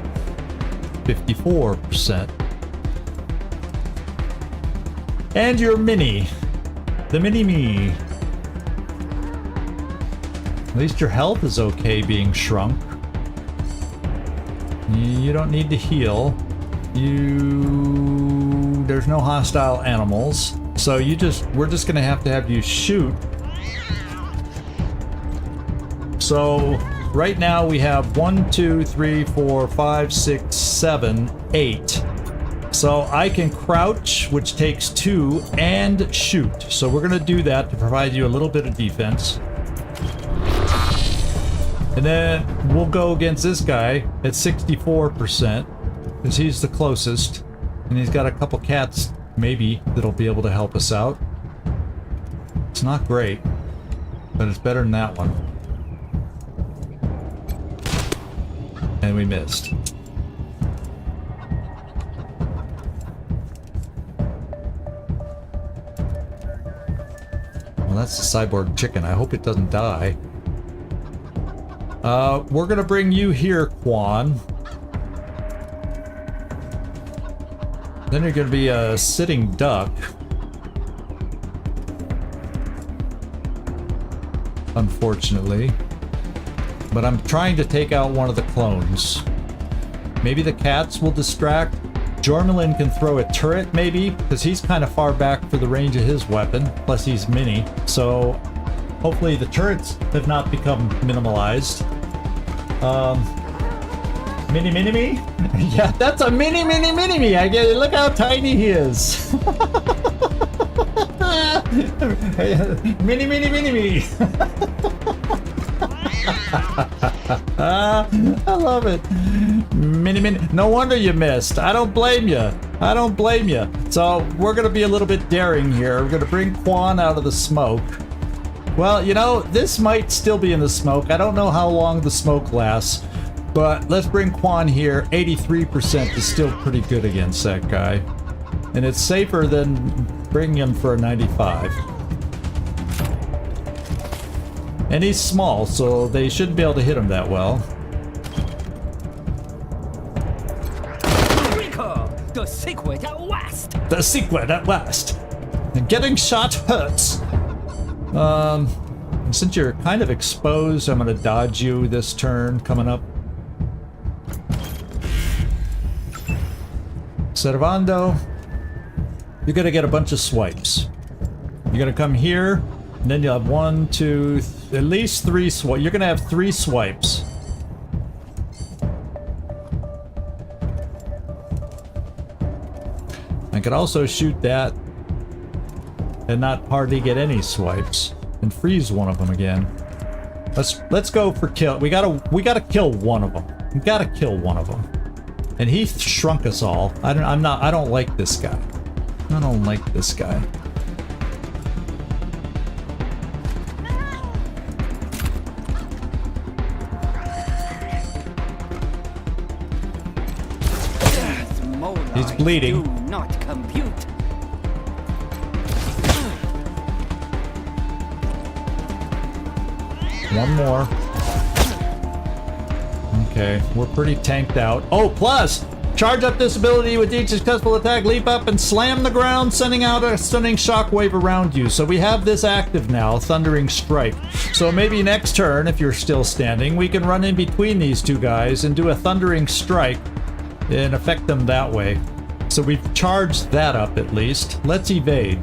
54%. And your mini. The mini-me. At least your health is okay being shrunk. You don't need to heal. There's no hostile animals. So we're just gonna have to have you shoot. So right now we have 1, 2, 3, 4, 5, 6, 7, 8. So I can crouch, which takes 2, and shoot. So we're gonna do that to provide you a little bit of defense. And then we'll go against this guy at 64%, because he's the closest. And he's got a couple cats, maybe, that'll be able to help us out. It's not great, but it's better than that one. And we missed. Well, that's the Cyborg Chicken. I hope it doesn't die. We're gonna bring you here, Quan. Then you're gonna be a sitting duck. Unfortunately. But I'm trying to take out one of the clones. Maybe the cats will distract. Jormelin can throw a turret, maybe, because he's kind of far back for the range of his weapon. Plus he's mini. So hopefully the turrets have not become minimalized. Mini-me? Yeah, that's a mini-me! I get it. Look how tiny he is. Mini-me! I love it. Mini. No wonder you missed. I don't blame you. I don't blame you. So we're going to be a little bit daring here. We're going to bring Quan out of the smoke. Well, you know, this might still be in the smoke. I don't know how long the smoke lasts. But let's bring Quan here. 83% is still pretty good against that guy. And it's safer than bringing him for a 95. And he's small, so they shouldn't be able to hit him that well. The secret at last! The secret at last! And getting shot hurts. Since you're kind of exposed, I'm gonna dodge you this turn coming up. Cervando, you're gonna get a bunch of swipes. You're gonna come here, and then you'll have 1, 2, at least 3 swipes. You're gonna have 3 swipes. I could also shoot that and not hardly get any swipes and freeze one of them again. Let's go for kill. We gotta kill one of them. We gotta kill one of them. And he shrunk us all. I don't like this guy. I don't like this guy. He's bleeding. Do not compute. One more. Okay, we're pretty tanked out. Oh, plus! Charge up this ability with each successful attack, leap up and slam the ground, sending out a stunning shockwave around you. So we have this active now, Thundering Strike. So maybe next turn, if you're still standing, we can run in between these two guys and do a Thundering Strike and affect them that way. So we've charged that up at least. Let's evade.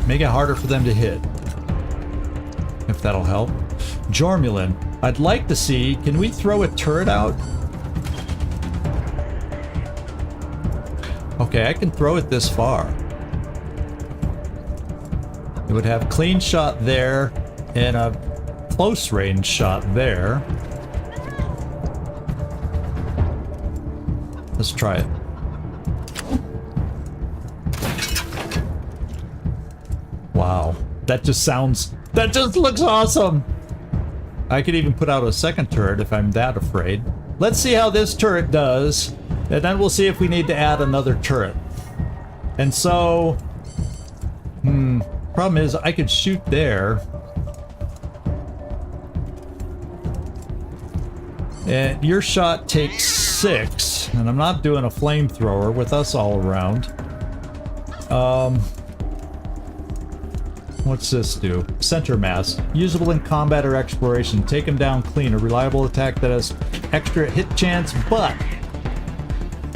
Make it harder for them to hit. If that'll help. Jormulin, I'd like to see, can we throw a turret out? Okay, I can throw it this far. It would have clean shot there and a close range shot there. Let's try it. Wow, that just looks awesome. I could even put out a second turret if I'm that afraid. Let's see how this turret does, and then we'll see if we need to add another turret. And so, problem is I could shoot there. And your shot takes 6, and I'm not doing a flamethrower with us all around. What's this do? Center mass. Usable in combat or exploration. Take him down clean. A reliable attack that has extra hit chance, but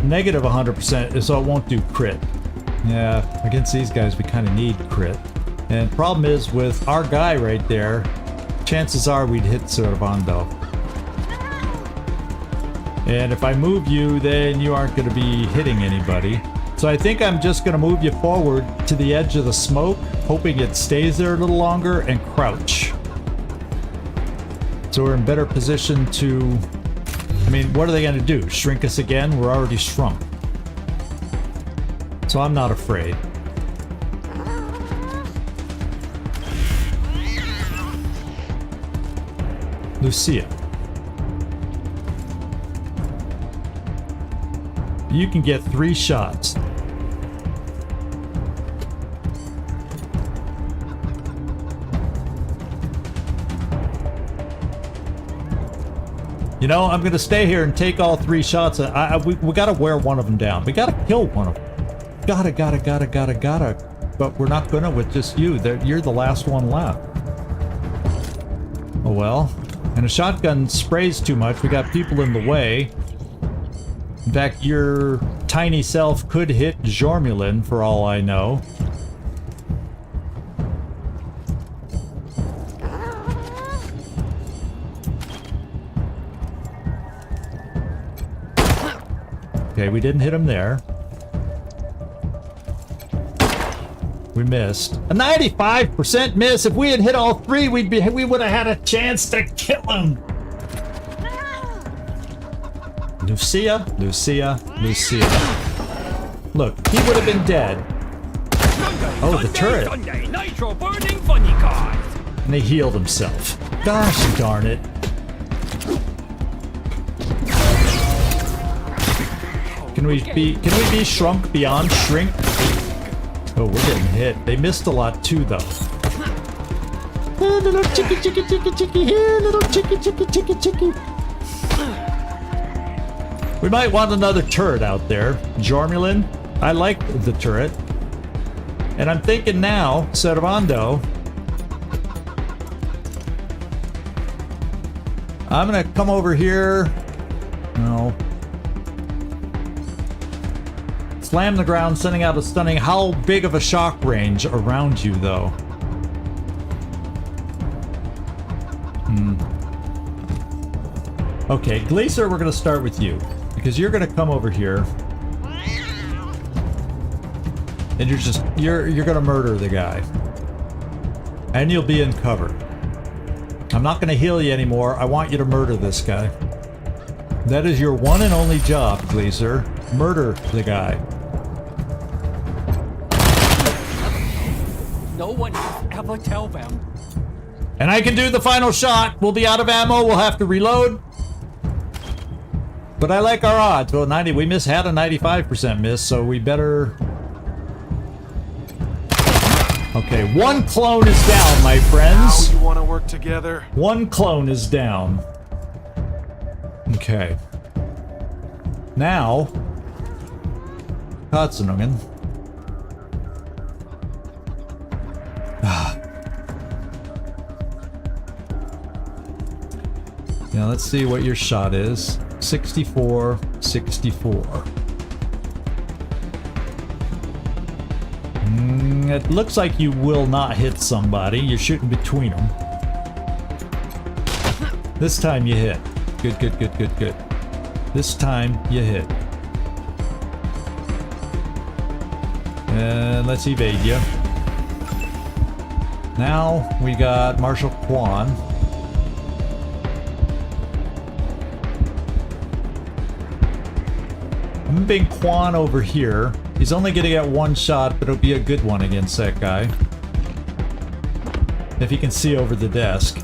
negative 100%, so it won't do crit. Yeah, against these guys we kind of need crit. And problem is with our guy right there, chances are we'd hit Cervando. And if I move you, then you aren't going to be hitting anybody. So I think I'm just going to move you forward to the edge of the smoke, hoping it stays there a little longer, and crouch. So we're in better position to... I mean, what are they going to do? Shrink us again? We're already shrunk. So I'm not afraid. Lucia. You can get 3 shots. You know, I'm gonna stay here and take all 3 shots. We gotta wear one of them down. We gotta kill one of them. Gotta. But we're not gonna with just you. You're the last one left. Oh well. And a shotgun sprays too much. We got people in the way. In fact, your tiny self could hit Jormulin for all I know. Okay, we didn't hit him there. We missed. A 95% miss. If we had hit all three, we would have had a chance to kill him. Lucia. Look, he would have been dead. Oh, the turret. Nitro burning funny cars. And he healed himself. Gosh darn it. Can we be shrunk beyond shrink? Oh, we're getting hit. They missed a lot too, though. Little chicky here, little chicky. We might want another turret out there. Jormulin, I like the turret. And I'm thinking now, Cervando, I'm gonna come over here. No. Slam the ground, sending out a stunning. How big of a shock range around you, though? Okay, Glacier, we're gonna start with you. Because you're gonna come over here. And you're gonna murder the guy. And you'll be in cover. I'm not gonna heal you anymore. I want you to murder this guy. That is your one and only job, Glacier. Murder the guy. No one ever tell them. And I can do the final shot. We'll be out of ammo. We'll have to reload. But I like our odds. Well, 90. We had a 95% miss, so we better. Okay, one clone is down, my friends. Now you want to work together? One clone is down. Okay. Now, Katsunungen. Now let's see what your shot is. 64, 64. It looks like you will not hit somebody. You're shooting between them. This time you hit. Good. This time you hit. And let's evade you. Now we got Marshal Quan. I'm moving Quan over here. He's only gonna get one shot, but it'll be a good one against that guy. If he can see over the desk.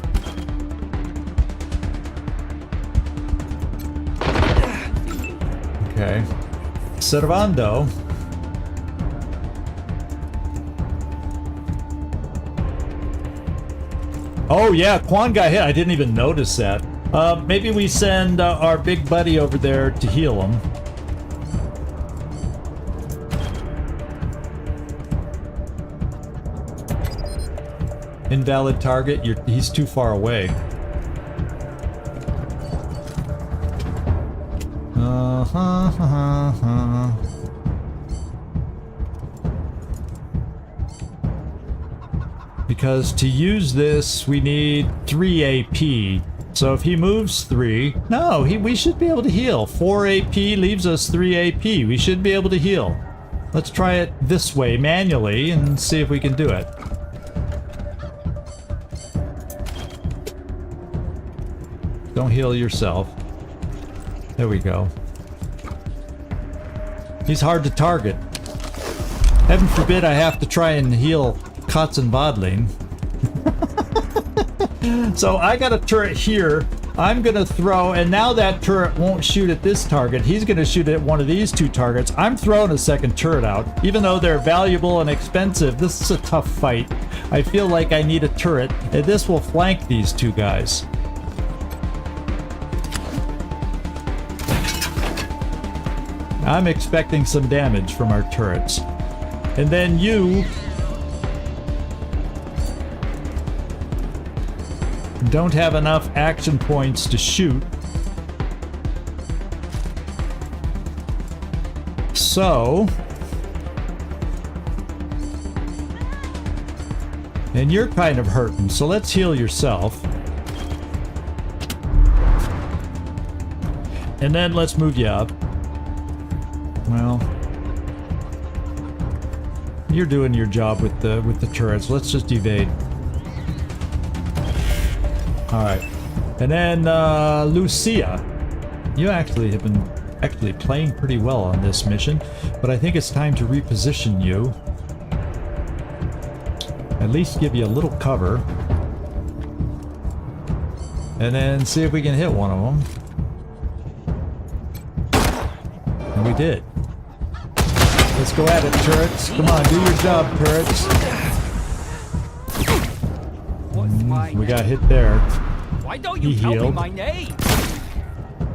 Okay. Cervando. Oh yeah, Quan got hit. I didn't even notice that. Maybe we send our big buddy over there to heal him. Invalid target. He's too far away. Because to use this, we need 3 AP. So if he moves 3... No, we should be able to heal. 4 AP leaves us 3 AP. We should be able to heal. Let's try it this way, manually, and see if we can do it. Don't heal yourself. There we go. He's hard to target. Heaven forbid I have to try and heal Kotzen Bodling. So I got a turret here. I'm gonna throw, and now that turret won't shoot at this target. He's gonna shoot at one of these two targets. I'm throwing a second turret out. Even though they're valuable and expensive, this is a tough fight. I feel like I need a turret, and this will flank these two guys. I'm expecting some damage from our turrets. And then you don't have enough action points to shoot. So, and you're kind of hurting, so let's heal yourself. And then let's move you up. Well, You're doing your job with the turrets. Let's just evade. All right, and then Lucia, you actually have been playing pretty well on this mission, but I think it's time to reposition you. At least give you a little cover, and then see if we can hit one of them. And we did. Let's go at it, turrets. Come on, do your job, turrets. We got hit there. Why don't you tell me my name?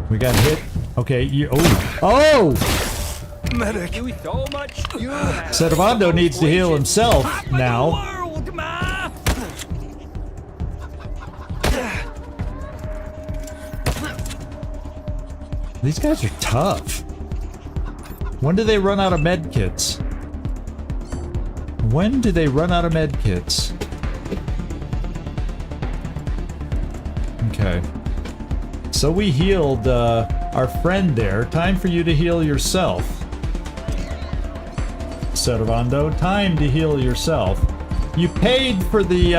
We got hit. Okay, you. Oh! Medic. You so much. Cervando needs to heal himself now. These guys are tough. When do they run out of med kits? When do they run out of med kits? Okay. So we healed our friend there. Time for you to heal yourself. Cervando, time to heal yourself. You paid for the,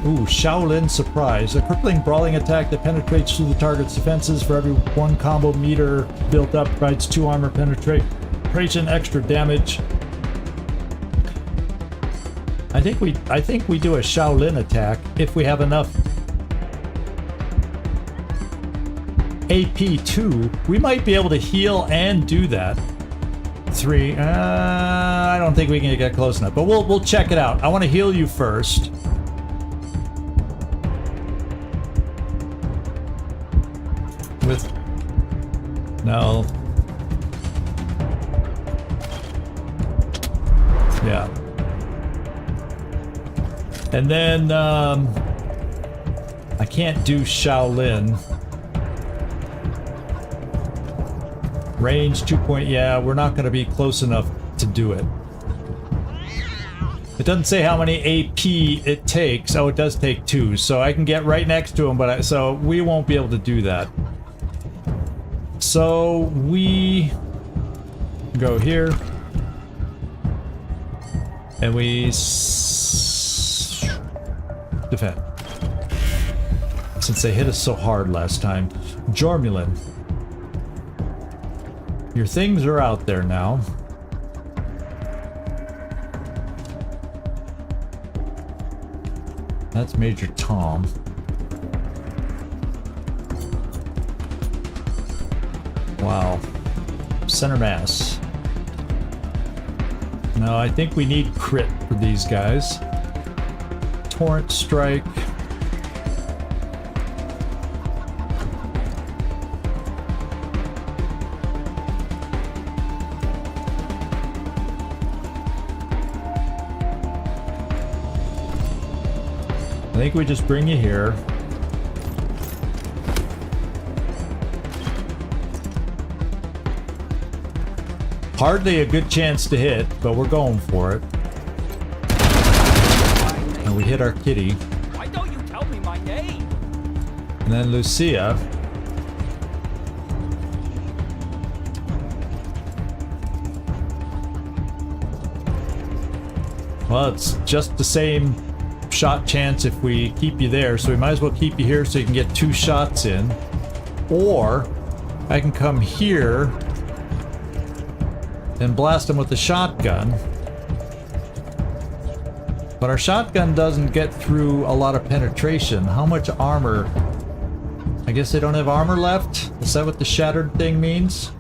ooh, Shaolin Surprise. A crippling brawling attack that penetrates through the target's defenses. For every 1 combo meter built up, provides 2 armor penetration, extra damage. I think we do a Shaolin attack if we have enough AP2. We might be able to heal and do that. 3. I don't think we can get close enough, but we'll check it out. I want to heal you first. No. Yeah. And then, I can't do Shaolin. Range 2 point, yeah, we're not going to be close enough to do it. It doesn't say how many AP it takes. Oh, it does take 2, so I can get right next to him, but so we won't be able to do that. So we go here, and we defend. Since they hit us so hard last time. Jormulin, your things are out there now. That's Major Tom. Wow. Center mass. No, I think we need crit for these guys. Torrent strike. I think we just bring you here. Hardly a good chance to hit, but we're going for it. And we hit our kitty. Why don't you tell me my name? And then Lucia. Well, it's just the same shot chance if we keep you there, so we might as well keep you here so you can get 2 shots in. Or I can come here and blast them with the shotgun. But our shotgun doesn't get through a lot of penetration. How much armor? I guess they don't have armor left? Is that what the shattered thing means?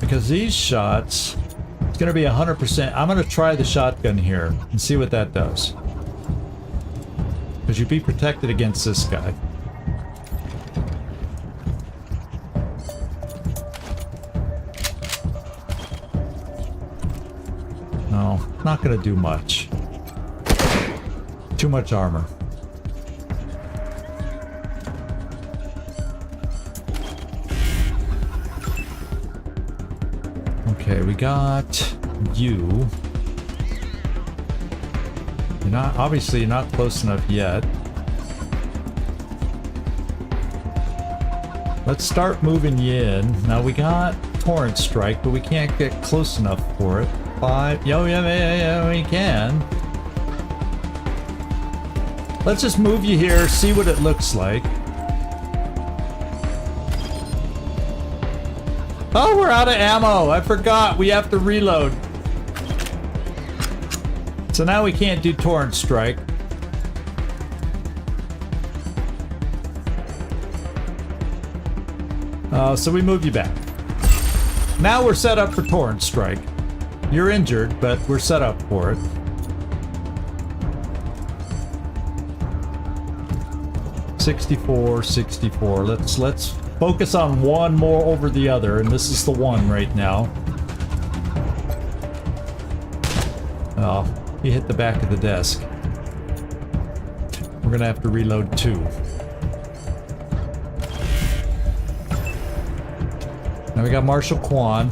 Because these shots, it's going to be 100%. I'm going to try the shotgun here and see what that does. Because you'd be protected against this guy. No, not going to do much. Too much armor. Okay, we got you. You're not, obviously you're not close enough yet. Let's start moving you in. Now we got Torrent Strike, but we can't get close enough for it. 5. Yeah, we can. Let's just move you here, see what it looks like. Oh, we're out of ammo. I forgot. We have to reload. So now we can't do Torrent Strike. So we move you back. Now we're set up for Torrent Strike. You're injured, but we're set up for it. $64. Let's focus on one more over the other, and this is the one right now. Oh, he hit the back of the desk. We're gonna have to reload 2. Now we got Marshal Kwan.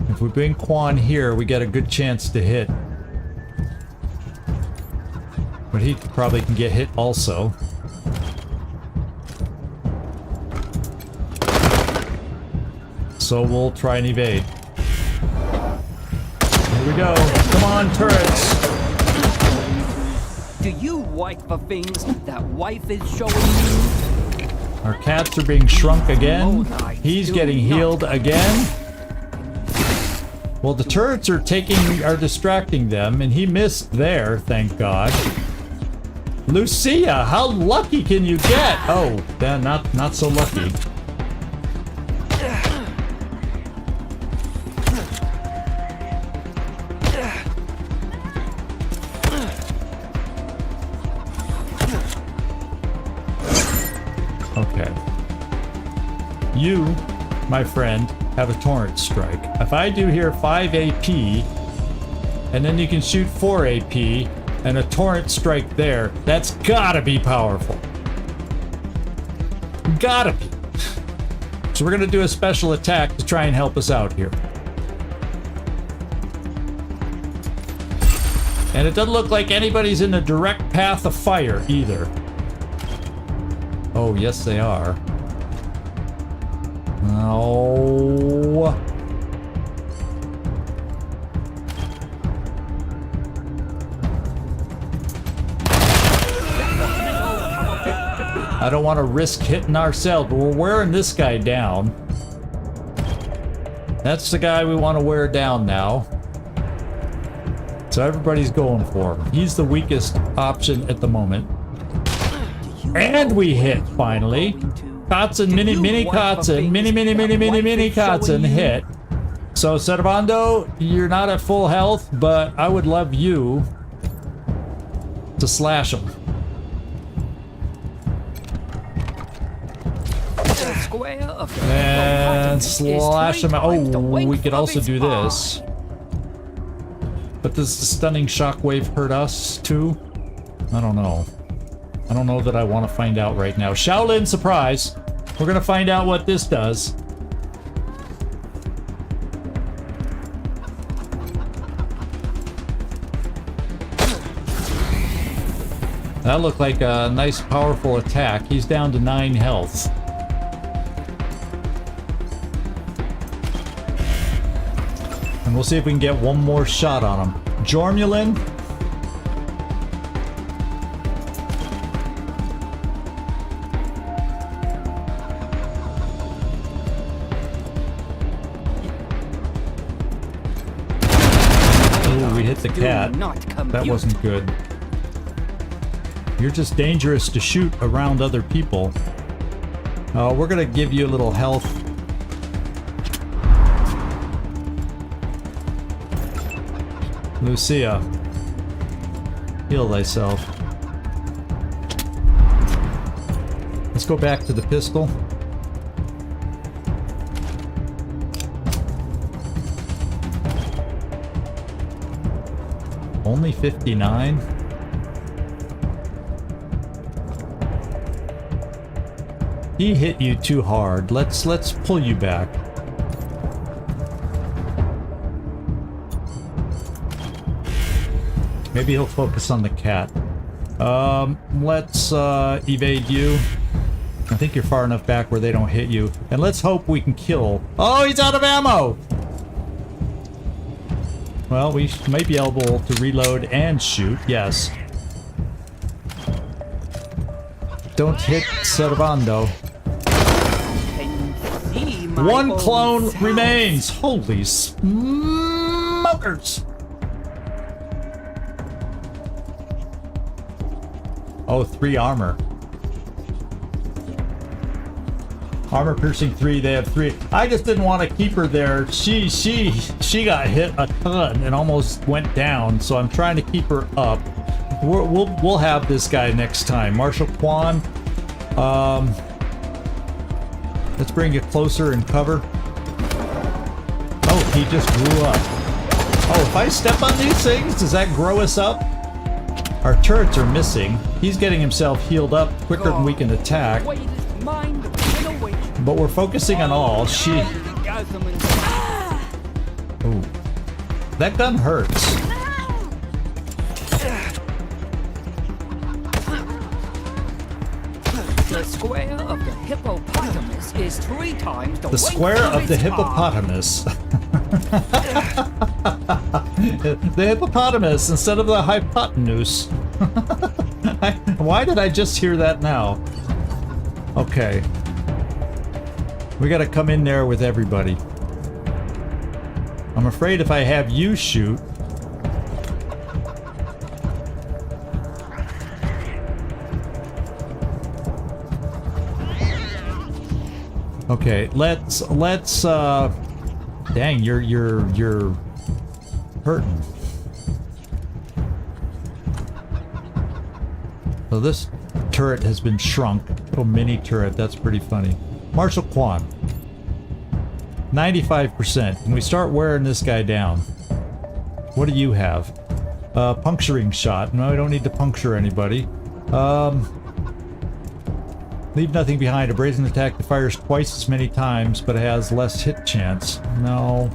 If we bring Kwan here, we get a good chance to hit. But he probably can get hit also. So we'll try and evade. Here we go. Come on, turrets. Do you like the things that wife is showing you? Our cats are being shrunk again. He's getting healed again. Well, the turrets are distracting them, and he missed there, thank God. Lucia, how lucky can you get? Oh, then not so lucky. Okay. You, my friend, have a Torrent Strike. If I do here 5 AP, and then you can shoot 4 AP, and a Torrent Strike there, that's gotta be powerful. Gotta be. So we're gonna do a special attack to try and help us out here. And it doesn't look like anybody's in the direct path of fire either. Oh, yes they are. Oh. I don't want to risk hitting ourselves, but we're wearing this guy down. That's the guy we want to wear down now. So everybody's going for him. He's the weakest option at the moment. And we hit, finally. Kotzen, mini Kotzen, mini Kotzen hit. So, Cervando, you're not at full health, but I would love you to slash him. And slash him. Oh, we could also do this. But does the stunning shockwave hurt us too? I don't know. I don't know that I want to find out right now. Shaolin surprise. We're gonna find out what this does. That looked like a nice powerful attack. He's down to 9 health. And we'll see if we can get one more shot on him. Jormulin. The cat. That wasn't good. You're just dangerous to shoot around other people. We're gonna give you a little health. Lucia, heal thyself. Let's go back to the pistol. Only 59? He hit you too hard. Let's pull you back. Maybe he'll focus on the cat. Let's evade you. I think you're far enough back where they don't hit you. And let's hope we can kill. Oh, he's out of ammo! Well, we might be able to reload and shoot. Yes. Don't hit Cervando. One clone remains. Holy smokers! Oh, 3 armor. Armor piercing 3, they have 3. I just didn't want to keep her there. She got hit a ton and almost went down, so I'm trying to keep her up. We'll have this guy next time. Marshal Quan. Let's bring you closer and cover. Oh, he just grew up. Oh, if I step on these things, does that grow us up? Our turrets are missing. He's getting himself healed up quicker than we can attack. But we're focusing on all. Ooh. That gun hurts. The square of the hippopotamus is 3 times the square of the hippopotamus. The hippopotamus instead of the hypotenuse. Why did I just hear that now? Okay. We gotta come in there with everybody. I'm afraid if I have you shoot... Okay, let's dang, you're hurting. So this turret has been shrunk. Oh, mini turret, that's pretty funny. Marshal Quan. 95%. Can we start wearing this guy down? What do you have? Puncturing shot. No, I don't need to puncture anybody. Leave nothing behind. A brazen attack that fires twice as many times, but has less hit chance. No.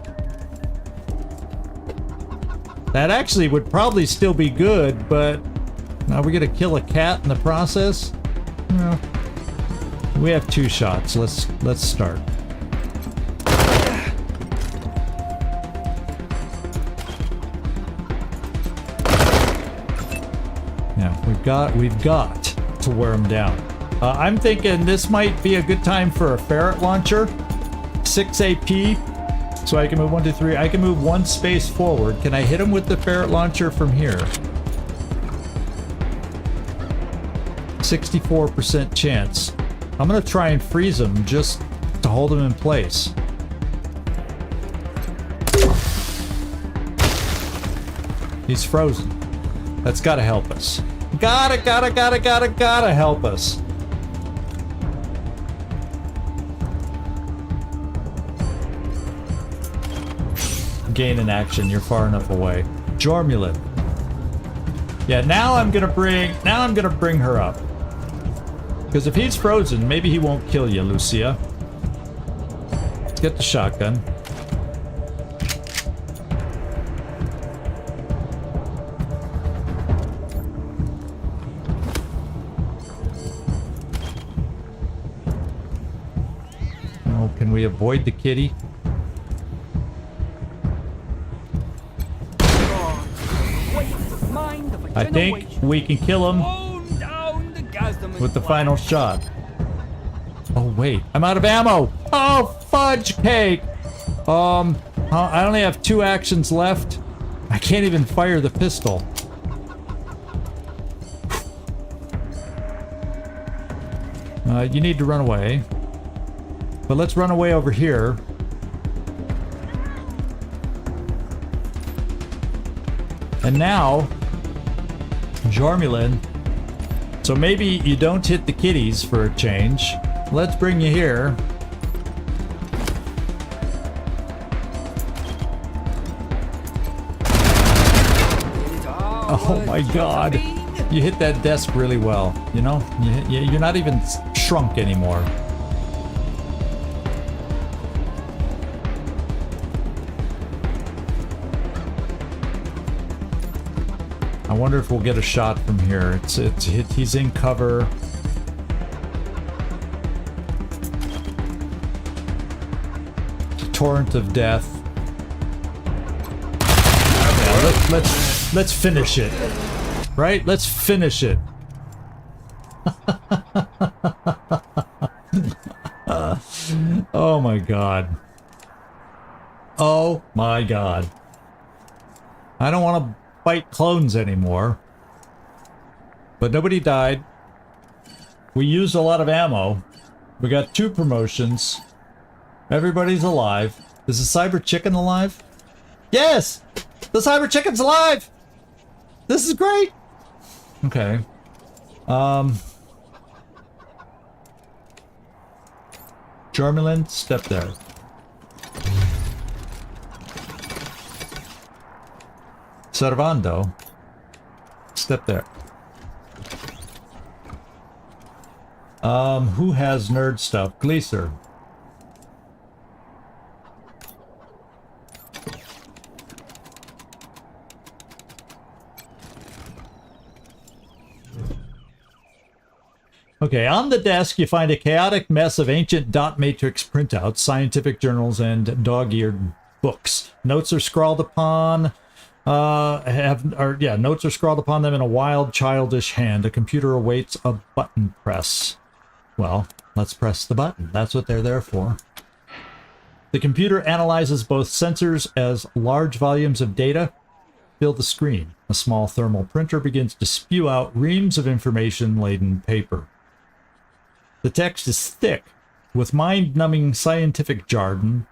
That actually would probably still be good, but... Are we gonna kill a cat in the process? No. We have 2 shots. Let's start. Yeah, we've got to wear him down. I'm thinking this might be a good time for a ferret launcher. 6 AP. So I can move 1, 2, 3. I can move 1 space forward. Can I hit him with the ferret launcher from here? 64% chance. I'm gonna try and freeze him just to hold him in place. He's frozen. That's gotta help us. Gotta help us. Gain in action, you're far enough away. Jormulin. Yeah, now I'm gonna bring her up. Because if he's frozen, maybe he won't kill you, Lucia. Let's get the shotgun. Oh, can we avoid the kitty? I think we can kill him with the final shot. Oh wait, I'm out of ammo. Oh fudge cake. I only have 2 actions left. I can't even fire the pistol. You need to run away. But let's run away over here. And now Jormulin. So maybe you don't hit the kitties for a change. Let's bring you here. Oh my god. You hit that desk really well. You know? You're not even shrunk anymore. I wonder if we'll get a shot from here. He's in cover. Torrent of death. Yeah, let's finish it. Right? Let's finish it. Oh my god. Oh my god. I don't want to fight clones anymore. But nobody died. We used a lot of ammo. We got 2 promotions. Everybody's alive. Is the Cyber Chicken alive? Yes! The Cyber Chicken's alive! This is great! Okay. Jormulin, step there. Cervando, step there. Who has nerd stuff? Gleaser. Okay, on the desk you find a chaotic mess of ancient dot matrix printouts, scientific journals, and dog-eared books. Notes are scrawled upon. Notes are scrawled upon them in a wild, childish hand. A computer awaits a button press. Well, let's press the button. That's what they're there for. The computer analyzes both sensors as large volumes of data fill the screen. A small thermal printer begins to spew out reams of information-laden paper. The text is thick, with mind-numbing scientific jargon,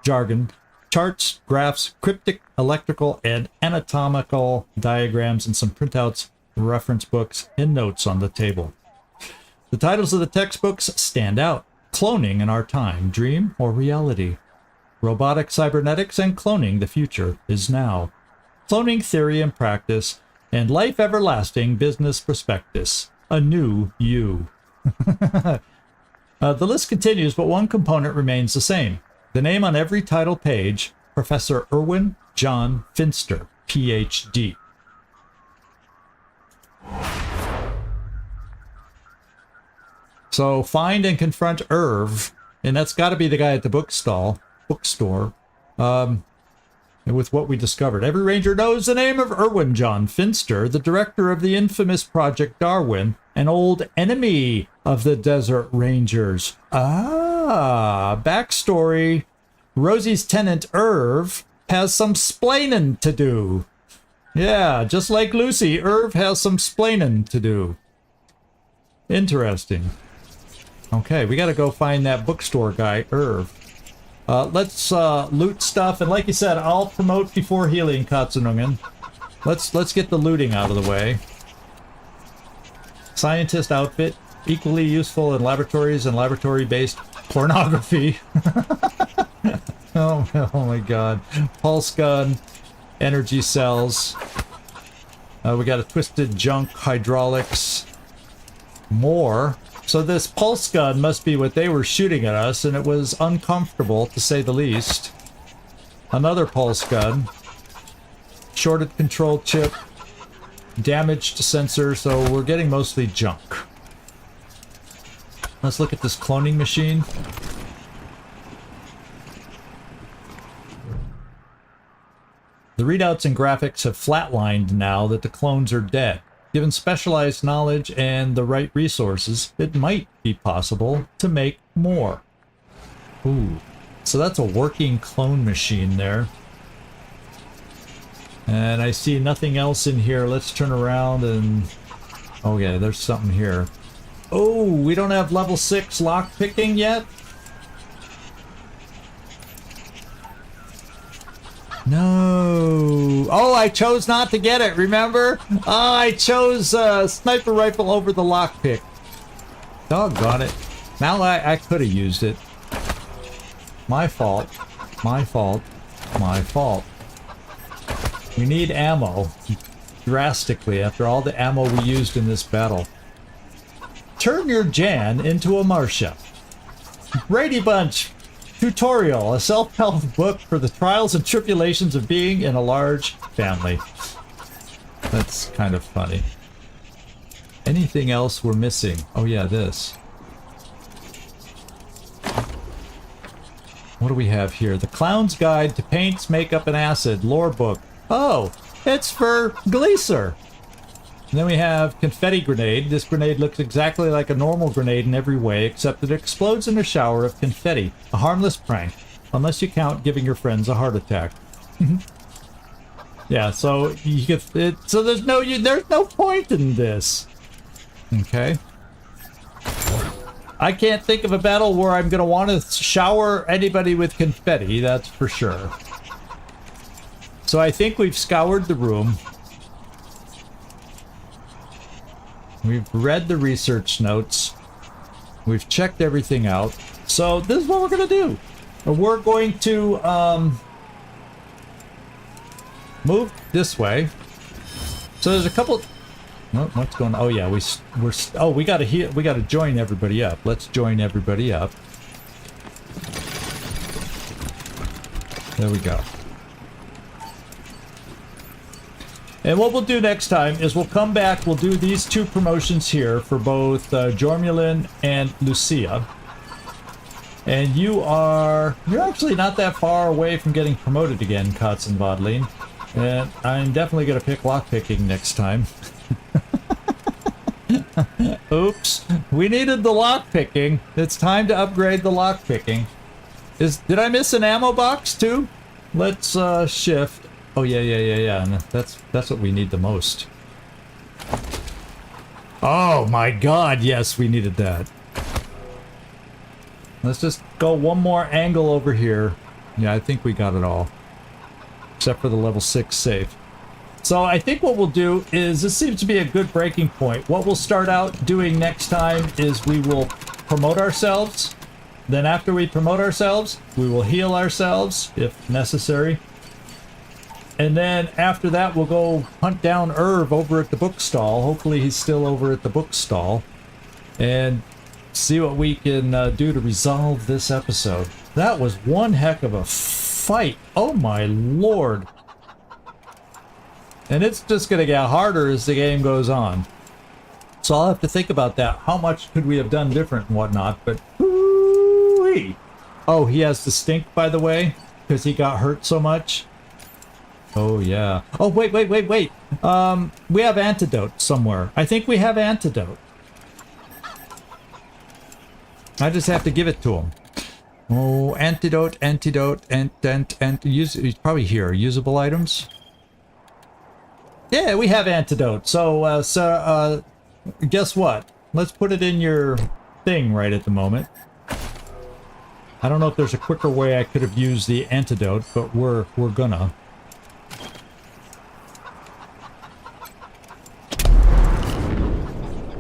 charts, graphs, cryptic, electrical, and anatomical diagrams, and some printouts, reference books, and notes on the table. The titles of the textbooks stand out. Cloning in Our Time, Dream or Reality? Robotic Cybernetics and Cloning, The Future is Now. Cloning Theory and Practice, and Life Everlasting Business Prospectus, A New You. The list continues, but one component remains the same. The name on every title page, Professor Erwin John Finster, Ph.D. So find and confront Irv, and that's got to be the guy at the bookstore, with what we discovered. Every ranger knows the name of Erwin John Finster, the director of the infamous Project Darwin, an old enemy of the Desert Rangers. Backstory. Rosie's tenant, Irv, has some splainin' to do. Yeah, just like Lucy, Irv has some splainin' to do. Interesting. Okay, we gotta go find that bookstore guy, Irv. Let's loot stuff, and like you said, I'll promote before healing, Katsunungen. Let's get the looting out of the way. Scientist outfit, equally useful in laboratories and laboratory-based pornography. oh my god. Pulse gun, energy cells. We got a twisted junk, hydraulics. More. So this pulse gun must be what they were shooting at us, and it was uncomfortable, to say the least. Another pulse gun. Shorted control chip. Damaged sensor, so we're getting mostly junk. Let's look at this cloning machine. The readouts and graphics have flatlined now that the clones are dead. Given specialized knowledge and the right resources, it might be possible to make more. Ooh. So that's a working clone machine there. And I see nothing else in here. Let's turn around and... oh yeah, there's something here. Oh, we don't have level 6 lock picking yet? No. Oh, I chose not to get it, remember? Oh, I chose sniper rifle over the lockpick. Doggone it. Now I could have used it. My fault. My fault. My fault. We need ammo. Drastically, after all the ammo we used in this battle. Turn your Jan into a Marcia. Brady Bunch Tutorial, a self-help book for the trials and tribulations of being in a large family. That's kind of funny. Anything else we're missing? Oh yeah, this. What do we have here? The Clown's Guide to Paints, Makeup, and Acid lore book. Oh, it's for Gleaser. And then we have Confetti Grenade. This grenade looks exactly like a normal grenade in every way, except that it explodes in a shower of confetti. A harmless prank, unless you count giving your friends a heart attack. Yeah, so you get it. So there's no point in this. Okay. I can't think of a battle where I'm gonna want to shower anybody with confetti. That's for sure. So I think we've scoured the room. We've read the research notes. We've checked everything out. So this is what we're gonna do. We're going to move this way. So there's a couple. Oh, what's going on? Oh yeah, we gotta join everybody up. Let's join everybody up. There we go. And what we'll do next time is we'll come back, we'll do these two promotions here for both Jormulin and Lucia. And you're actually not that far away from getting promoted again, Kotz and Vodlin. And I'm definitely going to pick lockpicking next time. Oops. We needed the lockpicking. It's time to upgrade the lockpicking. Did I miss an ammo box too? Let's shift. Oh yeah. And that's what we need the most. Oh my god, yes, we needed that. Let's just go one more angle over here. Yeah, I think we got it all. Except for the level 6 safe. So I think what we'll do is, this seems to be a good breaking point. What we'll start out doing next time is we will promote ourselves. Then after we promote ourselves, we will heal ourselves if necessary. And then after that, we'll go hunt down Irv over at the bookstall. Hopefully he's still over at the bookstall. And see what we can do to resolve this episode. That was one heck of a fight. Oh my lord. And it's just going to get harder as the game goes on. So I'll have to think about that. How much could we have done different and whatnot, but... Woo-wee. Oh, he has the stink, by the way, because he got hurt so much. Oh, yeah. Oh, wait. We have antidote somewhere. I think we have antidote. I just have to give it to him. Oh, antidote, and he's probably here. Usable items? Yeah, we have antidote. So, guess what? Let's put it in your thing right at the moment. I don't know if there's a quicker way I could have used the antidote, but we're gonna.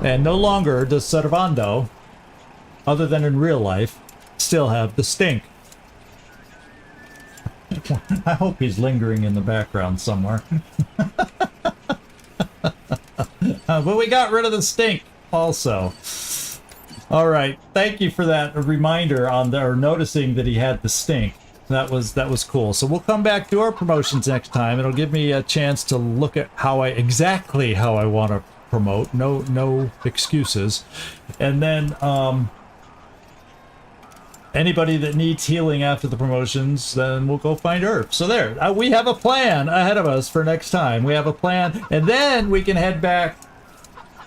And no longer does Cervando, other than in real life, still have the stink. I hope he's lingering in the background somewhere. But we got rid of the stink also. All right, thank you for that reminder on or noticing that he had the stink. That was cool. So we'll come back to our promotions next time. It'll give me a chance to look at exactly how I want to promote. No excuses. And then anybody that needs healing after the promotions, then we'll go find Irv. So there, we have a plan ahead of us for next time. We have a plan, and then we can head back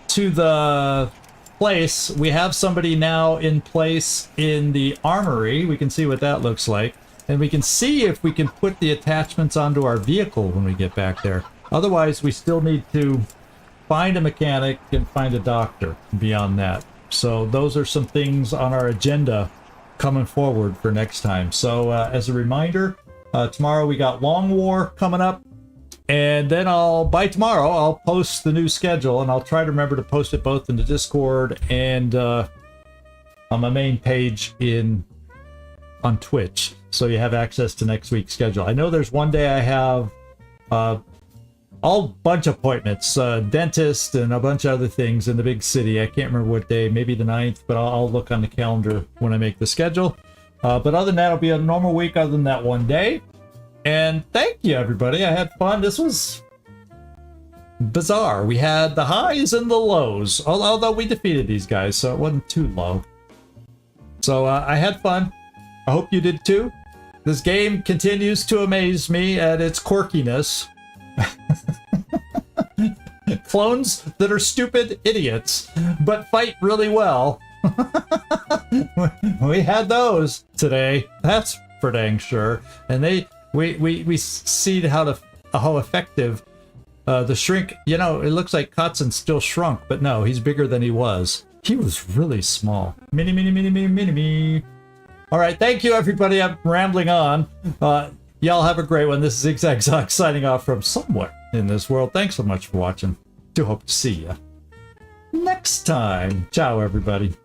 to the place. We have somebody now in place in the Armory. We can see what that looks like, and we can see if we can put the attachments onto our vehicle when we get back there. Otherwise, we still need to find a mechanic and find a doctor beyond that. So those are some things on our agenda coming forward for next time. So as a reminder, tomorrow we got Long War coming up, and then by tomorrow I'll post the new schedule, and I'll try to remember to post it both in the Discord and on my main page on Twitch, so you have access to next week's schedule. I know there's one day I have all bunch of appointments, dentist and a bunch of other things in the big city. I can't remember what day, maybe the 9th, but I'll look on the calendar when I make the schedule. But other than that, it'll be a normal week other than that one day. And thank you, everybody. I had fun. This was bizarre. We had the highs and the lows, although we defeated these guys, so it wasn't too low. So I had fun. I hope you did too. This game continues to amaze me at its quirkiness. Clones that are stupid idiots, but fight really well. We had those today. That's for dang sure. And we see how effective the shrink. You know, it looks like Kotzen still shrunk, but no, he's bigger than he was. He was really small. Mini, mini, mini, mini, mini, mini. All right, thank you, everybody. I'm rambling on. Y'all have a great one. This is Zigzag signing off from somewhere in this world. Thanks so much for watching. Do hope to see you next time. Ciao, everybody.